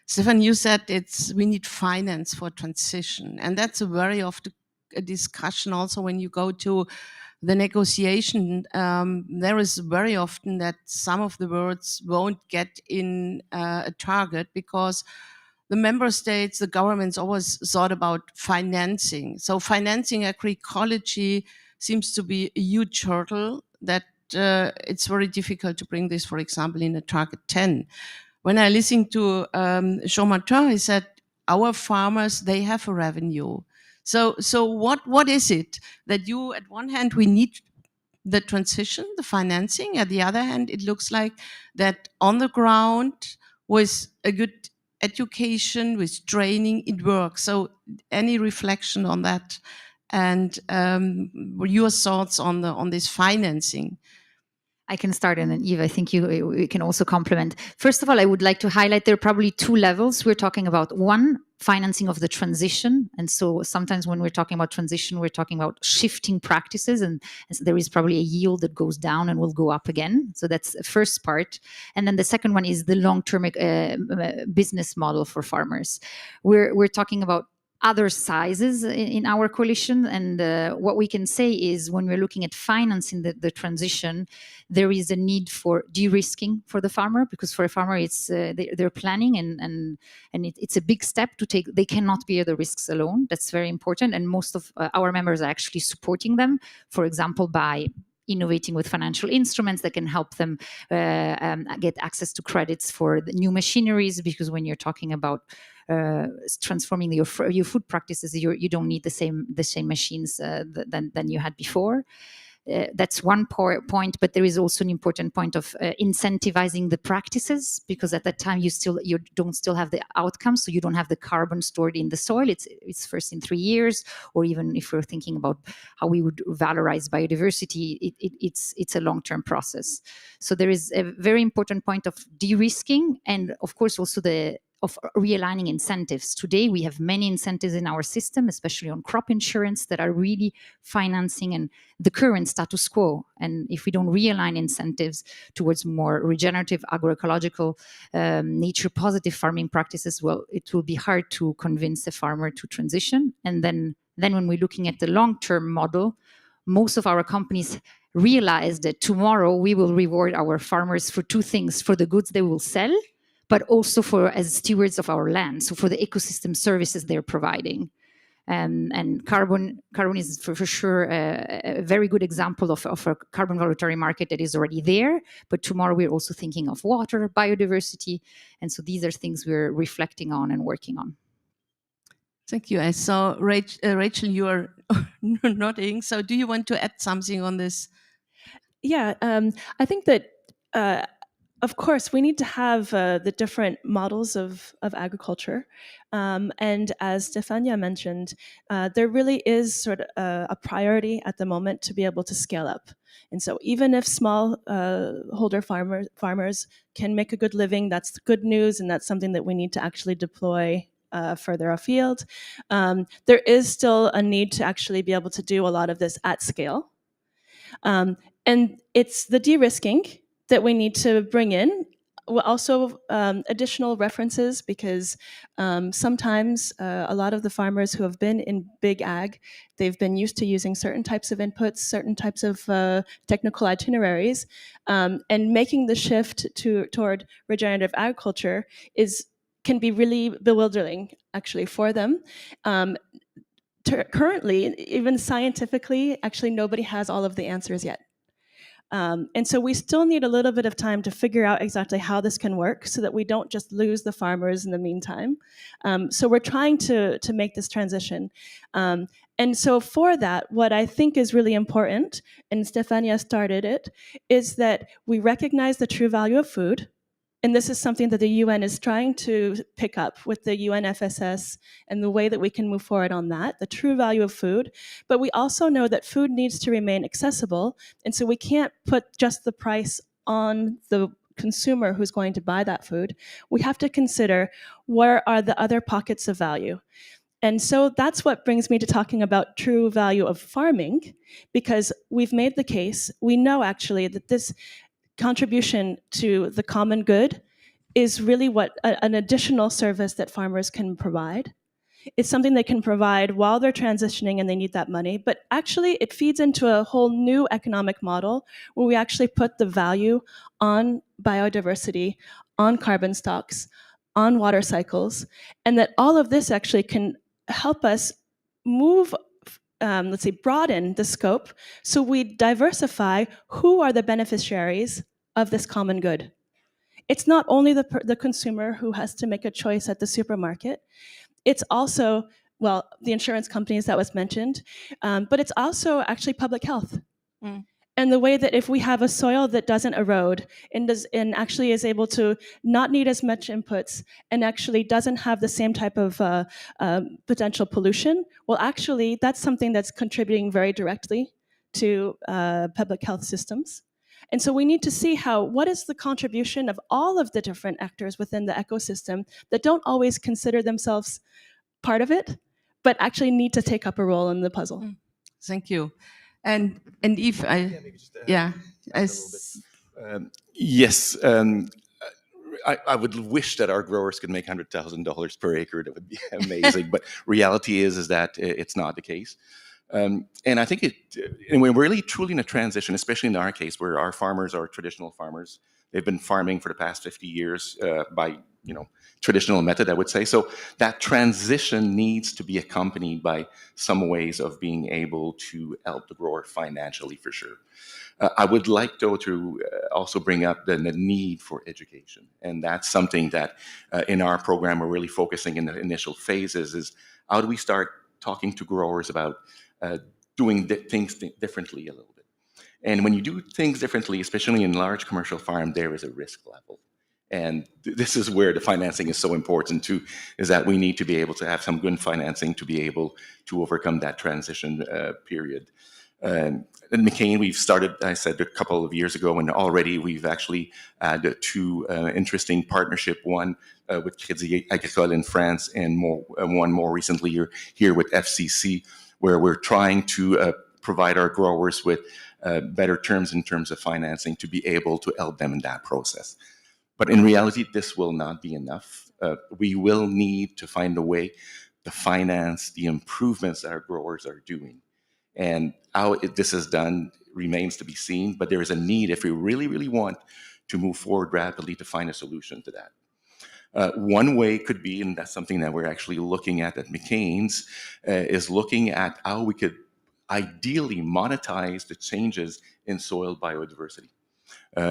Stefan, you said we need finance for transition. And that's a very often a discussion also when you go to the negotiation. There is very often that some of the words won't get in a target, because the member states, the governments always thought about financing. So financing agroecology seems to be a huge hurdle that it's very difficult to bring this, for example, in a target 10. When I listened to Jean Martin, he said, our farmers, they have a revenue. So what is it that you, at one hand, we need the transition, the financing. At the other hand, it looks like that on the ground with a good education, with training, it works. So any reflection on that, and your thoughts on this financing? I can start, and then Eve, I think you can also complement. First of all, I would like to highlight there are probably two levels we're talking about. One, financing of the transition. And so sometimes when we're talking about transition, we're talking about shifting practices, and so there is probably a yield that goes down and will go up again. So that's the first part. And then the second one is the long-term business model for farmers. We're talking about other sizes in our coalition, and what we can say is when we're looking at financing the transition, there is a need for de-risking for the farmer, because for a farmer it's they're planning and it's a big step to take. They cannot bear the risks alone. That's very important, and most of our members are actually supporting them, for example, by innovating with financial instruments that can help them get access to credits for the new machineries, because when you're talking about transforming your food practices, you don't need the same machines than you had before. That's one point, but there is also an important point of incentivizing the practices, because at that time you don't still have the outcomes, so you don't have the carbon stored in the soil. It's first in 3 years, or even if we're thinking about how we would valorize biodiversity, it's a long-term process. So there is a very important point of de-risking, and of course also of realigning incentives. Today, we have many incentives in our system, especially on crop insurance, that are really financing and the current status quo. And if we don't realign incentives towards more regenerative, agroecological, nature-positive farming practices, well, it will be hard to convince a farmer to transition. And then when we're looking at the long-term model, most of our companies realize that tomorrow we will reward our farmers for two things: for the goods they will sell, but also for as stewards of our land, so for the ecosystem services they're providing. And carbon is for sure a very good example of a carbon voluntary market that is already there. But tomorrow we're also thinking of water, biodiversity. And so these are things we're reflecting on and working on. Thank you. I saw Rachel, you are nodding. So do you want to add something on this? Yeah, I think that of course, we need to have the different models of agriculture. And as Stefania mentioned, there really is sort of a priority at the moment to be able to scale up. And so even if small holder farmers can make a good living, that's good news, and that's something that we need to actually deploy further afield. There is still a need to actually be able to do a lot of this at scale. And it's the de-risking that we need to bring in. Also additional references, because sometimes a lot of the farmers who have been in big ag, they've been used to using certain types of inputs, certain types of technical itineraries, and making the shift toward regenerative agriculture can be really bewildering, actually, for them. Currently, even scientifically, actually nobody has all of the answers yet. And so we still need a little bit of time to figure out exactly how this can work so that we don't just lose the farmers in the meantime. So we're trying to make this transition. And so for that, what I think is really important, and Stefania started it, is that we recognize the true value of food. And this is something that the UN is trying to pick up with the UNFSS and the way that we can move forward on that, the true value of food. But we also know that food needs to remain accessible. And so we can't put just the price on the consumer who's going to buy that food. We have to consider where are the other pockets of value. And so that's what brings me to talking about true value of farming, because we've made the case. We know actually that this contribution to the common good is really what an additional service that farmers can provide. It's something they can provide while they're transitioning and they need that money, but actually it feeds into a whole new economic model where we actually put the value on biodiversity, on carbon stocks, on water cycles, and that all of this actually can help us move let's say, broaden the scope so we diversify who are the beneficiaries of this common good. It's not only the consumer who has to make a choice at the supermarket. It's also, well, the insurance companies that was mentioned, but it's also actually public health. And the way that if we have a soil that doesn't erode and actually is able to not need as much inputs and actually doesn't have the same type of potential pollution, well, actually, that's something that's contributing very directly to public health systems. And so we need to see what is the contribution of all of the different actors within the ecosystem that don't always consider themselves part of it, but actually need to take up a role in the puzzle. Thank you. And if I, yeah, yes, I would wish that our growers could make $100,000 per acre. That would be amazing. But reality is that it's not the case. And I think and we're really truly in a transition, especially in our case, where our farmers are traditional farmers. They've been farming for the past 50 years by traditional method, I would say. So that transition needs to be accompanied by some ways of being able to help the grower financially, for sure. I would like, though, to also bring up the need for education. And that's something that in our program we're really focusing in the initial phases is how do we start talking to growers about doing things differently a little bit. And when you do things differently, especially in large commercial farm, there is a risk level. And this is where the financing is so important too, is that we need to be able to have some good financing to be able to overcome that transition period. In McCain, we've started, I said, a couple of years ago, and already we've actually had two interesting partnership, one with Crédit Agricole in France and one more recently here with FCC, where we're trying to provide our growers with better terms in terms of financing to be able to help them in that process. But in reality, this will not be enough. We will need to find a way to finance the improvements that our growers are doing. And how this is done remains to be seen, but there is a need, if we really, really want to move forward rapidly, to find a solution to that. One way could be, and that's something that we're actually looking at McCain's, is looking at how we could ideally monetize the changes in soil biodiversity.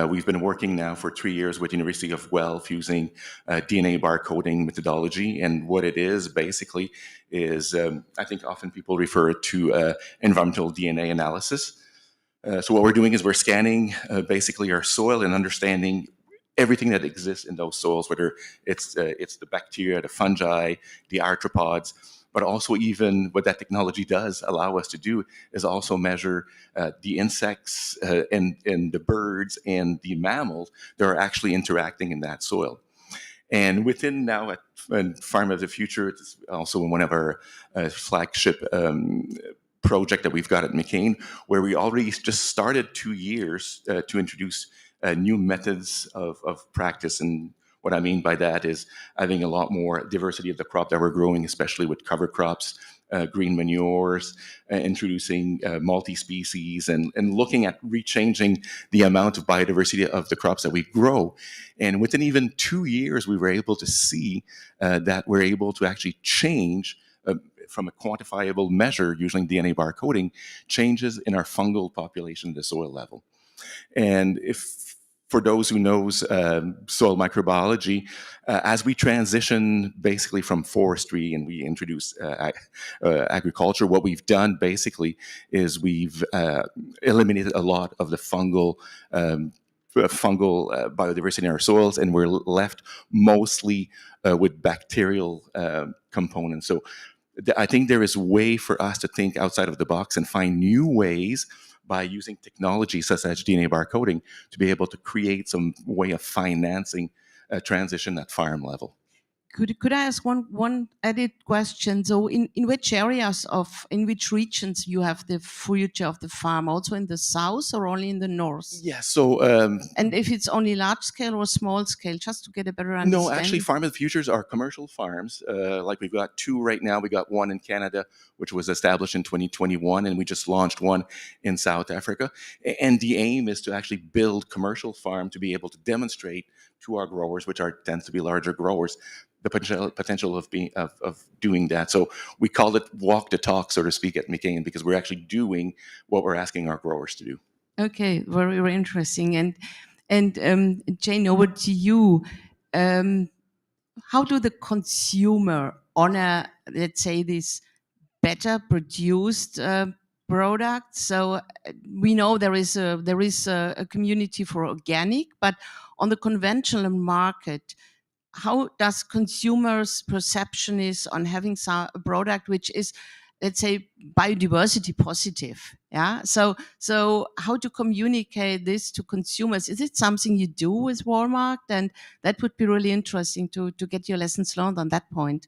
We've been working now for 3 years with University of Guelph using DNA barcoding methodology, and what it is basically is, I think often people refer to environmental DNA analysis. So what we're doing is we're scanning basically our soil and understanding everything that exists in those soils, whether it's the bacteria, the fungi, the arthropods, but also even what that technology does allow us to do is also measure the insects and the birds and the mammals that are actually interacting in that soil. And within now at Farm of the Future, it's also one of our flagship project that we've got at McCain, where we already just started 2 years to introduce new methods of practice. And what I mean by that is having a lot more diversity of the crop that we're growing, especially with cover crops, green manures, introducing multi-species, and looking at rechanging the amount of biodiversity of the crops that we grow. And within even 2 years, we were able to see that we're able to actually change from a quantifiable measure using DNA barcoding, changes in our fungal population at the soil level. And if, for those who knows soil microbiology, as we transition basically from forestry and we introduce agriculture, what we've done basically is we've eliminated a lot of the fungal biodiversity in our soils, and we're left mostly with bacterial components. So I think there is a way for us to think outside of the box and find new ways by using technology such as DNA barcoding to be able to create some way of financing a transition at farm level. Could I ask one added question? So in which areas in which regions you have the future of the farm? Also in the south or only in the north? Yeah, so... and if it's only large scale or small scale, just to get a better understanding? No, actually Farm of the Futures are commercial farms. Like we've got 2 right now. We got one in Canada, which was established in 2021, and we just launched one in South Africa. And the aim is to actually build commercial farm to be able to demonstrate to our growers, which tends to be larger growers, the potential of doing that. So we call it walk the talk, so to speak, at McCain, because we're actually doing what we're asking our growers to do. Okay, very, very interesting. And Jane, over to you. How do the consumer honor, let's say, this better produced product? So we know there is a community for organic, but on the conventional market, how does consumers' perception is on having a product which is, let's say, biodiversity positive? Yeah. So how to communicate this to consumers? Is it something you do with Walmart? And that would be really interesting to get your lessons learned on that point.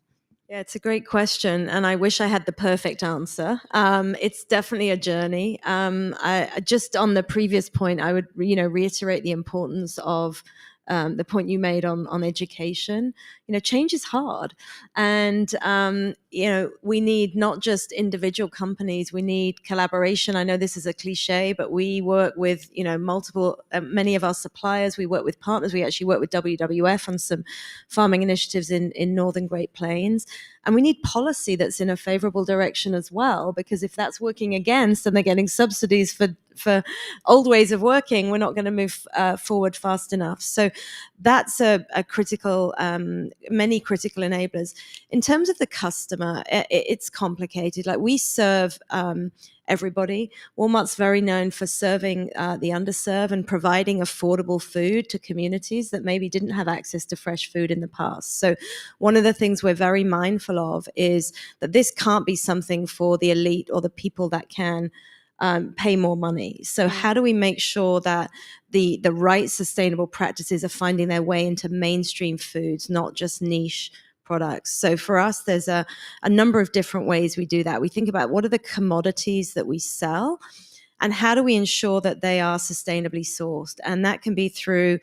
Yeah, it's a great question, and I wish I had the perfect answer. It's definitely a journey. I just on the previous point, I would reiterate the importance of the point you made on education. Change is hard, and we need not just individual companies. We need collaboration. I know this is a cliche, but we work with multiple, many of our suppliers. We work with partners. We actually work with WWF on some farming initiatives in Northern Great Plains. And we need policy that's in a favorable direction as well, because if that's working against and they're getting subsidies for old ways of working, we're not going to move forward fast enough. So that's a critical, many critical enablers. In terms of the customer, it's complicated. Like we serve everybody. Walmart's very known for serving the underserved and providing affordable food to communities that maybe didn't have access to fresh food in the past. So one of the things we're very mindful of is that this can't be something for the elite or the people that can pay more money. So how do we make sure that the right sustainable practices are finding their way into mainstream foods, not just niche products? So for us, there's a number of different ways we do that. We think about what are the commodities that we sell and how do we ensure that they are sustainably sourced? And that can be through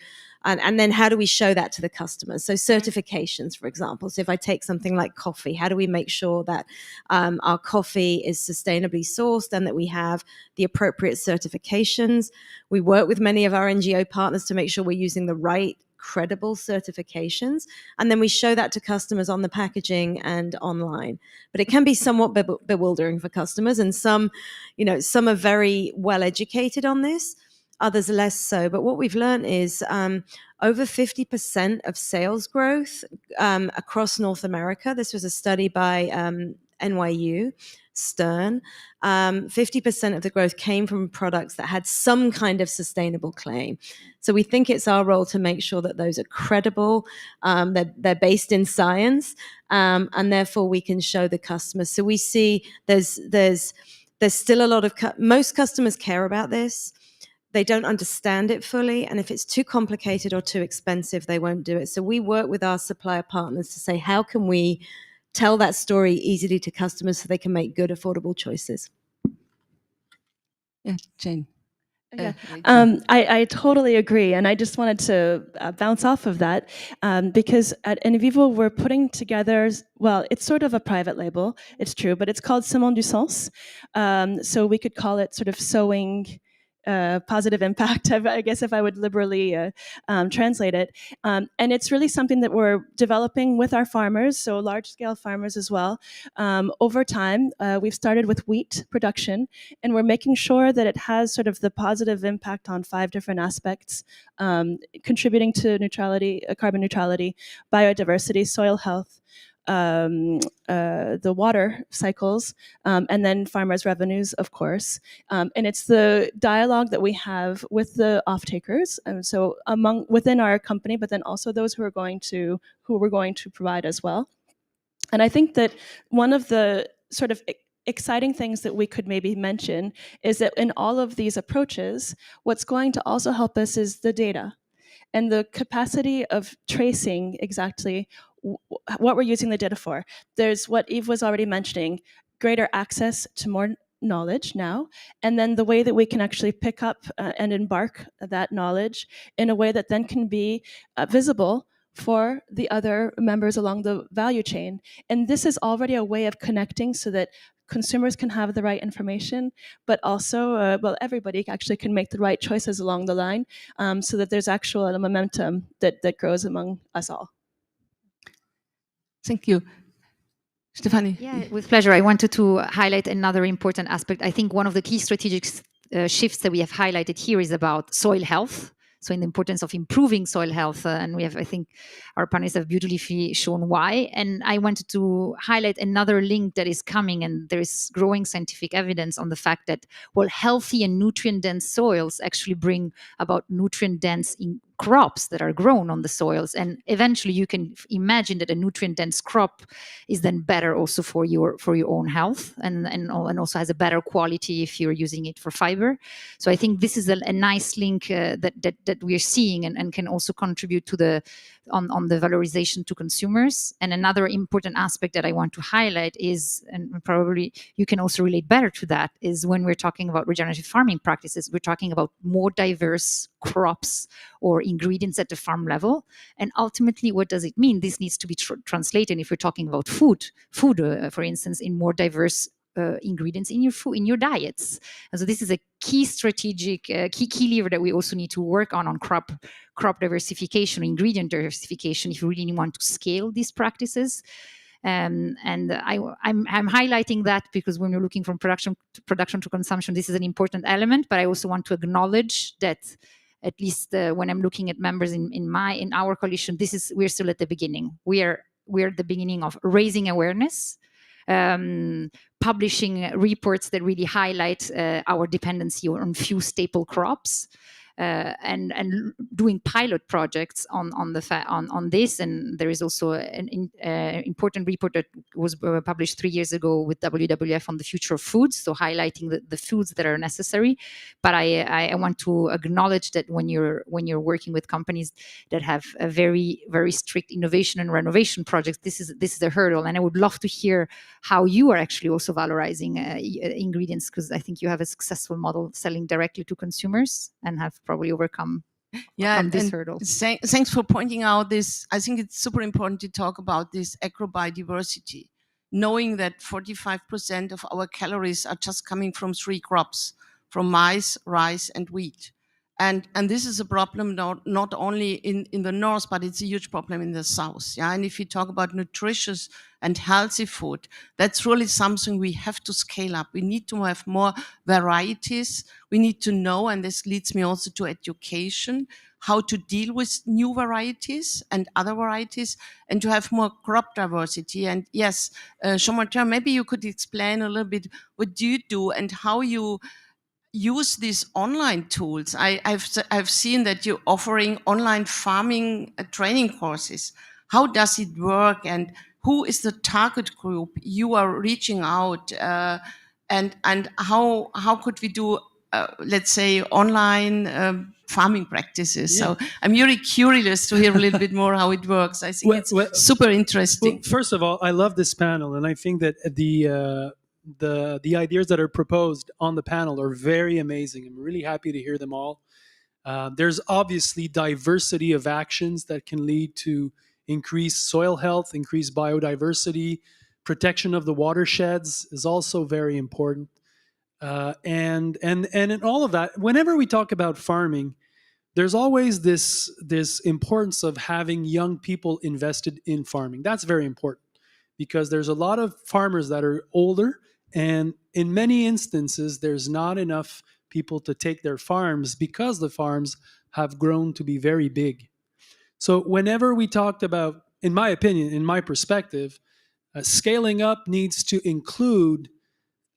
and then how do we show that to the customers? So certifications, for example. So if I take something like coffee, how do we make sure that our coffee is sustainably sourced and that we have the appropriate certifications? We work with many of our NGO partners to make sure we're using the right credible certifications, and then we show that to customers on the packaging and online. But it can be somewhat bewildering for customers, and some are very well educated on this, others less so. But what we've learned is over 50% of sales growth across North America. This was a study by NYU, stern. 50% of the growth came from products that had some kind of sustainable claim. So we think it's our role to make sure that those are credible, they're based in science, and therefore we can show the customers. So we see there's still a lot of, most customers care about this. They don't understand it fully, and if it's too complicated or too expensive, they won't do it. So we work with our supplier partners to say, how can we tell that story easily to customers so they can make good, affordable choices? Yeah, Jane. Yeah, I totally agree. And I just wanted to bounce off of that because at Envivo, we're putting together, well, it's sort of a private label, it's true, but it's called Semence du Sens. So we could call it sort of sowing positive impact, I guess, if I would liberally translate it. And it's really something that we're developing with our farmers, so large-scale farmers as well. Over time, we've started with wheat production, and we're making sure that it has sort of the positive impact on 5 different aspects, contributing to neutrality, carbon neutrality, biodiversity, soil health, the water cycles, and then farmers' revenues, of course. And it's the dialogue that we have with the off-takers, and so within our company, but then also those who we're going to provide as well. And I think that one of the sort of exciting things that we could maybe mention is that in all of these approaches, what's going to also help us is the data and the capacity of tracing exactly what we're using the data for. There's what Yves was already mentioning, greater access to more knowledge now, and then the way that we can actually pick up and embark that knowledge in a way that then can be visible for the other members along the value chain. And this is already a way of connecting so that consumers can have the right information, but also, well, everybody actually can make the right choices along the line so that there's actual momentum that grows among us all. Thank you. Stefanie. Yeah, with pleasure. I wanted to highlight another important aspect. I think one of the key strategic shifts that we have highlighted here is about soil health. So in the importance of improving soil health, and we have, I think, our panelists have beautifully shown why. And I wanted to highlight another link that is coming, and there is growing scientific evidence on the fact that, well, healthy and nutrient-dense soils actually bring about nutrient-dense crops that are grown on the soils, and eventually you can imagine that a nutrient-dense crop is then better also for your own health, and also has a better quality if you're using it for fiber. So I think this is a nice link that we're seeing, and can also contribute to the on the valorization to consumers. And another important aspect that I want to highlight is, and probably you can also relate better to that, is when we're talking about regenerative farming practices, we're talking about more diverse crops or ingredients at the farm level. And ultimately, what does it mean? This needs to be translated if we're talking about food, for instance, in more diverse ingredients in your food, in your diets. And so this is a key strategic, key lever that we also need to work on crop diversification, ingredient diversification, if you really want to scale these practices. And I'm highlighting that because when you're looking from production to consumption, this is an important element. But I also want to acknowledge that, at least when I'm looking at members in our coalition, we're still at the beginning. We're at the beginning of raising awareness, publishing reports that really highlight our dependency on few staple crops, and doing pilot projects on this. And there is also an important report that was published 3 years ago with WWF on the future of foods, so highlighting the foods that are necessary. But I want to acknowledge that when you're working with companies that have a very, very strict innovation and renovation projects, this is a hurdle. And I would love to hear how you are actually also valorizing ingredients, because I think you have a successful model selling directly to consumers and have probably overcome this hurdle. Thanks for pointing out this. I think it's super important to talk about this agrobiodiversity, knowing that 45% of our calories are just coming from 3 crops, from maize, rice, and wheat. And this is a problem not only in the north, but it's a huge problem in the south. Yeah, and if you talk about nutritious and healthy food, that's really something we have to scale up. We need to have more varieties. We need to know, and this leads me also to education, how to deal with new varieties and other varieties, and to have more crop diversity. And yes, Jean-Martin, maybe you could explain a little bit what do you do and how you use these online tools. I've seen that you're offering online farming training courses. How does it work, and who is the target group you are reaching out, and how could we do let's say online farming practices? Yeah. So I'm really curious to hear a little bit more how it works. I think it's super interesting. Well, first of all, I love this panel, and I think that the ideas that are proposed on the panel are very amazing. I'm really happy to hear them all. There's obviously diversity of actions that can lead to increased soil health, increased biodiversity. Protection of the watersheds is also very important. And in all of that, whenever we talk about farming, there's always this importance of having young people invested in farming. That's very important because there's a lot of farmers that are older, and in many instances, there's not enough people to take their farms because the farms have grown to be very big. So whenever we talked about, in my opinion, in my perspective, scaling up needs to include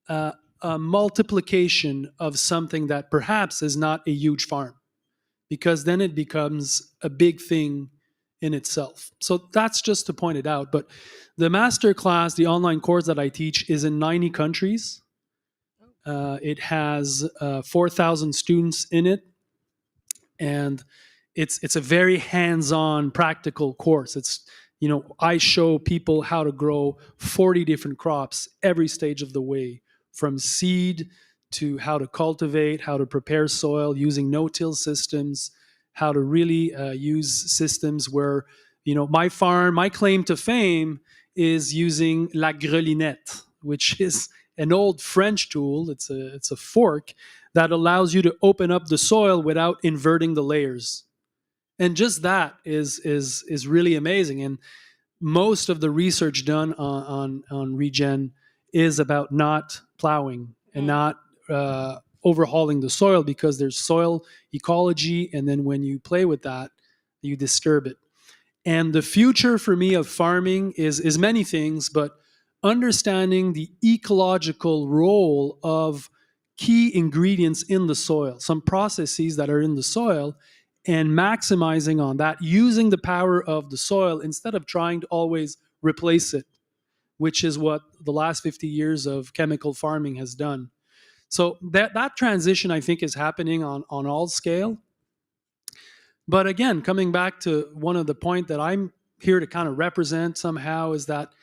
a multiplication of something that perhaps is not a huge farm, because then it becomes a big thing in itself. So that's just to point it out. But the master class, the online course that I teach, is in 90 countries. It has 4,000 students in it, and it's a very hands-on, practical course. It's, you know, I show people how to grow 40 different crops every stage of the way, from seed to how to cultivate, how to prepare soil using no-till systems, how to really use systems where, you know, my farm, my claim to fame is using la grelinette, which is an old French tool. It's a fork that allows you to open up the soil without inverting the layers. And just that is really amazing. And most of the research done on regen is about not plowing and not overhauling the soil, because there's soil ecology, and then when you play with that, you disturb it. And the future for me of farming is many things, but understanding the ecological role of key ingredients in the soil, some processes that are in the soil, and maximizing on that, using the power of the soil instead of trying to always replace it, which is what the last 50 years of chemical farming has done. So that transition, I think, is happening on all scale. But again, coming back to one of the point that I'm here to kind of represent somehow is that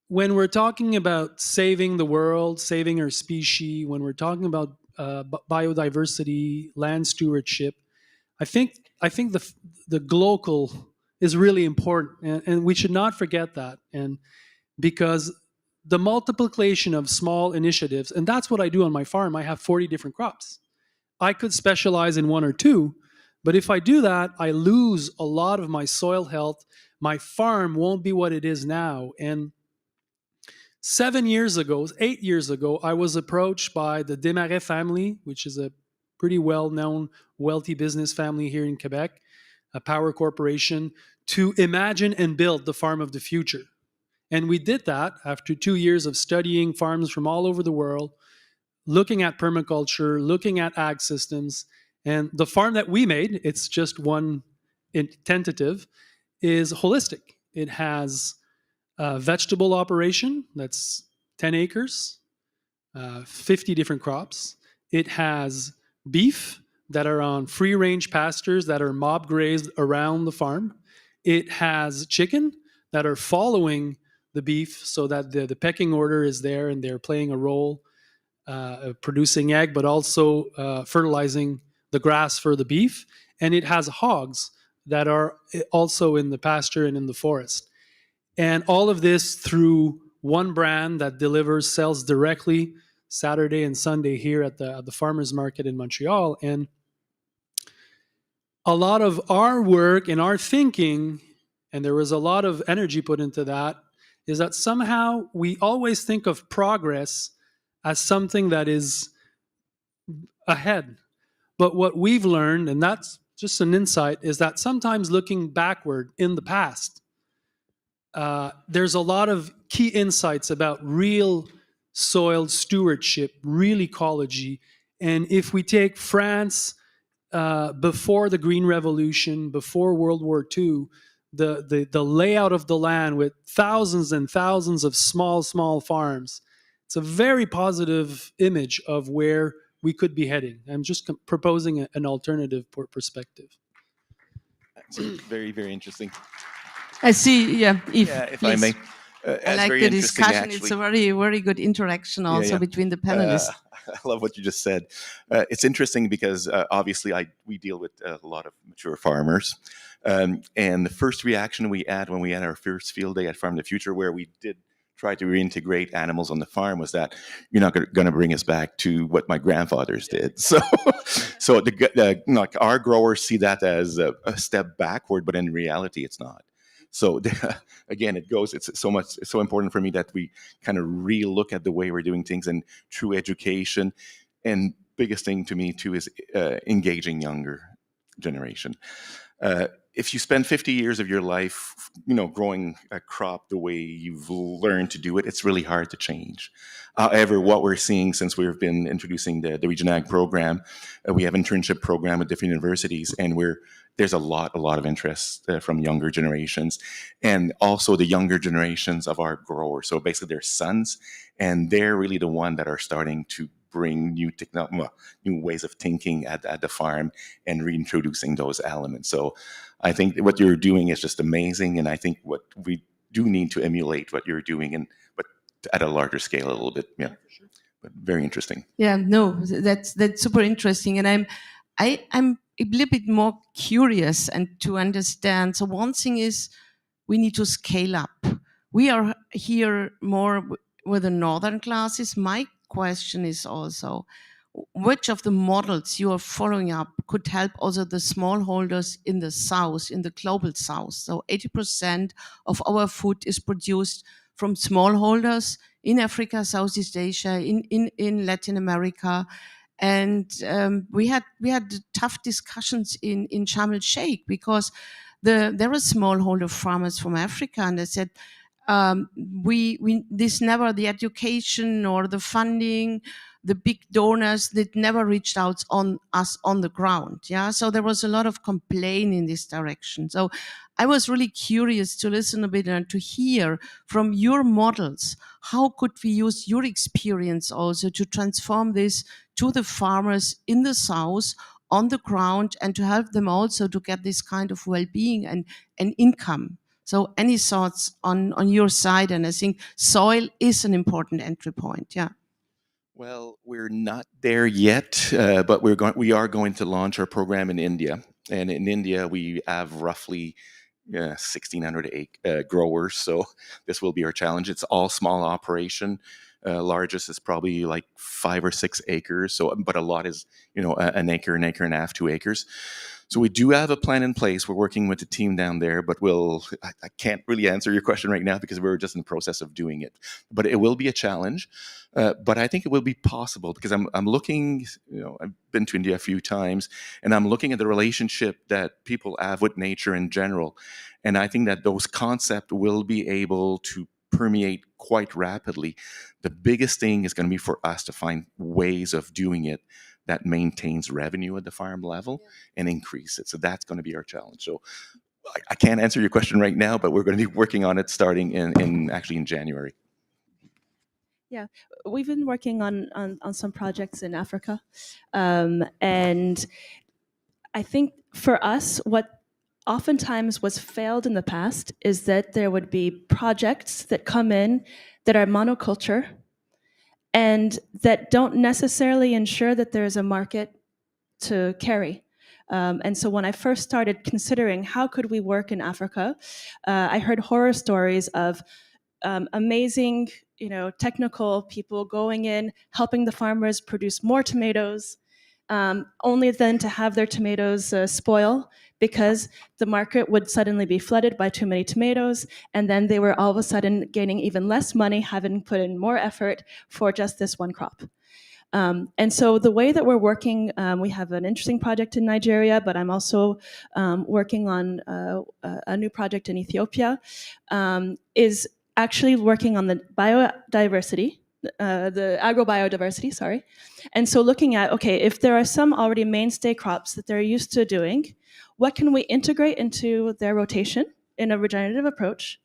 when we're talking about saving the world, saving our species, when we're talking about biodiversity, land stewardship, I think the global is really important, and we should not forget that. And because the multiplication of small initiatives, and that's what I do on my farm. I have 40 different crops. I could specialize in one or two, but if I do that, I lose a lot of my soil health. My farm won't be what it is now. And 8 years ago, I was approached by the Desmarais family, which is a pretty well-known, wealthy business family here in Quebec, a power corporation, to imagine and build the farm of the future. And we did that after 2 years of studying farms from all over the world, looking at permaculture, looking at ag systems. And the farm that we made, it's just one tentative, is holistic. It has a vegetable operation that's 10 acres, 50 different crops. It has beef that are on free-range pastures that are mob grazed around the farm. It has chicken that are following the beef so that the pecking order is there, and they're playing a role producing egg, but also fertilizing the grass for the beef. And it has hogs that are also in the pasture and in the forest. And all of this through one brand that sells directly Saturday and Sunday here at the farmers market in Montreal. And a lot of our work and our thinking, and there was a lot of energy put into that, is that somehow we always think of progress as something that is ahead. But what we've learned, and that's just an insight, is that sometimes looking backward in the past, there's a lot of key insights about real soil stewardship, real ecology. And if we take France before the Green Revolution, before World War II, the layout of the land with thousands and thousands of small farms, it's a very positive image of where we could be heading. I'm just proposing an alternative perspective. That's very, very interesting. I see. Yeah, if I may. I like the discussion. It's a very, very good interaction also between the panelists. I love what you just said. It's interesting because obviously we deal with a lot of mature farmers. And the first reaction we had when we had our first field day at Farm the Future, where we did try to reintegrate animals on the farm, was that you're not going to bring us back to what my grandfathers did. So like our growers see that as a step backward, but in reality, it's not. So again, it's so important for me that we kind of re-look at the way we're doing things, and true education. And biggest thing to me too is engaging younger generation. If you spend 50 years of your life, growing a crop the way you've learned to do it, it's really hard to change. However, what we're seeing since we've been introducing the Region Ag program, we have internship program at different universities, and there's a lot of interest from younger generations, and also the younger generations of our growers. So basically, they're sons, and they're really the one that are starting to bring new ways of thinking at the farm and reintroducing those elements. So I think what you're doing is just amazing, and I think what we do need to emulate what you're doing, but at a larger scale a little bit. Yeah, but very interesting. Yeah, no, that's super interesting, and I'm a little bit more curious and to understand. So one thing is we need to scale up. We are here more with the northern classes. My question is also, which of the models you are following up could help also the smallholders in the south, in the global south? So 80% of our food is produced from smallholders in Africa, Southeast Asia, in Latin America. And we had tough discussions in Sharm el-Sheikh because there are smallholder farmers from Africa, and they said, this never, the education or the funding, the big donors, that never reached out on us on the ground. Yeah, so there was a lot of complaint in this direction. So I was really curious to listen a bit and to hear from your models, how could we use your experience also to transform this to the farmers in the south on the ground, and to help them also to get this kind of well-being and income. So any thoughts on your side? And I think soil is an important entry point. Yeah. Well, we're not there yet, but we are going to launch our program in India. And in India, we have roughly 1,600 growers. So this will be our challenge. It's all small operation. Largest is probably like 5 or 6 acres. So, but a lot is, an acre and a half, 2 acres. So we do have a plan in place. We're working with the team down there, but I can't really answer your question right now because we're just in the process of doing it. But it will be a challenge. But I think it will be possible because I'm looking, I've been to India a few times, and I'm looking at the relationship that people have with nature in general. And I think that those concepts will be able to permeate quite rapidly. The biggest thing is going to be for us to find ways of doing it that maintains revenue at the farm level and increase it. So that's going to be our challenge. So I can't answer your question right now, but we're going to be working on it starting in January. Yeah, we've been working on some projects in Africa. And I think for us, what oftentimes was failed in the past is that there would be projects that come in that are monoculture and that don't necessarily ensure that there's a market to carry. And so when I first started considering how could we work in Africa, I heard horror stories of amazing, technical people going in, helping the farmers produce more tomatoes, only then to have their tomatoes spoil because the market would suddenly be flooded by too many tomatoes, and then they were all of a sudden gaining even less money, having put in more effort for just this one crop. And so the way that we're working, we have an interesting project in Nigeria, but I'm also working on a new project in Ethiopia, is actually working on the biodiversity, the agrobiodiversity, sorry. And so looking at, okay, if there are some already mainstay crops that they're used to doing, what can we integrate into their rotation in a regenerative approach?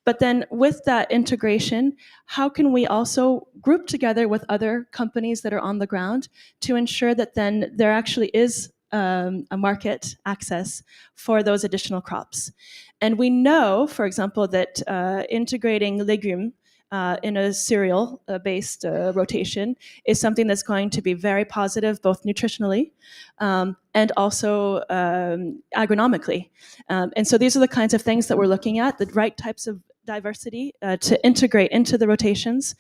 But then with that integration, how can we also group together with other companies that are on the ground to ensure that then there actually is a market access for those additional crops? And we know, for example, that integrating legume in a cereal-based rotation is something that's going to be very positive, both nutritionally and also agronomically. And so these are the kinds of things that we're looking at, the right types of diversity to integrate into the rotations,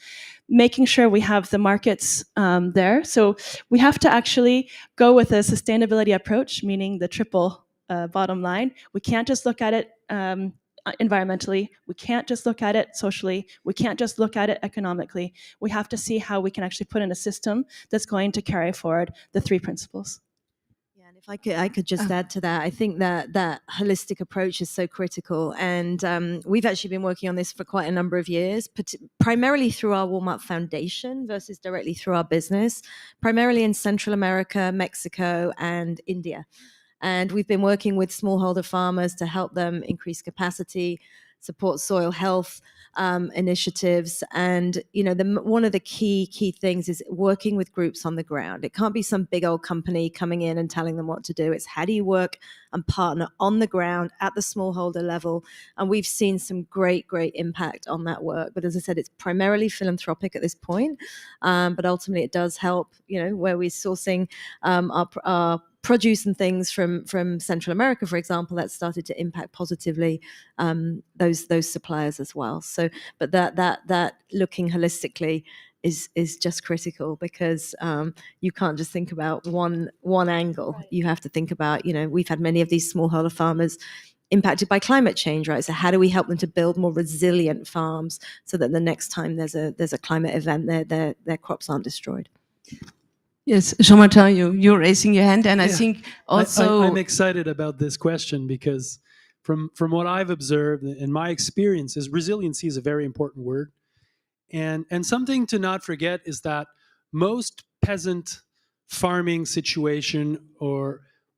making sure we have the markets there. So we have to actually go with a sustainability approach, meaning the triple bottom line. We can't just look at it environmentally. We can't just look at it socially. We can't just look at it economically. We have to see how we can actually put in a system that's going to carry forward the three principles. If I could just add to that, I think that holistic approach is so critical, and we've actually been working on this for quite a number of years, primarily through our Walmart Foundation versus directly through our business, primarily in Central America, Mexico, and India. And we've been working with smallholder farmers to help them increase capacity, support soil health initiatives, and one of the key things is working with groups on the ground. It can't be some big old company coming in and telling them what to do. It's how do you work and partner on the ground at the smallholder level, and we've seen some great impact on that work. But as I said, it's primarily philanthropic at this point, but ultimately it does help. Where we're sourcing our produce and things from Central America, for example, that started to impact positively those suppliers as well. So, but that looking holistically is just critical, because you can't just think about one angle. Right. You have to think about, we've had many of these smallholder farmers impacted by climate change, right? So how do we help them to build more resilient farms so that the next time there's a climate event, their crops aren't destroyed? Yes, Jean-Martin, you're raising your hand, and I think also I'm excited about this question because from what I've observed in my experience is resiliency is a very important word. And something to not forget is that most peasant farming situation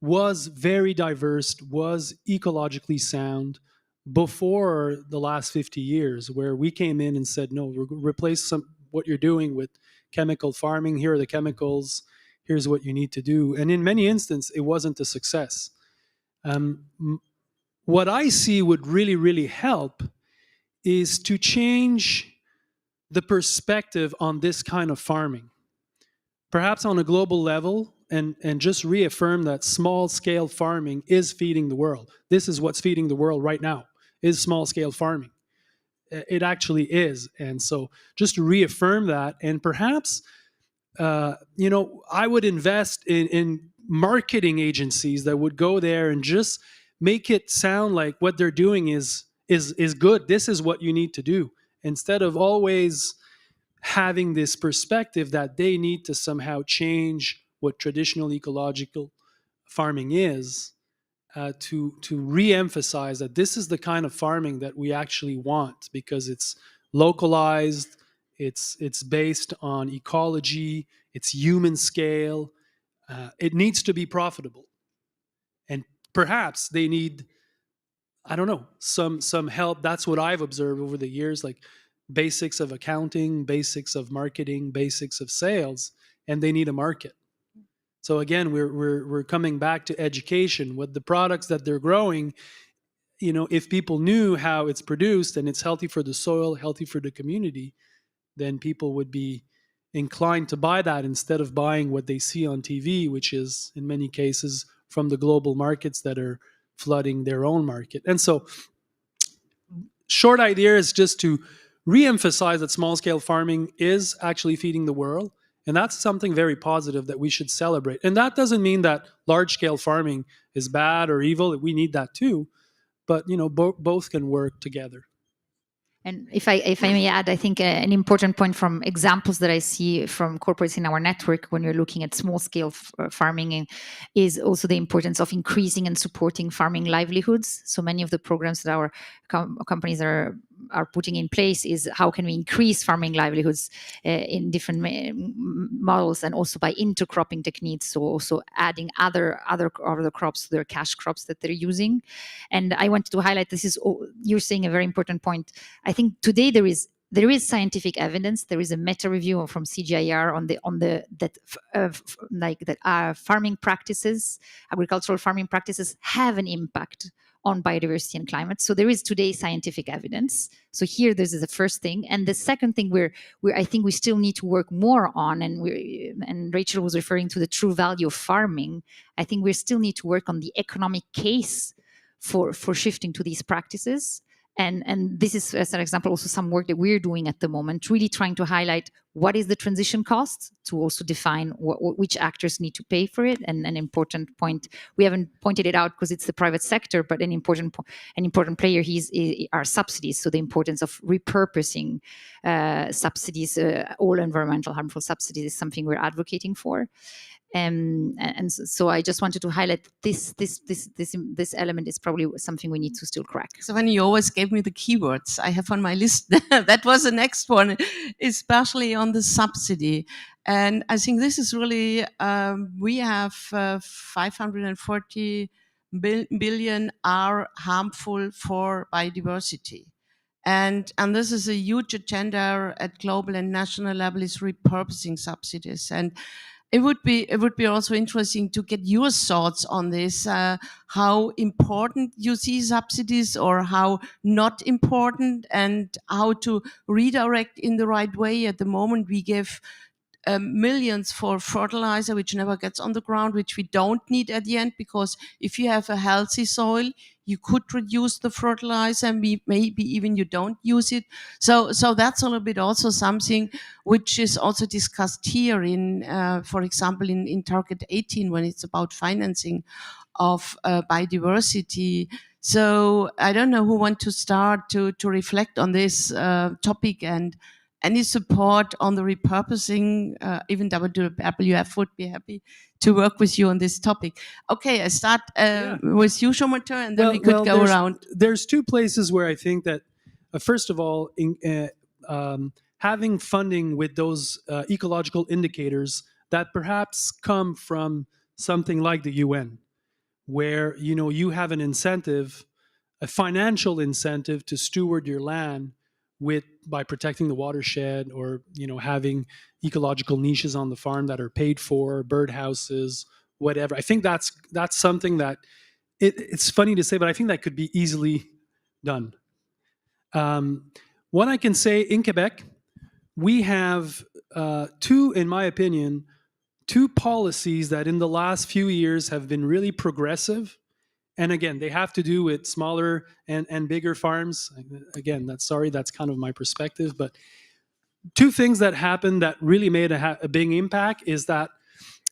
was very diverse, was ecologically sound before the last 50 years, where we came in and said, no, replace what you're doing with chemical farming. Here are the chemicals. Here's what you need to do. And in many instances, it wasn't a success. What I see would really help is to change the perspective on this kind of farming, perhaps on a global level, and just reaffirm that small-scale farming is feeding the world. This is what's feeding the world right now, is small-scale farming. It actually is. And so just to reaffirm that, and perhaps, I would invest in marketing agencies that would go there and just make it sound like what they're doing is good. This is what you need to do. Instead of always having this perspective that they need to somehow change what traditional ecological farming is, to re-emphasize that this is the kind of farming that we actually want, because it's localized, it's based on ecology, it's human scale, it needs to be profitable. And perhaps they need, I don't know, some help. That's what I've observed over the years, like basics of accounting, basics of marketing, basics of sales, and they need a market. So again, we're coming back to education with the products that they're growing. If people knew how it's produced and it's healthy for the soil, healthy for the community, then people would be inclined to buy that instead of buying what they see on TV, which is in many cases from the global markets that are flooding their own market. And so short idea is just to re-emphasize that small-scale farming is actually feeding the world, And that's something very positive that we should celebrate. And that doesn't mean that large-scale farming is bad or evil. We need that too. But both can work together. And if I may add, I think an important point from examples that I see from corporates in our network when you're looking at small scale farming is also the importance of increasing and supporting farming livelihoods. So many of the programs that our companies are putting in place is how can we increase farming livelihoods in different models, and also by intercropping techniques, so also adding other crops to their cash crops that they're using. And I wanted to highlight, you're saying a very important point. I think today there is scientific evidence. There is a meta review from CGIAR that farming practices, agricultural farming practices, have an impact on biodiversity and climate. So there is today scientific evidence. So here, this is the first thing. And the second thing I think we still need to work more on, and Rachel was referring to the true value of farming. I think we still need to work on the economic case for shifting to these practices. And this is, as an example, also some work that we're doing at the moment, really trying to highlight what is the transition cost, to also define which actors need to pay for it. And an important point, we haven't pointed it out because it's the private sector, but an important player are subsidies. So the importance of repurposing subsidies, all environmental harmful subsidies, is something we're advocating for. And so I just wanted to highlight this element is probably something we need to still crack. So when you always gave me the keywords I have on my list, that was the next one, especially on the subsidy. And I think this is really, we have 540 billion are harmful for biodiversity. And this is a huge agenda at global and national level, is repurposing subsidies. And it would be also interesting to get your thoughts on this, how important you see subsidies or how not important, and how to redirect in the right way. At the moment, we give millions for fertilizer, which never gets on the ground, which we don't need at the end, because if you have a healthy soil, you could reduce the fertilizer, and maybe even you don't use it. So that's a little bit also something which is also discussed here in, for example, in Target 18, when it's about financing of biodiversity. So I don't know who want to start to reflect on this topic, and any support on the repurposing. Even WWF would be happy to work with you on this topic. Okay, I start with you, Shomater, and then we could go around. There's two places where I think that, first of all, having funding with those ecological indicators that perhaps come from something like the UN, where you have an incentive, a financial incentive to steward your land by protecting the watershed, or having ecological niches on the farm that are paid for, birdhouses, whatever. I think that's something that it's funny to say, but I think that could be easily done. What I can say, in Quebec, we have in my opinion, two policies that in the last few years have been really progressive. And again, they have to do with smaller and bigger farms. Again, that's kind of my perspective. But two things that happened that really made a big impact is that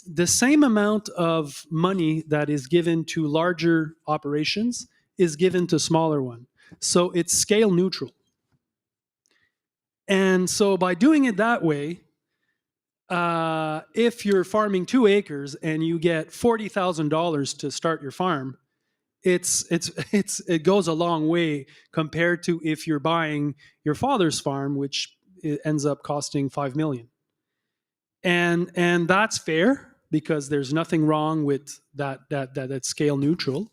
the same amount of money that is given to larger operations is given to smaller ones. So it's scale neutral. And so by doing it that way, if you're farming 2 acres and you get $40,000 to start your farm, it goes a long way compared to if you're buying your father's farm, which ends up costing $5 million. And that's fair, because there's nothing wrong with that scale neutral.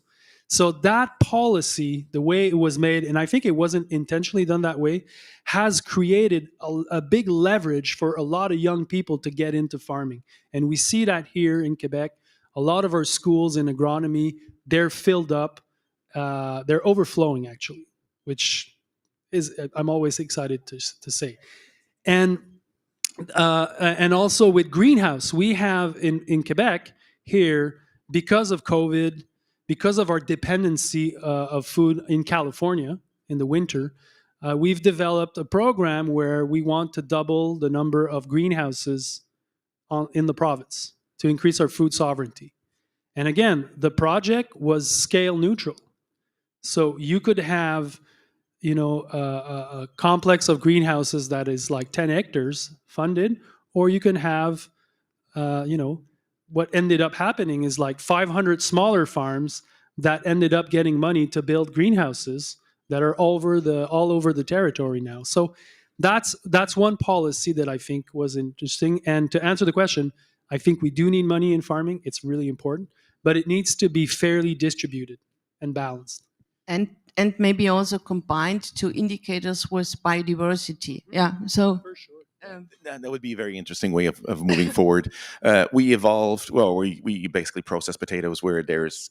So that policy, the way it was made, and I think it wasn't intentionally done that way, has created a big leverage for a lot of young people to get into farming. And we see that here in Quebec. A lot of our schools in agronomy, they're filled up. They're overflowing, actually, which is, I'm always excited to say. And also with greenhouse, we have in Quebec here, because of COVID, because of our dependency of food in California in the winter, we've developed a program where we want to double the number of greenhouses in the province to increase our food sovereignty. And again, the project was scale neutral. So you could have, a complex of greenhouses that is like 10 hectares funded, or you can have, what ended up happening is like 500 smaller farms that ended up getting money to build greenhouses that are all over the territory now. So that's one policy that I think was interesting. And to answer the question, I think we do need money in farming. It's really important, but it needs to be fairly distributed and balanced. And maybe also combined to indicators with biodiversity. Yeah, so. For sure. That would be a very interesting way of moving forward. We evolved, we basically process potatoes where there's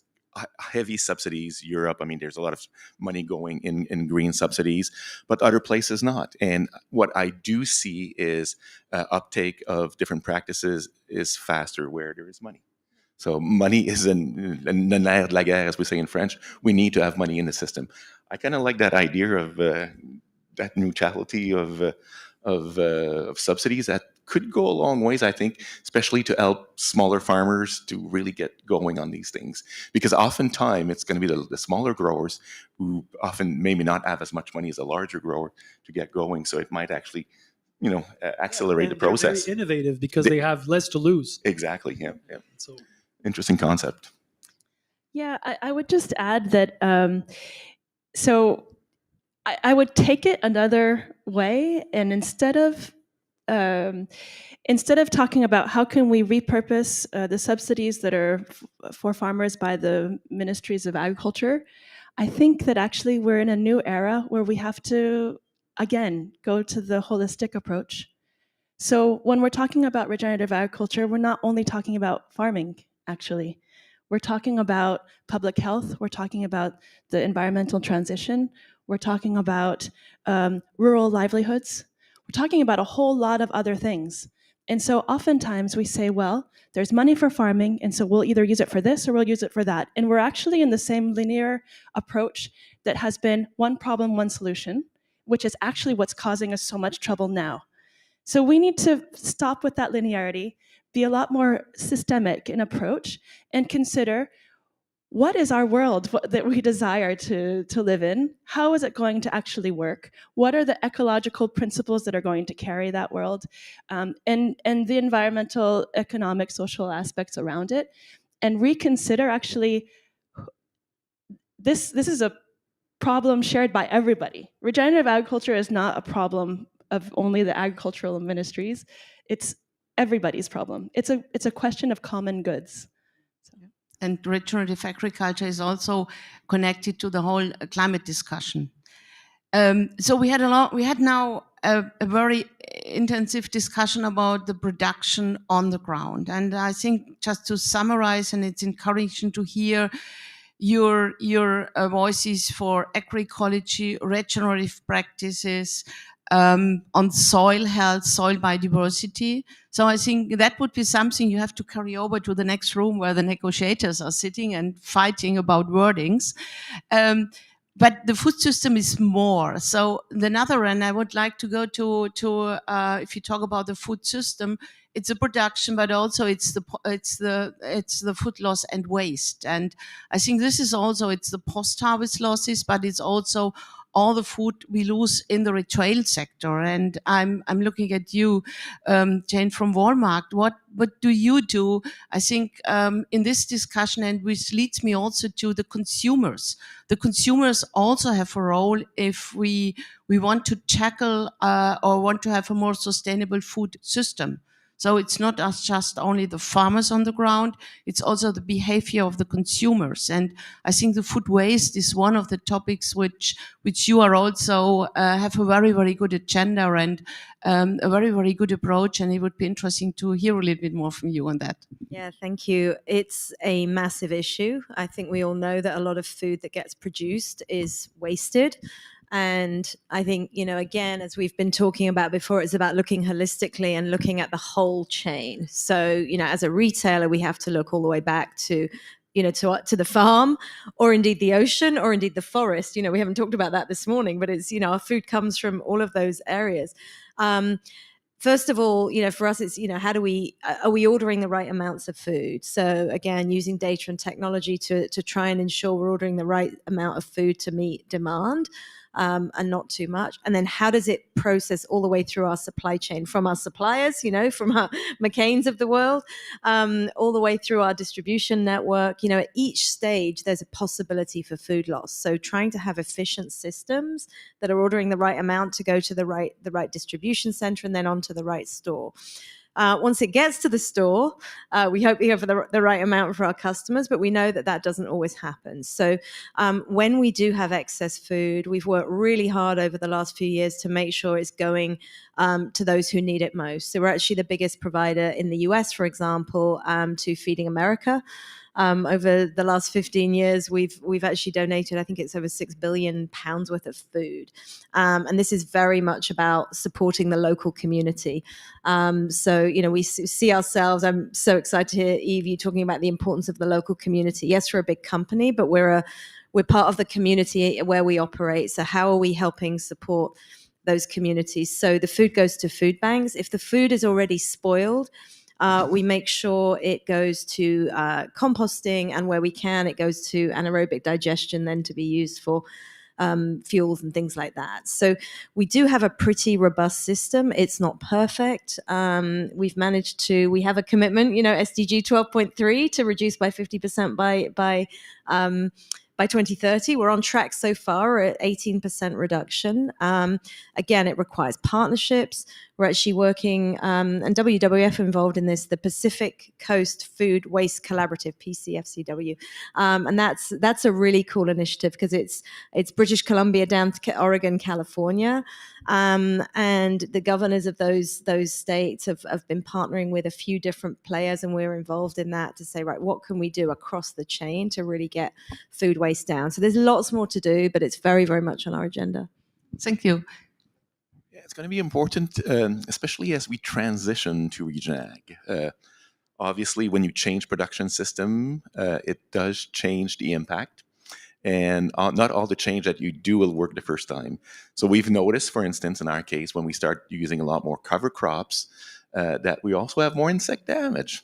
heavy subsidies. Europe, I mean, there's a lot of money going in green subsidies, but other places not. And what I do see is uptake of different practices is faster where there is money. So money is an nerf de la guerre, as we say in French. We need to have money in the system. I kind of like that idea of that neutrality of subsidies. That could go a long ways, I think, especially to help smaller farmers to really get going on these things. Because oftentimes it's going to be the smaller growers who often maybe not have as much money as a larger grower to get going. So it might actually, accelerate the process. They're very innovative because they have less to lose. Exactly. Yeah. So interesting concept. Yeah, I would just add that. So I would take it another way, and instead of talking about how can we repurpose the subsidies that are for farmers by the ministries of agriculture, I think that actually we're in a new era where we have to, again, go to the holistic approach. So when we're talking about regenerative agriculture, we're not only talking about farming, actually. We're talking about public health. We're talking about the environmental transition. We're talking about rural livelihoods. We're talking about a whole lot of other things. And so oftentimes we say, well, there's money for farming, and so we'll either use it for this or we'll use it for that. And we're actually in the same linear approach that has been one problem, one solution, which is actually what's causing us so much trouble now. So we need to stop with that linearity, be a lot more systemic in approach, and consider what is our world that we desire to live in? How is it going to actually work? What are the ecological principles that are going to carry that world? And the environmental, economic, social aspects around it. And reconsider actually, this is a problem shared by everybody. Regenerative agriculture is not a problem of only the agricultural ministries. It's everybody's problem. It's a question of common goods. And regenerative agriculture is also connected to the whole climate discussion. So we had now a very intensive discussion about the production on the ground. And I think just to summarize, and it's encouraging to hear your voices for agroecology, regenerative practices, on soil health, soil biodiversity. So I think that would be something you have to carry over to the next room where the negotiators are sitting and fighting about wordings. But the food system is more. So another end, I would like to go to if you talk about the food system, it's a production, but also it's the food loss and waste. And I think this is also, it's the post-harvest losses, but it's also all the food we lose in the retail sector. And I'm looking at you, Jane from Walmart. What do you do? I think in this discussion, and which leads me also to the consumers. The consumers also have a role if we want to tackle or want to have a more sustainable food system. So it's not just only the farmers on the ground, it's also the behavior of the consumers. And I think the food waste is one of the topics which you are also have a very, very good agenda and a very, very good approach. And it would be interesting to hear a little bit more from you on that. Yeah, thank you. It's a massive issue. I think we all know that a lot of food that gets produced is wasted. And I think, again, as we've been talking about before, it's about looking holistically and looking at the whole chain. So, as a retailer, we have to look all the way back to, to the farm, or indeed the ocean, or indeed the forest. We haven't talked about that this morning, but it's, our food comes from all of those areas. first of all, for us, it's, how do are we ordering the right amounts of food? So again, using data and technology to try and ensure we're ordering the right amount of food to meet demand. And not too much. And then how does it process all the way through our supply chain, from our suppliers, from our McCain's of the world, all the way through our distribution network. At each stage, there's a possibility for food loss. So trying to have efficient systems that are ordering the right amount to go to the right distribution center and then onto the right store. Once it gets to the store, we hope we have the right amount for our customers, but we know that doesn't always happen. So when we do have excess food, we've worked really hard over the last few years to make sure it's going to those who need it most. So we're actually the biggest provider in the US, for example, to Feeding America. Over the last 15 years, we've actually donated, I think it's over £6 billion worth of food. And this is very much about supporting the local community. So, we see ourselves, I'm so excited to hear, Eve, you talking about the importance of the local community. Yes, we're a big company, but we're part of the community where we operate. So how are we helping support those communities? So the food goes to food banks. If the food is already spoiled, we make sure it goes to composting, and where we can, it goes to anaerobic digestion, then to be used for fuels and things like that. So we do have a pretty robust system. It's not perfect. We have a commitment, SDG 12.3, to reduce by 50% by 2030. We're on track so far. We're at 18% reduction. Again, it requires partnerships. We're actually working, and WWF involved in this, the Pacific Coast Food Waste Collaborative, PCFCW. And that's a really cool initiative, because it's British Columbia down to Oregon, California. And the governors of those states have been partnering with a few different players, and we're involved in that to say, right, what can we do across the chain to really get food waste down? So there's lots more to do, but it's very, very much on our agenda. Thank you. Yeah, it's going to be important, especially as we transition to Region Ag. Obviously, when you change production system, it does change the impact. And not all the change that you do will work the first time. So we've noticed, for instance, in our case, when we start using a lot more cover crops, that we also have more insect damage.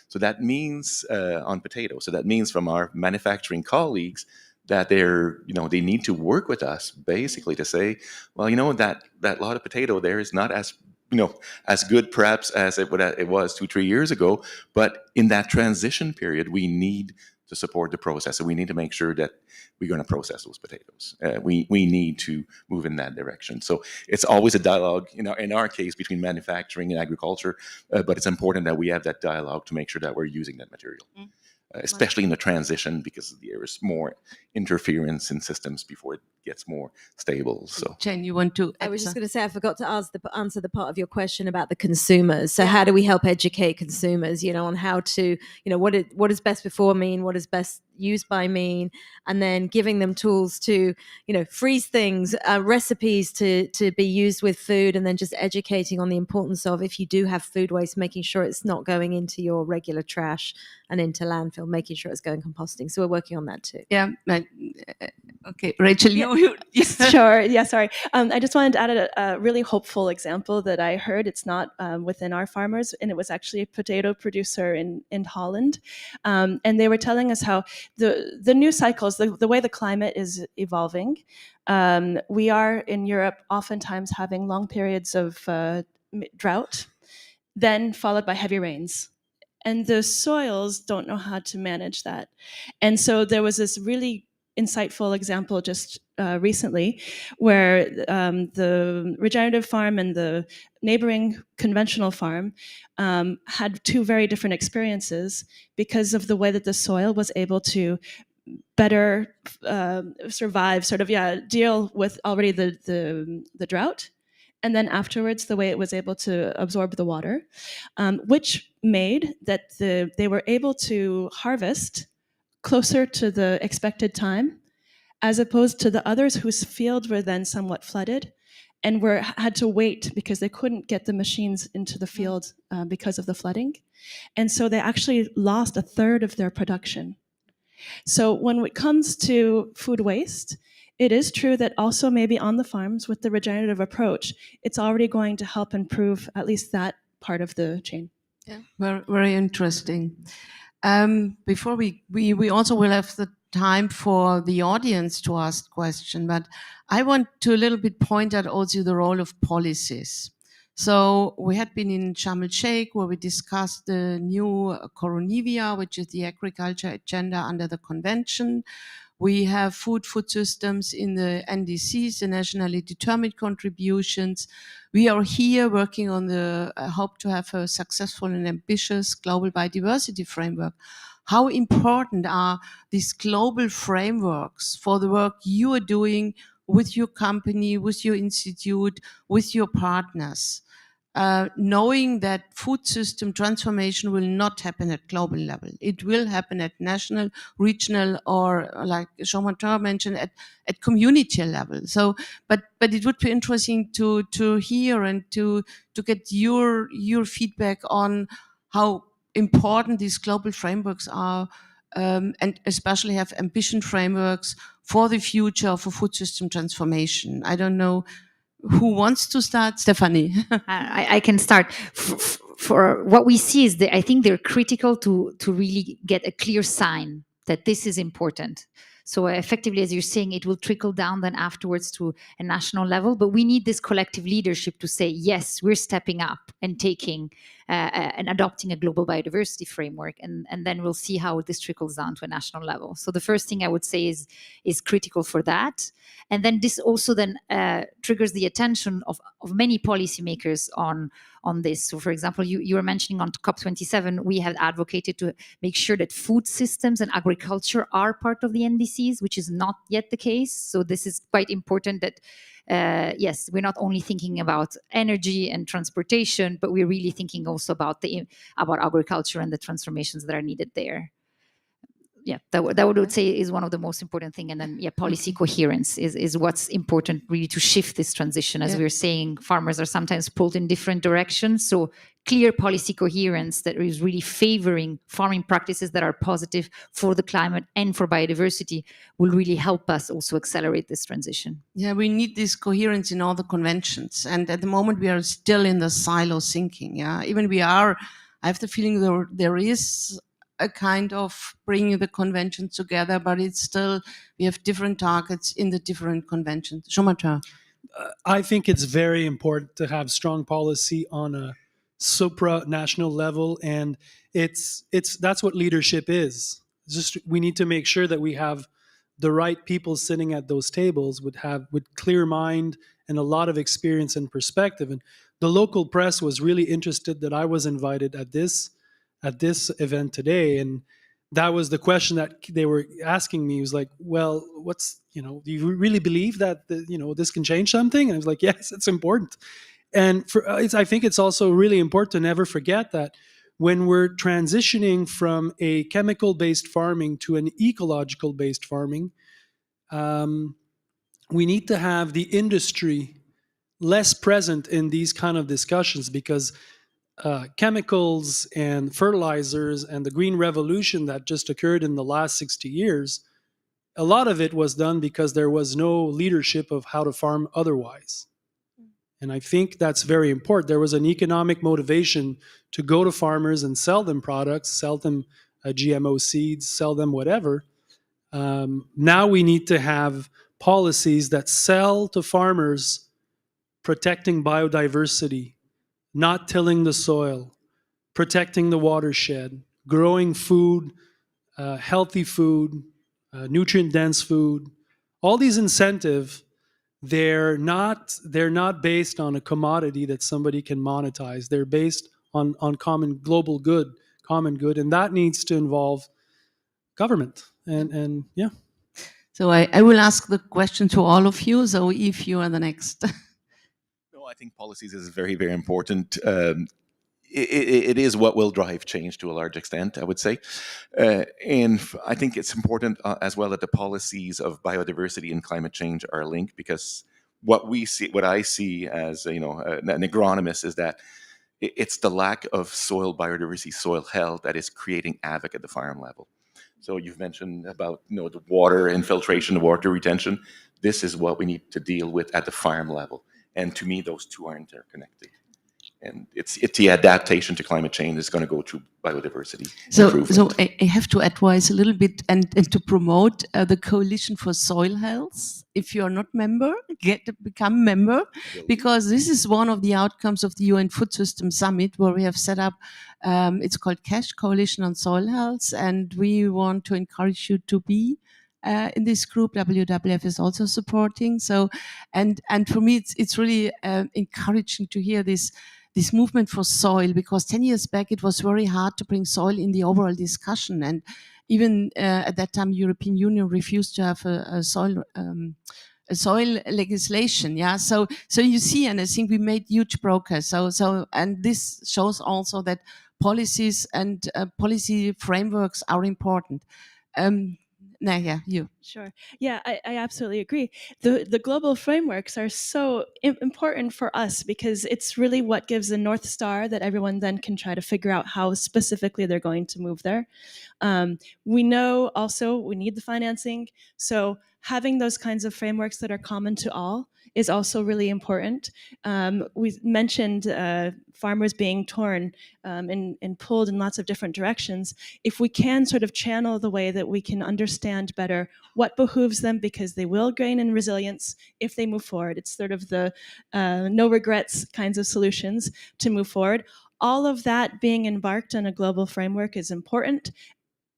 So that means on potatoes. So that means from our manufacturing colleagues that they need to work with us basically to say, well, that lot of potato there is not as good perhaps as it was 2-3 years ago, but in that transition period, we need to support the process. So we need to make sure that we're going to process those potatoes. We need to move in that direction. So it's always a dialogue, in our case, between manufacturing and agriculture, but it's important that we have that dialogue to make sure that we're using that material. Especially in the transition, because there is more interference in systems before it gets more stable. So, Jen, you want to? I was just going to say, I forgot to answer the part of your question about the consumers. So, how do we help educate consumers, on how to, what does best before mean, what does best used by mean, and then giving them tools to, freeze things, recipes to be used with food, and then just educating on the importance of, if you do have food waste, making sure it's not going into your regular trash and into landfill, making sure it's going composting. So we're working on that too. Yeah. Okay, Rachel, you Sure. Yeah, sorry. I just wanted to add a really hopeful example that I heard. It's not within our farmers, and it was actually a potato producer in Holland. And they were telling us how the new cycles, the way the climate is evolving, we are in Europe oftentimes having long periods of drought, then followed by heavy rains. And the soils don't know how to manage that. And so there was this really insightful example just recently where the regenerative farm and the neighboring conventional farm had two very different experiences because of the way that the soil was able to better survive, deal with already the drought. And then afterwards, the way it was able to absorb the water, which made that they were able to harvest closer to the expected time, as opposed to the others whose fields were then somewhat flooded and had to wait because they couldn't get the machines into the field because of the flooding. And so they actually lost a third of their production. So when it comes to food waste, it is true that also maybe on the farms with the regenerative approach, it's already going to help improve at least that part of the chain. Yeah, very, very interesting. Before we also will have the time for the audience to ask question, but I want to a little bit point out also the role of policies. So we had been in Sharm el-Sheikh where we discussed the new Coronivia, which is the agriculture agenda under the convention. We have food systems in the NDCs, the nationally determined contributions. We are here working on the hope to have a successful and ambitious global biodiversity framework. How important are these global frameworks for the work you are doing with your company, with your institute, with your partners? Knowing that food system transformation will not happen at global level. It will happen at national, regional, or like Jean-Martin mentioned, at community level. So, but it would be interesting to hear and to get your feedback on how important these global frameworks are, and especially have ambition frameworks for the future for food system transformation. I don't know who wants to start? Stephanie. I can start. For what we see is that I think they're critical to really get a clear sign that this is important. So effectively, as you're saying, it will trickle down then afterwards to a national level. But we need this collective leadership to say, yes, we're stepping up and taking and adopting a global biodiversity framework. And then we'll see how this trickles down to a national level. So the first thing I would say is critical for that. And then this also then triggers the attention of many policymakers on this. So for example, you were mentioning on COP27, we have advocated to make sure that food systems and agriculture are part of the NDCs, which is not yet the case. So this is quite important that, yes, we're not only thinking about energy and transportation, but we're really thinking also about agriculture and the transformations that are needed there. Yeah, that would say is one of the most important thing. And then, yeah, policy coherence is what's important really to shift this transition. As we were saying, farmers are sometimes pulled in different directions. So clear policy coherence that is really favoring farming practices that are positive for the climate and for biodiversity will really help us also accelerate this transition. Yeah, we need this coherence in all the conventions. And at the moment, we are still in the silo thinking. Yeah, even I have the feeling there is a kind of bringing the conventions together, but it's still, we have different targets in the different conventions. Jean-Martin. I think it's very important to have strong policy on a supranational level, and that's what leadership is. Just we need to make sure that we have the right people sitting at those tables with clear mind and a lot of experience and perspective. And the local press was really interested that I was invited at this event today, and that was the question that they were asking me. It was like, well, do you really believe that this can change something? And I was like, yes, it's important. And I think it's also really important to never forget that when we're transitioning from a chemical-based farming to an ecological-based farming, we need to have the industry less present in these kind of discussions, because chemicals and fertilizers and the green revolution that just occurred in the last 60 years, a lot of it was done because there was no leadership of how to farm otherwise. And I think that's very important. There was an economic motivation to go to farmers and sell them products, sell them GMO seeds, sell them whatever. Now we need to have policies that sell to farmers protecting biodiversity, not tilling the soil, protecting the watershed, growing food, healthy food, nutrient-dense food. All these incentives, they're not based on a commodity that somebody can monetize. They're based on common global good, and that needs to involve government. And yeah. So I will ask the question to all of you. So if you are the next. No, I think policies is very, very important. It is what will drive change to a large extent, I would say. And I think it's important as well that the policies of biodiversity and climate change are linked, because what I see as an agronomist is that it's the lack of soil biodiversity, soil health that is creating havoc at the farm level. So you've mentioned about the water infiltration, the water retention. This is what we need to deal with at the farm level. And to me, those two are interconnected. And it's the adaptation to climate change is going to go through biodiversity improvement. So I have to advise a little bit and to promote the Coalition for Soil Health. If you are not member, become member, because this is one of the outcomes of the UN Food System Summit, where we have set up, it's called CASH, Coalition on Soil Health, and we want to encourage you to be in this group. WWF is also supporting. So, and for me, it's really encouraging to hear this movement for soil, because 10 years back it was very hard to bring soil in the overall discussion, and even at that time European Union refused to have a soil legislation. Yeah, so you see, and I think we made huge progress. So and this shows also that policies and policy frameworks are important. Nadia, you. Sure. Yeah, I absolutely agree. The global frameworks are so important for us because it's really what gives a North Star that everyone then can try to figure out how specifically they're going to move there. We know also we need the financing. So having those kinds of frameworks that are common to all is also really important. We mentioned farmers being torn and pulled in lots of different directions. If we can sort of channel the way that we can understand better what behooves them, because they will gain in resilience if they move forward. It's sort of the no regrets kinds of solutions to move forward. All of that being embarked on a global framework is important,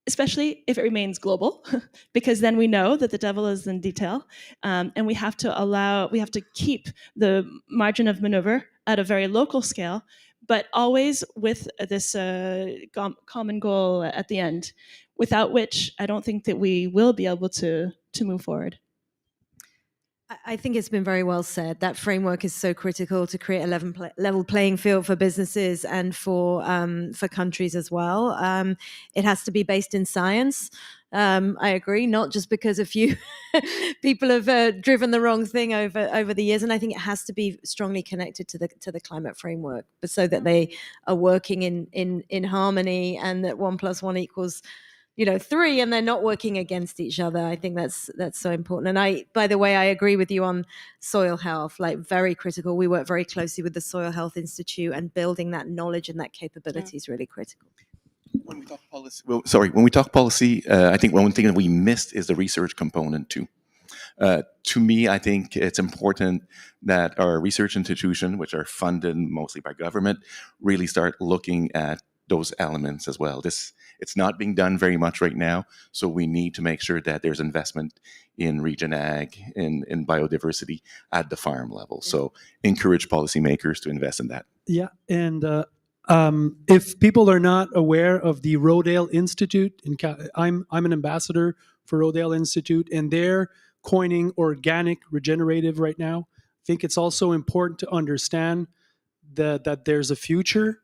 especially if it remains global, because then we know that the devil is in detail, and we have to keep the margin of maneuver at a very local scale, but always with this common goal at the end, without which I don't think that we will be able to move forward. I think it's been very well said. That framework is so critical to create a level playing field for businesses and for countries as well. It has to be based in science. I agree, not just because a few people have driven the wrong thing over the years. And I think it has to be strongly connected to the climate framework, but so that they are working in harmony, and that 1 + 1 equals 3, and they're not working against each other. I think that's so important. And by the way, I agree with you on soil health, like very critical. We work very closely with the Soil Health Institute, and building that knowledge and that capability is really critical. When we talk policy, when we talk policy, I think one thing that we missed is the research component too. To me, I think it's important that our research institutions, which are funded mostly by government, really start looking at those elements as well. It's not being done very much right now, so we need to make sure that there's investment in region ag, in biodiversity at the farm level. So encourage policymakers to invest in that. Yeah, and if people are not aware of the Rodale Institute, I'm an ambassador for Rodale Institute, and they're coining organic regenerative right now. I think it's also important to understand that there's a future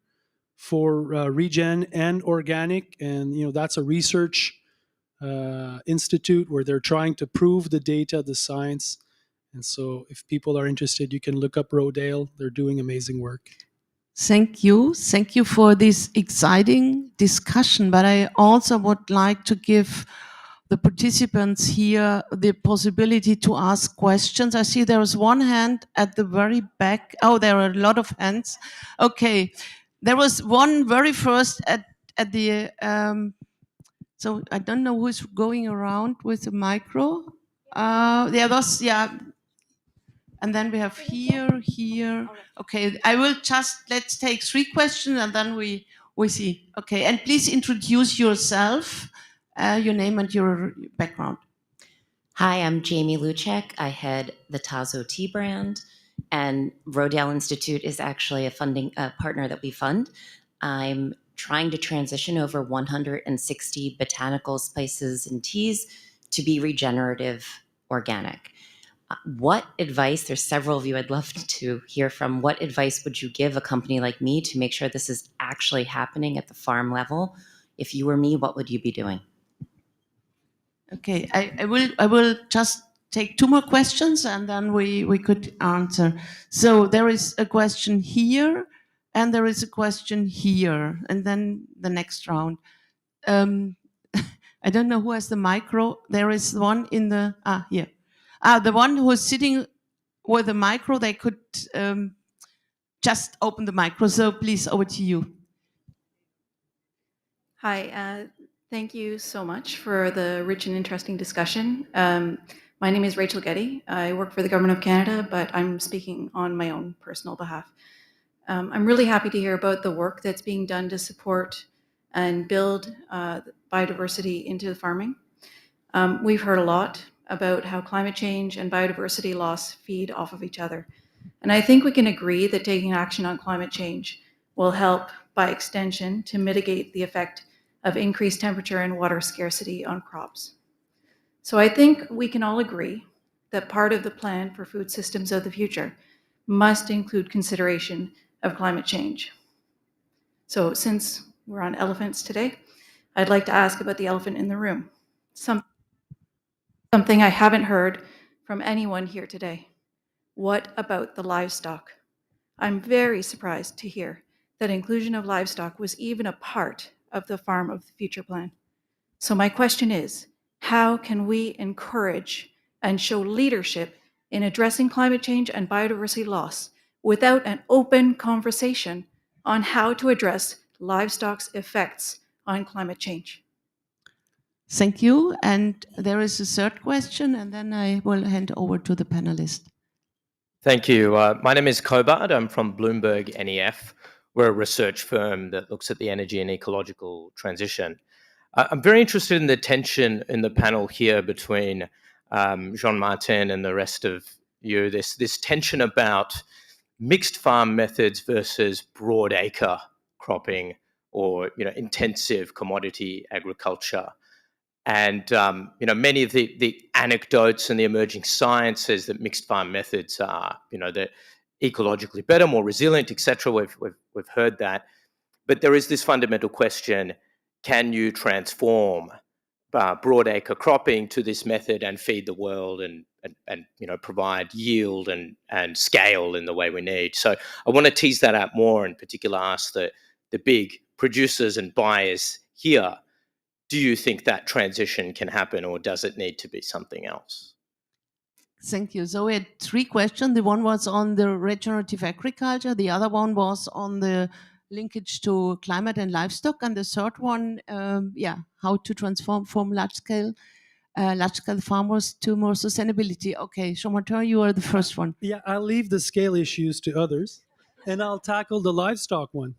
for regen and organic, and that's a research institute where they're trying to prove the data, the science. And so if people are interested, you can look up Rodale. They're doing amazing work. Thank you for this exciting discussion, but I also would like to give the participants here the possibility to ask questions. I see there is one hand at the very back. Oh, there are a lot of hands. Okay. There was one very first at the, so I don't know who's going around with the micro. The others, yeah. And then we have here. Okay, let's take 3 questions and then we see. Okay, and please introduce yourself, your name and your background. Hi, I'm Jamie Luchek. I head the Tazo tea brand, and Rodale Institute is actually a partner that we fund. I'm trying to transition over 160 botanicals, spices, and teas to be regenerative organic. What advice, there's several of you I'd love to hear from, what advice would you give a company like me to make sure this is actually happening at the farm level? If you were me, what would you be doing? Okay, I will just take 2 more questions and then we could answer. So there is a question here and there is a question here, and then the next round. I don't know who has the micro. There is one in the, here. The one who is sitting with the micro, they could just open the micro. So please, over to you. Hi, thank you so much for the rich and interesting discussion. My name is Rachel Getty. I work for the Government of Canada, but I'm speaking on my own personal behalf. I'm really happy to hear about the work that's being done to support and build biodiversity into farming. We've heard a lot about how climate change and biodiversity loss feed off of each other. And I think we can agree that taking action on climate change will help, by extension, to mitigate the effect of increased temperature and water scarcity on crops. So I think we can all agree that part of the plan for food systems of the future must include consideration of climate change. So since we're on elephants today, I'd like to ask about the elephant in the room. Something I haven't heard from anyone here today. What about the livestock? I'm very surprised to hear that inclusion of livestock was even a part of the Farm of the Future plan. So my question is, how can we encourage and show leadership in addressing climate change and biodiversity loss without an open conversation on how to address livestock's effects on climate change? Thank you. And there is a third question, and then I will hand over to the panelist. Thank you. My name is Kobard. I'm from Bloomberg NEF. We're a research firm that looks at the energy and ecological transition. I'm very interested in the tension in the panel here between Jean-Martin and the rest of you, this tension about mixed farm methods versus broad acre cropping or intensive commodity agriculture. And many of the anecdotes and the emerging science says that mixed farm methods are, they're ecologically better, more resilient, etc. We've heard that, but there is this fundamental question: can you transform broad acre cropping to this method and feed the world and provide yield and scale in the way we need? So I want to tease that out more, in particular ask the big producers and buyers here. Do you think that transition can happen, or does it need to be something else? Thank you. So we had three questions. The one was on the regenerative agriculture. The other one was on the linkage to climate and livestock. And the third one, how to transform from large-scale farmers to more sustainability. Okay, Jean-Martin, you are the first one. Yeah, I'll leave the scale issues to others, and I'll tackle the livestock one.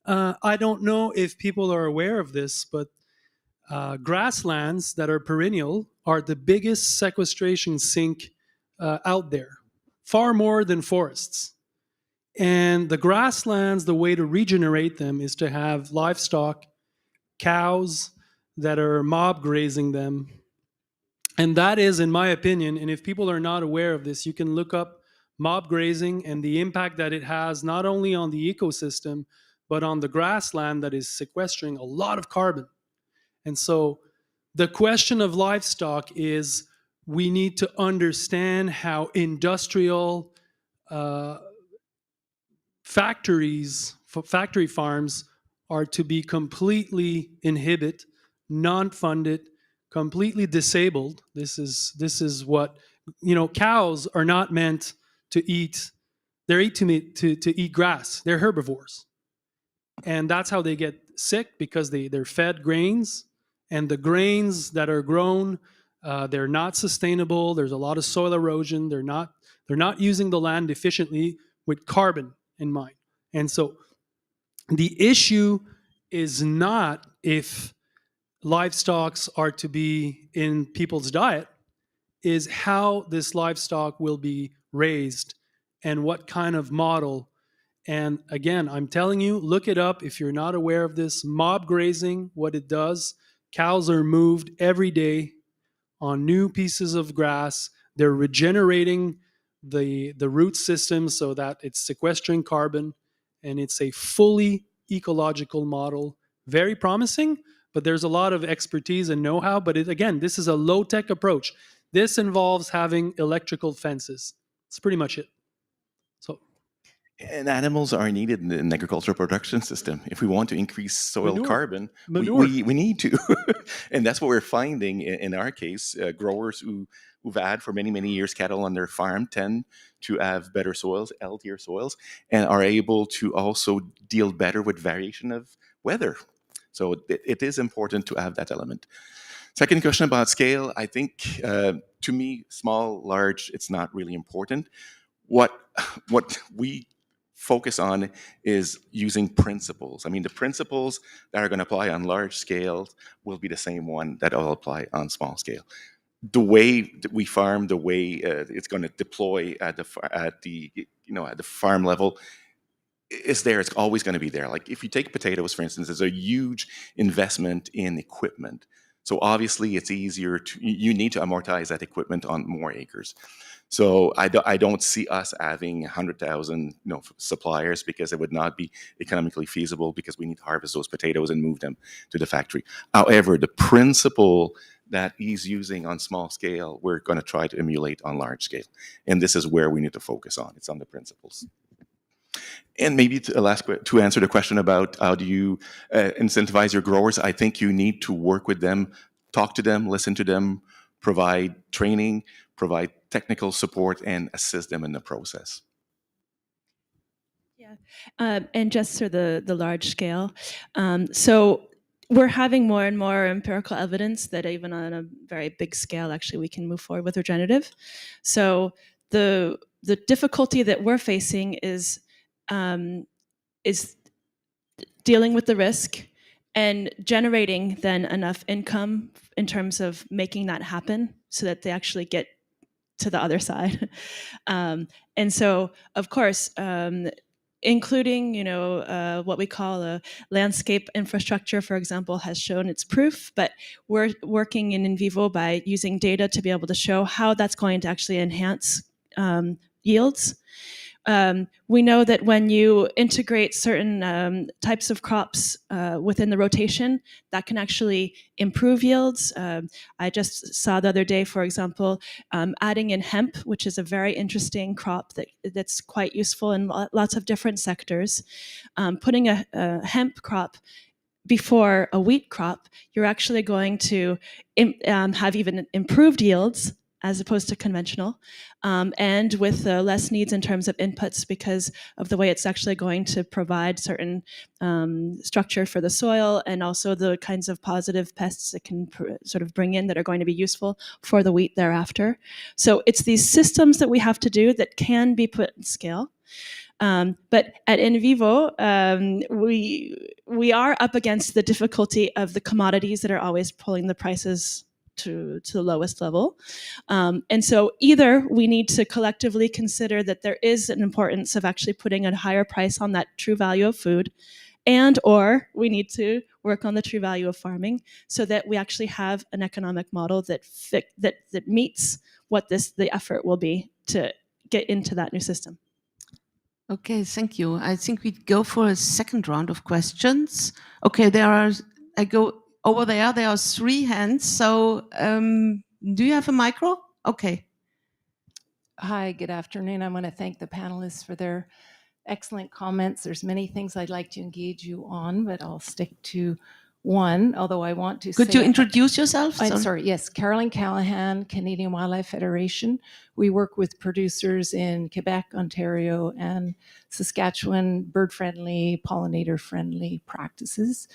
I don't know if people are aware of this, but grasslands that are perennial are the biggest sequestration sink out there, far more than forests. And the grasslands, the way to regenerate them is to have livestock, cows that are mob grazing them. And that is, in my opinion, and if people are not aware of this, you can look up mob grazing and the impact that it has not only on the ecosystem, but on the grassland that is sequestering a lot of carbon. And so the question of livestock is, we need to understand how industrial factory farms are to be completely inhibited, non-funded, completely disabled. This is what, cows are not meant to eat. They're to eat grass. They're herbivores. And that's how they get sick, because they're fed grains, and the grains that are grown, they're not sustainable. There's a lot of soil erosion. They're not using the land efficiently with carbon in mind. And so the issue is not if livestock are to be in people's diet, is how this livestock will be raised and what kind of model. And again, I'm telling you, look it up if you're not aware of this. Mob grazing, what it does, cows are moved every day on new pieces of grass. They're regenerating the root system so that it's sequestering carbon, and it's a fully ecological model. Very promising, but there's a lot of expertise and know-how. But again, this is a low-tech approach. This involves having electrical fences. That's pretty much it. So And animals are needed in the agricultural production system. If we want to increase soil Manure. carbon, Manure. we need to. And that's what we're finding in our case. Growers who've had for many, many years cattle on their farm tend to have better soils, healthier soils, and are able to also deal better with variation of weather. So it is important to have that element. Second question about scale, I think to me, small, large, it's not really important. What we focus on is using principles. I mean, the principles that are going to apply on large scale will be the same one that will apply on small scale. The way that we farm, the way it's going to deploy at the farm level is there. It's always going to be there. Like if you take potatoes, for instance, there's a huge investment in equipment. So obviously it's easier you need to amortize that equipment on more acres. So I don't see us having 100,000 suppliers, because it would not be economically feasible, because we need to harvest those potatoes and move them to the factory. However, the principle that he's using on small scale, we're going to try to emulate on large scale. And this is where we need to focus on. It's on the principles. And maybe to answer the question about how do you incentivize your growers, I think you need to work with them, talk to them, listen to them, provide training, provide technical support, and assist them in the process. Yeah, and just for the large scale, so we're having more and more empirical evidence that even on a very big scale, actually, we can move forward with regenerative. So the difficulty that we're facing is dealing with the risk and generating then enough income in terms of making that happen so that they actually get to the other side. And so, of course, including, what we call a landscape infrastructure, for example, has shown its proof, but we're working in vivo by using data to be able to show how that's going to actually enhance yields. We know that when you integrate certain types of crops within the rotation, that can actually improve yields. I just saw the other day, for example, adding in hemp, which is a very interesting crop that's quite useful in lots of different sectors. Putting a hemp crop before a wheat crop, you're actually going to have even improved yields as opposed to conventional, and with less needs in terms of inputs because of the way it's actually going to provide certain structure for the soil and also the kinds of positive pests it can sort of bring in that are going to be useful for the wheat thereafter. So it's these systems that we have to do that can be put in scale. But at In Vivo, we are up against the difficulty of the commodities that are always pulling the prices to the lowest level. And so either we need to collectively consider that there is an importance of actually putting a higher price on that true value of food, and or we need to work on the true value of farming so that we actually have an economic model that meets what the effort will be to get into that new system. Okay, thank you. I think we go for a second round of questions. Okay, I go over there. There are 3 hands. So do you have a micro? Okay. Hi, good afternoon. I want to thank the panelists for their excellent comments. There's many things I'd like to engage you on, but I'll stick to one, although I want to Could you introduce yourself? I'm sorry, yes. Carolyn Callahan, Canadian Wildlife Federation. We work with producers in Quebec, Ontario, and Saskatchewan, bird-friendly, pollinator-friendly practices.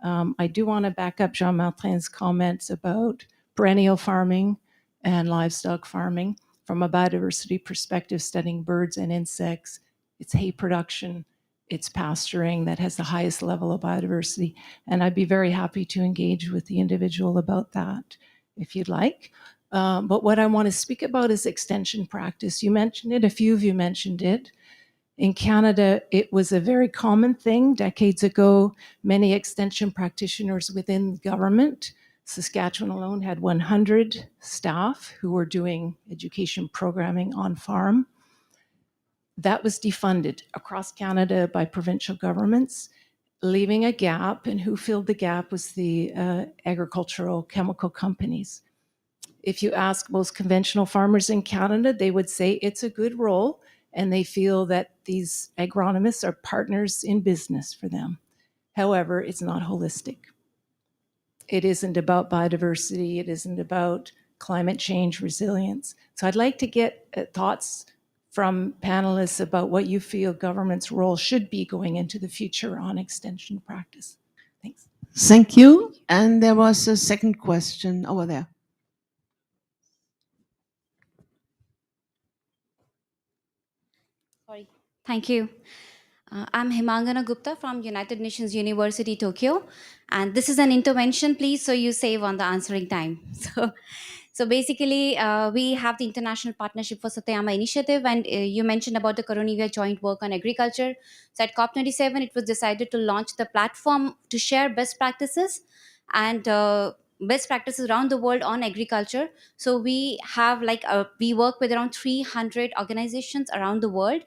I do want to back up Jean-Martin's comments about perennial farming and livestock farming. From a biodiversity perspective, studying birds and insects, it's hay production, it's pasturing that has the highest level of biodiversity. And I'd be very happy to engage with the individual about that if you'd like. But what I want to speak about is extension practice. You mentioned it, a few of you mentioned it. In Canada, it was a very common thing. Decades ago, many extension practitioners within government, Saskatchewan alone had 100 staff who were doing education programming on farm. That was defunded across Canada by provincial governments, leaving a gap, and who filled the gap was the agricultural chemical companies. If you ask most conventional farmers in Canada, they would say it's a good role and they feel that these agronomists are partners in business for them. However, it's not holistic. It isn't about biodiversity. It isn't about climate change resilience. So I'd like to get thoughts from panelists about what you feel government's role should be going into the future on extension practice. Thanks. Thank you. And there was a second question over there. Sorry. Thank you. I'm Himangana Gupta from United Nations University, Tokyo. And this is an intervention, please, so you save on the answering time. So basically, we have the International Partnership for Satayama Initiative, and you mentioned about the Coronavia joint work on agriculture. So at COP27, it was decided to launch the platform to share best practices and best practices around the world on agriculture. So we have we work with around 300 organizations around the world,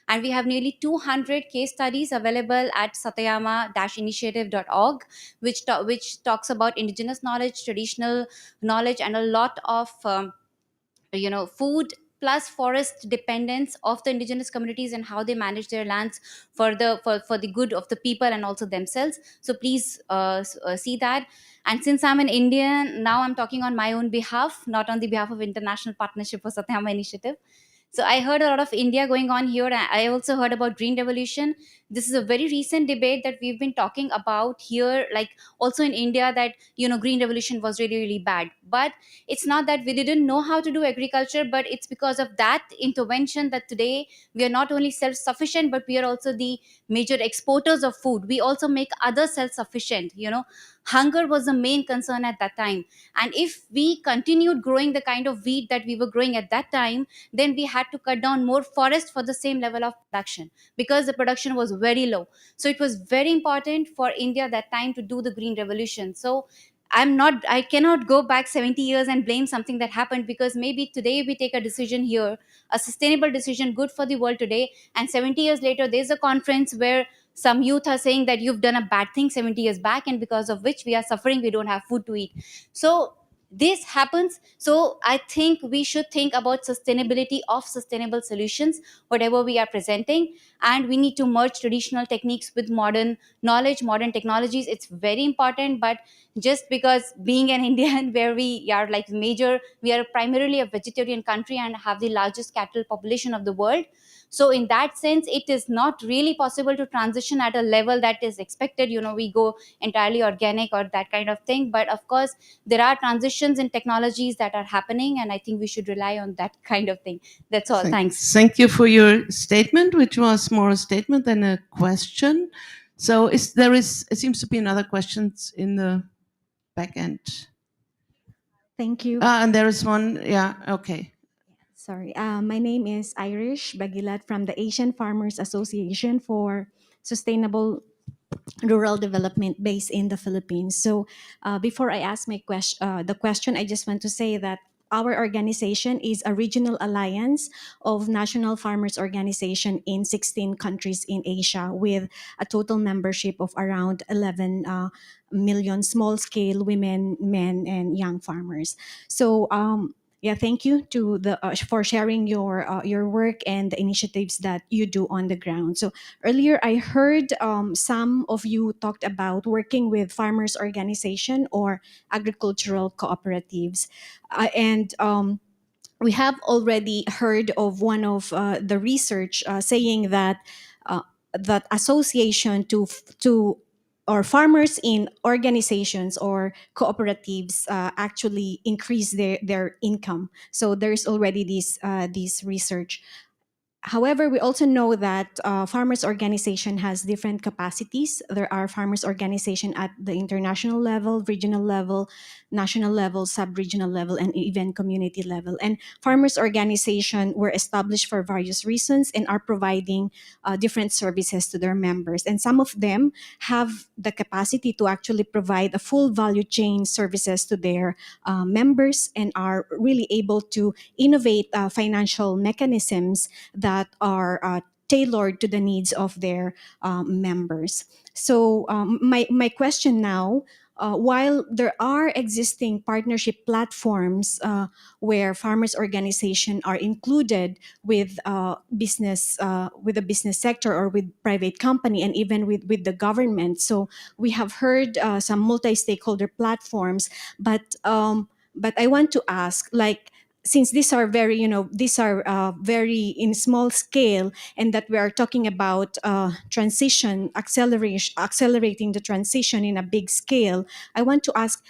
and we have nearly 200 case studies available at satayama-initiative.org, which talks about indigenous knowledge, traditional knowledge, and a lot of food plus forest dependence of the indigenous communities and how they manage their lands for the good of the people and also themselves. So please see that. And since I'm an Indian, now I'm talking on my own behalf, not on the behalf of International Partnership for Satayama Initiative. So I heard a lot of India going on here. I also heard about green revolution. This is a very recent debate that we've been talking about here, like also in India, that green revolution was really, really bad. But it's not that we didn't know how to do agriculture, but it's because of that intervention that today we are not only self-sufficient, but we are also the major exporters of food. We also make others self-sufficient. Hunger was the main concern at that time. And if we continued growing the kind of wheat that we were growing at that time, then we had to cut down more forest for the same level of production, because the production was very low. So it was very important for India that time to do the green revolution. So I cannot go back 70 years and blame something that happened, because maybe today we take a decision here, a sustainable decision, good for the world today, and 70 years later there's a conference where some youth are saying that you've done a bad thing 70 years back, and because of which we are suffering, we don't have food to eat. So this happens. So I think we should think about sustainability of sustainable solutions, whatever we are presenting, and we need to merge traditional techniques with modern knowledge, modern technologies. It's very important. But just because being an Indian, where we are we are primarily a vegetarian country and have the largest cattle population of the world, so in that sense it is not really possible to transition at a level that is expected. We go entirely organic or that kind of thing. But of course there are transitions in technologies that are happening, and I think we should rely on that kind of thing. That's all. Thanks. Thank you for your statement, which was more a statement than a question. So it seems to be another questions in the back end. Thank you. And there is one. Yeah. Okay. Sorry. My name is Irish Bagilat from the Asian Farmers Association for Sustainable Rural Development based in the Philippines. So before I ask my the question, I just want to say that our organization is a regional alliance of national farmers organization in 16 countries in Asia, with a total membership of around 11 million small-scale women, men, and young farmers. So yeah, thank you to for sharing your work and the initiatives that you do on the ground. So earlier I heard some of you talked about working with farmers organization or agricultural cooperatives, and we have already heard of one of the research saying that that association to or farmers in organizations or cooperatives actually increase their income. So there's already this research. However, we also know that farmers organization has different capacities. There are farmers organization at the international level, regional level, national level, sub-regional level, and even community level. And farmers organization were established for various reasons and are providing different services to their members. And some of them have the capacity to actually provide a full value chain services to their members and are really able to innovate financial mechanisms that are tailored to the needs of their members. So my question now while there are existing partnership platforms where farmers' organizations are included with with the business sector or with private company and even with the government. So we have heard some multi-stakeholder platforms, but I want to ask, like, since these are very, very in small scale, and that we are talking about accelerating the transition in a big scale, I want to ask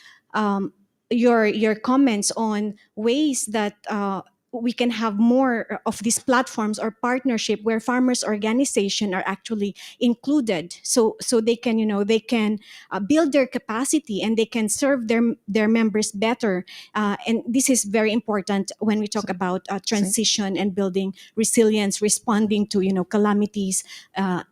your comments on ways that we can have more of these platforms or partnership where farmers organization are actually included, so they can, build their capacity and they can serve their members better. And this is very important when we talk about transition and building resilience, responding to, calamities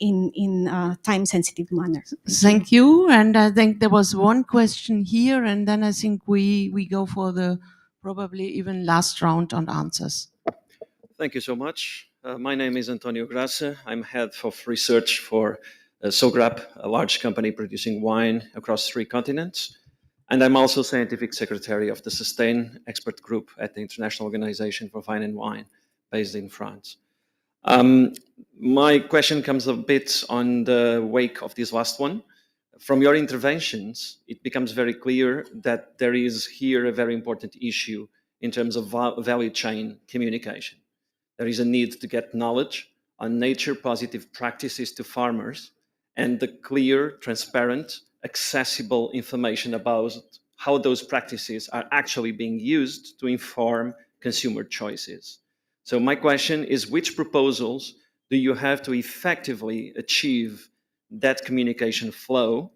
in time sensitive manner. Thank you. And I think there was one question here, and then I think we go for the probably even last round on answers. Thank you so much. My name is Antonio Graça. I'm head of research for Sograp, a large company producing wine across 3 continents. And I'm also scientific secretary of the Sustain expert group at the International Organization for Vine and Wine, based in France. My question comes a bit on the wake of this last one. From your interventions, it becomes very clear that there is here a very important issue in terms of value chain communication. There is a need to get knowledge on nature-positive practices to farmers and the clear, transparent, accessible information about how those practices are actually being used to inform consumer choices. So my question is, which proposals do you have to effectively achieve that communication flow,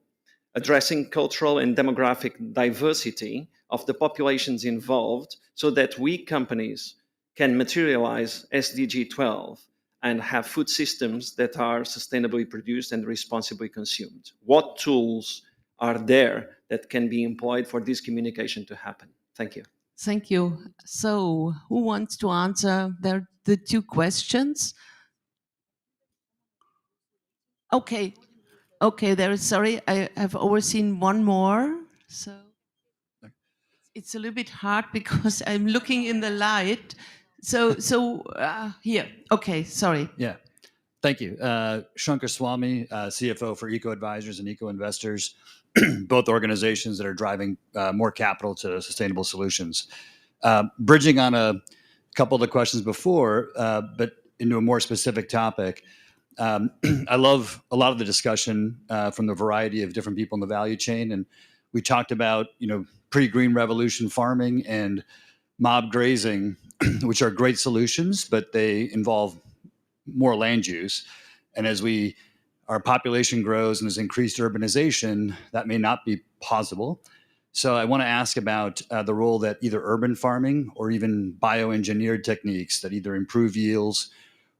addressing cultural and demographic diversity of the populations involved, so that we companies can materialize SDG 12 and have food systems that are sustainably produced and responsibly consumed? What tools are there that can be employed for this communication to happen? Thank you. Thank you. So who wants to answer the 2 questions? Okay. Okay, sorry, I have overseen one more. So it's a little bit hard because I'm looking in the light. So here. Okay, sorry. Yeah. Thank you. Shankar Swamy, CFO for Eco Advisors and Eco Investors, both organizations that are driving more capital to sustainable solutions. Bridging on a couple of the questions before, but into a more specific topic, I love a lot of the discussion from the variety of different people in the value chain. And we talked about, pre-green revolution farming and mob grazing, which are great solutions, but they involve more land use. And as our population grows and there's increased urbanization, that may not be possible. So I want to ask about the role that either urban farming or even bioengineered techniques that either improve yields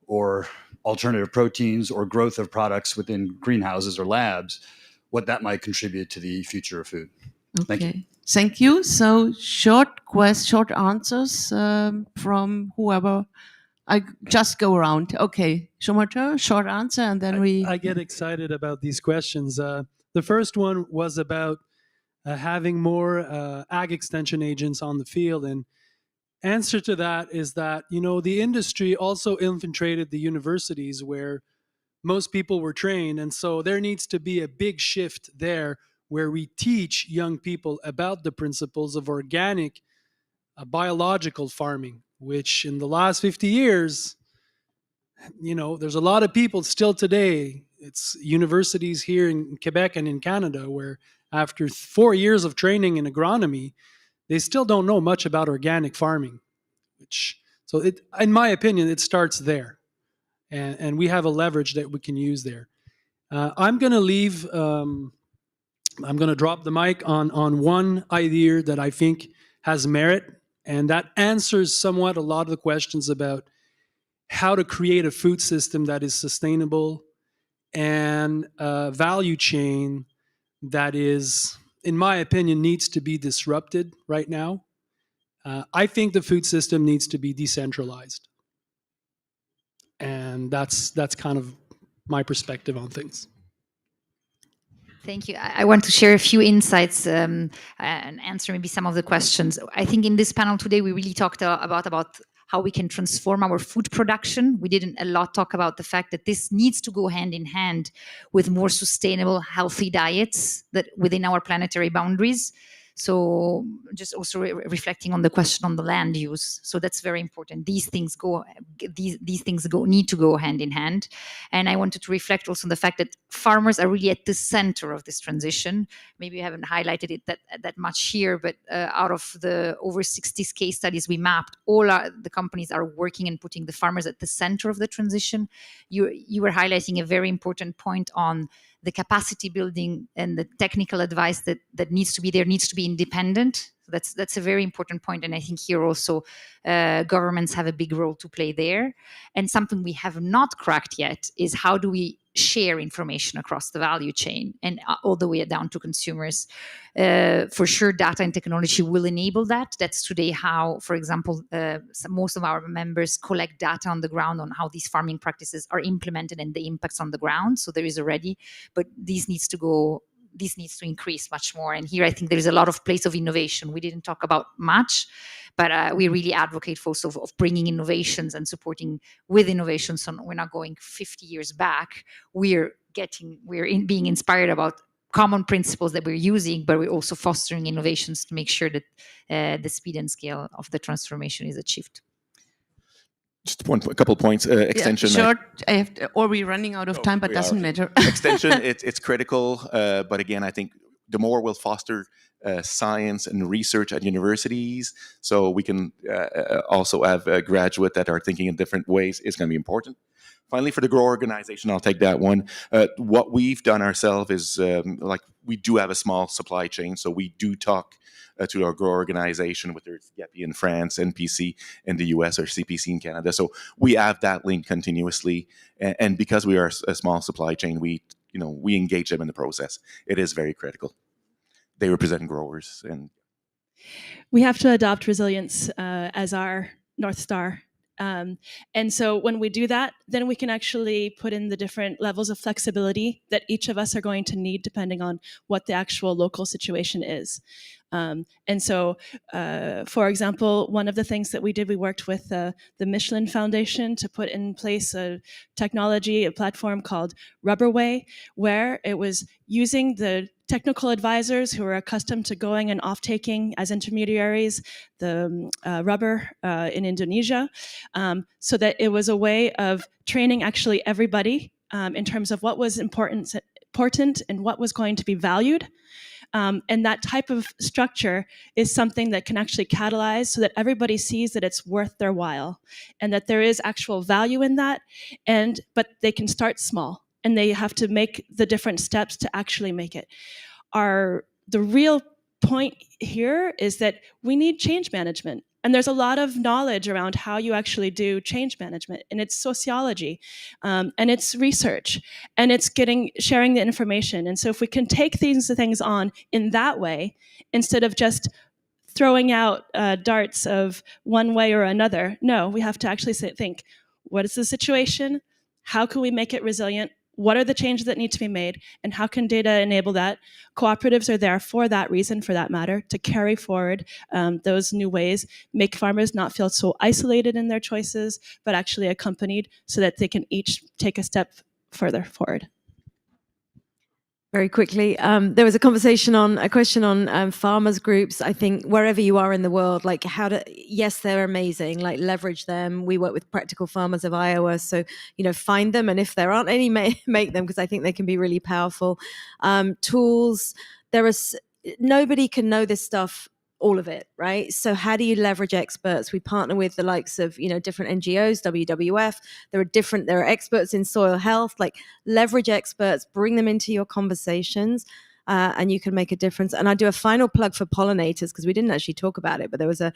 or alternative proteins or growth of products within greenhouses or labs, what that might contribute to the future of food. Thank you. Thank you. So short answers from whoever. I just go around. Okay, Shomato, short answer, and then I get excited about these questions. The first one was about having more ag extension agents on the field, and answer to that is that, the industry also infiltrated the universities where most people were trained, and so there needs to be a big shift there where we teach young people about the principles of organic biological farming, which in the last 50 years, there's a lot of people still today, it's universities here in Quebec and in Canada, where after 4 years of training in agronomy, they still don't know much about organic farming, in my opinion, it starts there. And we have a leverage that we can use there. I'm going to drop the mic on one idea that I think has merit, and that answers somewhat a lot of the questions about how to create a food system that is sustainable and a value chain that is, in my opinion, needs to be disrupted right now. I think the food system needs to be decentralized. And that's kind of my perspective on things. Thank you. I want to share a few insights and answer maybe some of the questions. I think in this panel today, we really talked about how we can transform our food production. We didn't a lot talk about the fact that this needs to go hand in hand with more sustainable, healthy diets that within our planetary boundaries. So just also reflecting on the question on the land use. So that's very important. These things need to go hand in hand. And I wanted to reflect also on the fact that farmers are really at the center of this transition. Maybe I haven't highlighted it that much here, but out of the over 60 case studies we mapped, the companies are working and putting the farmers at the center of the transition. You were highlighting a very important point on the capacity building and the technical advice that needs to be there needs to be independent. That's a very important point. And I think here also governments have a big role to play there. And something we have not cracked yet is how do we share information across the value chain and all the way down to consumers. For sure, data and technology will enable that. That's today how, for example, most of our members collect data on the ground on how these farming practices are implemented and the impacts on the ground. So there is already, but this needs to increase much more. And here I think there is a lot of place of innovation. We didn't talk about much, but we really advocate for of bringing innovations and supporting with innovations. So we're not going 50 years back. We're being inspired about common principles that we're using, but we're also fostering innovations to make sure that the speed and scale of the transformation is achieved. Just a couple points. Extension. Yeah, short. Or we're running out of time, but doesn't matter. Extension. It's critical, but again, I think the more we'll foster science and research at universities, so we can also have a graduate that are thinking in different ways, is going to be important. Finally, for the grower organization, I'll take that one. What we've done ourselves is we do have a small supply chain, so we do talk to our grower organization, whether it's GEPI in France, NPC in the US, or CPC in Canada. So we have that link continuously, and because we are a small supply chain, we engage them in the process. It is very critical. They represent growers, and we have to adopt resilience as our North Star. And so when we do that, then we can actually put in the different levels of flexibility that each of us are going to need depending on what the actual local situation is. And so, for example, one of the things that we did, we worked with the Michelin Foundation to put in place a platform called Rubberway, where it was using the technical advisors who are accustomed to going and off-taking as intermediaries the rubber in Indonesia, so that it was a way of training actually everybody in terms of what was important and what was going to be valued. And that type of structure is something that can actually catalyze so that everybody sees that it's worth their while and that there is actual value in that. But they can start small and they have to make the different steps to actually make it. The real point here is that we need change management. And there's a lot of knowledge around how you actually do change management, and it's sociology, and it's research, and it's sharing the information. And so if we can take these things on in that way, instead of just throwing out darts of one way or another, no, we have to actually think, what is the situation? How can we make it resilient? What are the changes that need to be made, and how can data enable that? Cooperatives are there for that reason, for that matter, to carry forward those new ways, make farmers not feel so isolated in their choices, but actually accompanied so that they can each take a step further forward. Very quickly, there was a question on farmers groups. I think wherever you are in the world, yes, they're amazing, leverage them. We work with Practical Farmers of Iowa, so, find them. And if there aren't any, make them, because I think they can be really powerful. Tools, nobody can know this stuff, all of it, right? So how do you leverage experts? We partner with the likes of, different NGOs, WWF. There are experts in soil health, leverage experts, bring them into your conversations, and you can make a difference. And I do a final plug for pollinators, because we didn't actually talk about it, but there was a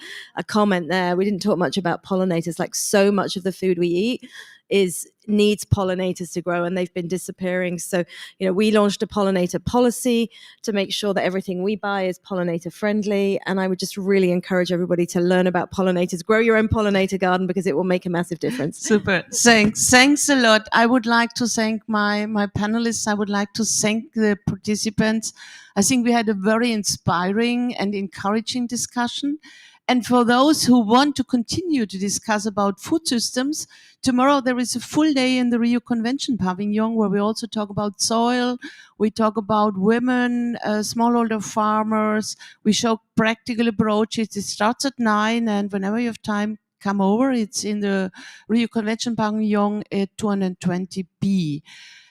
comment there. We didn't talk much about pollinators. So much of the food we eat needs pollinators to grow, and they've been disappearing. So, we launched a pollinator policy to make sure that everything we buy is pollinator friendly. And I would just really encourage everybody to learn about pollinators. Grow your own pollinator garden because it will make a massive difference. Super. Thanks a lot. I would like to thank my panelists. I would like to thank the participants. I think we had a very inspiring and encouraging discussion. And for those who want to continue to discuss about food systems, tomorrow there is a full day in the Rio Convention Pavilion where we also talk about soil, we talk about women, smallholder farmers, we show practical approaches. It starts at 9, and whenever you have time, come over. It's in the Rio Convention Pavilion at 220B.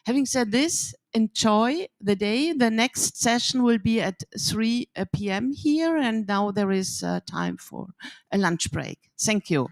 Having said this, enjoy the day. The next session will be at 3 p.m. here, and now there is time for a lunch break. Thank you.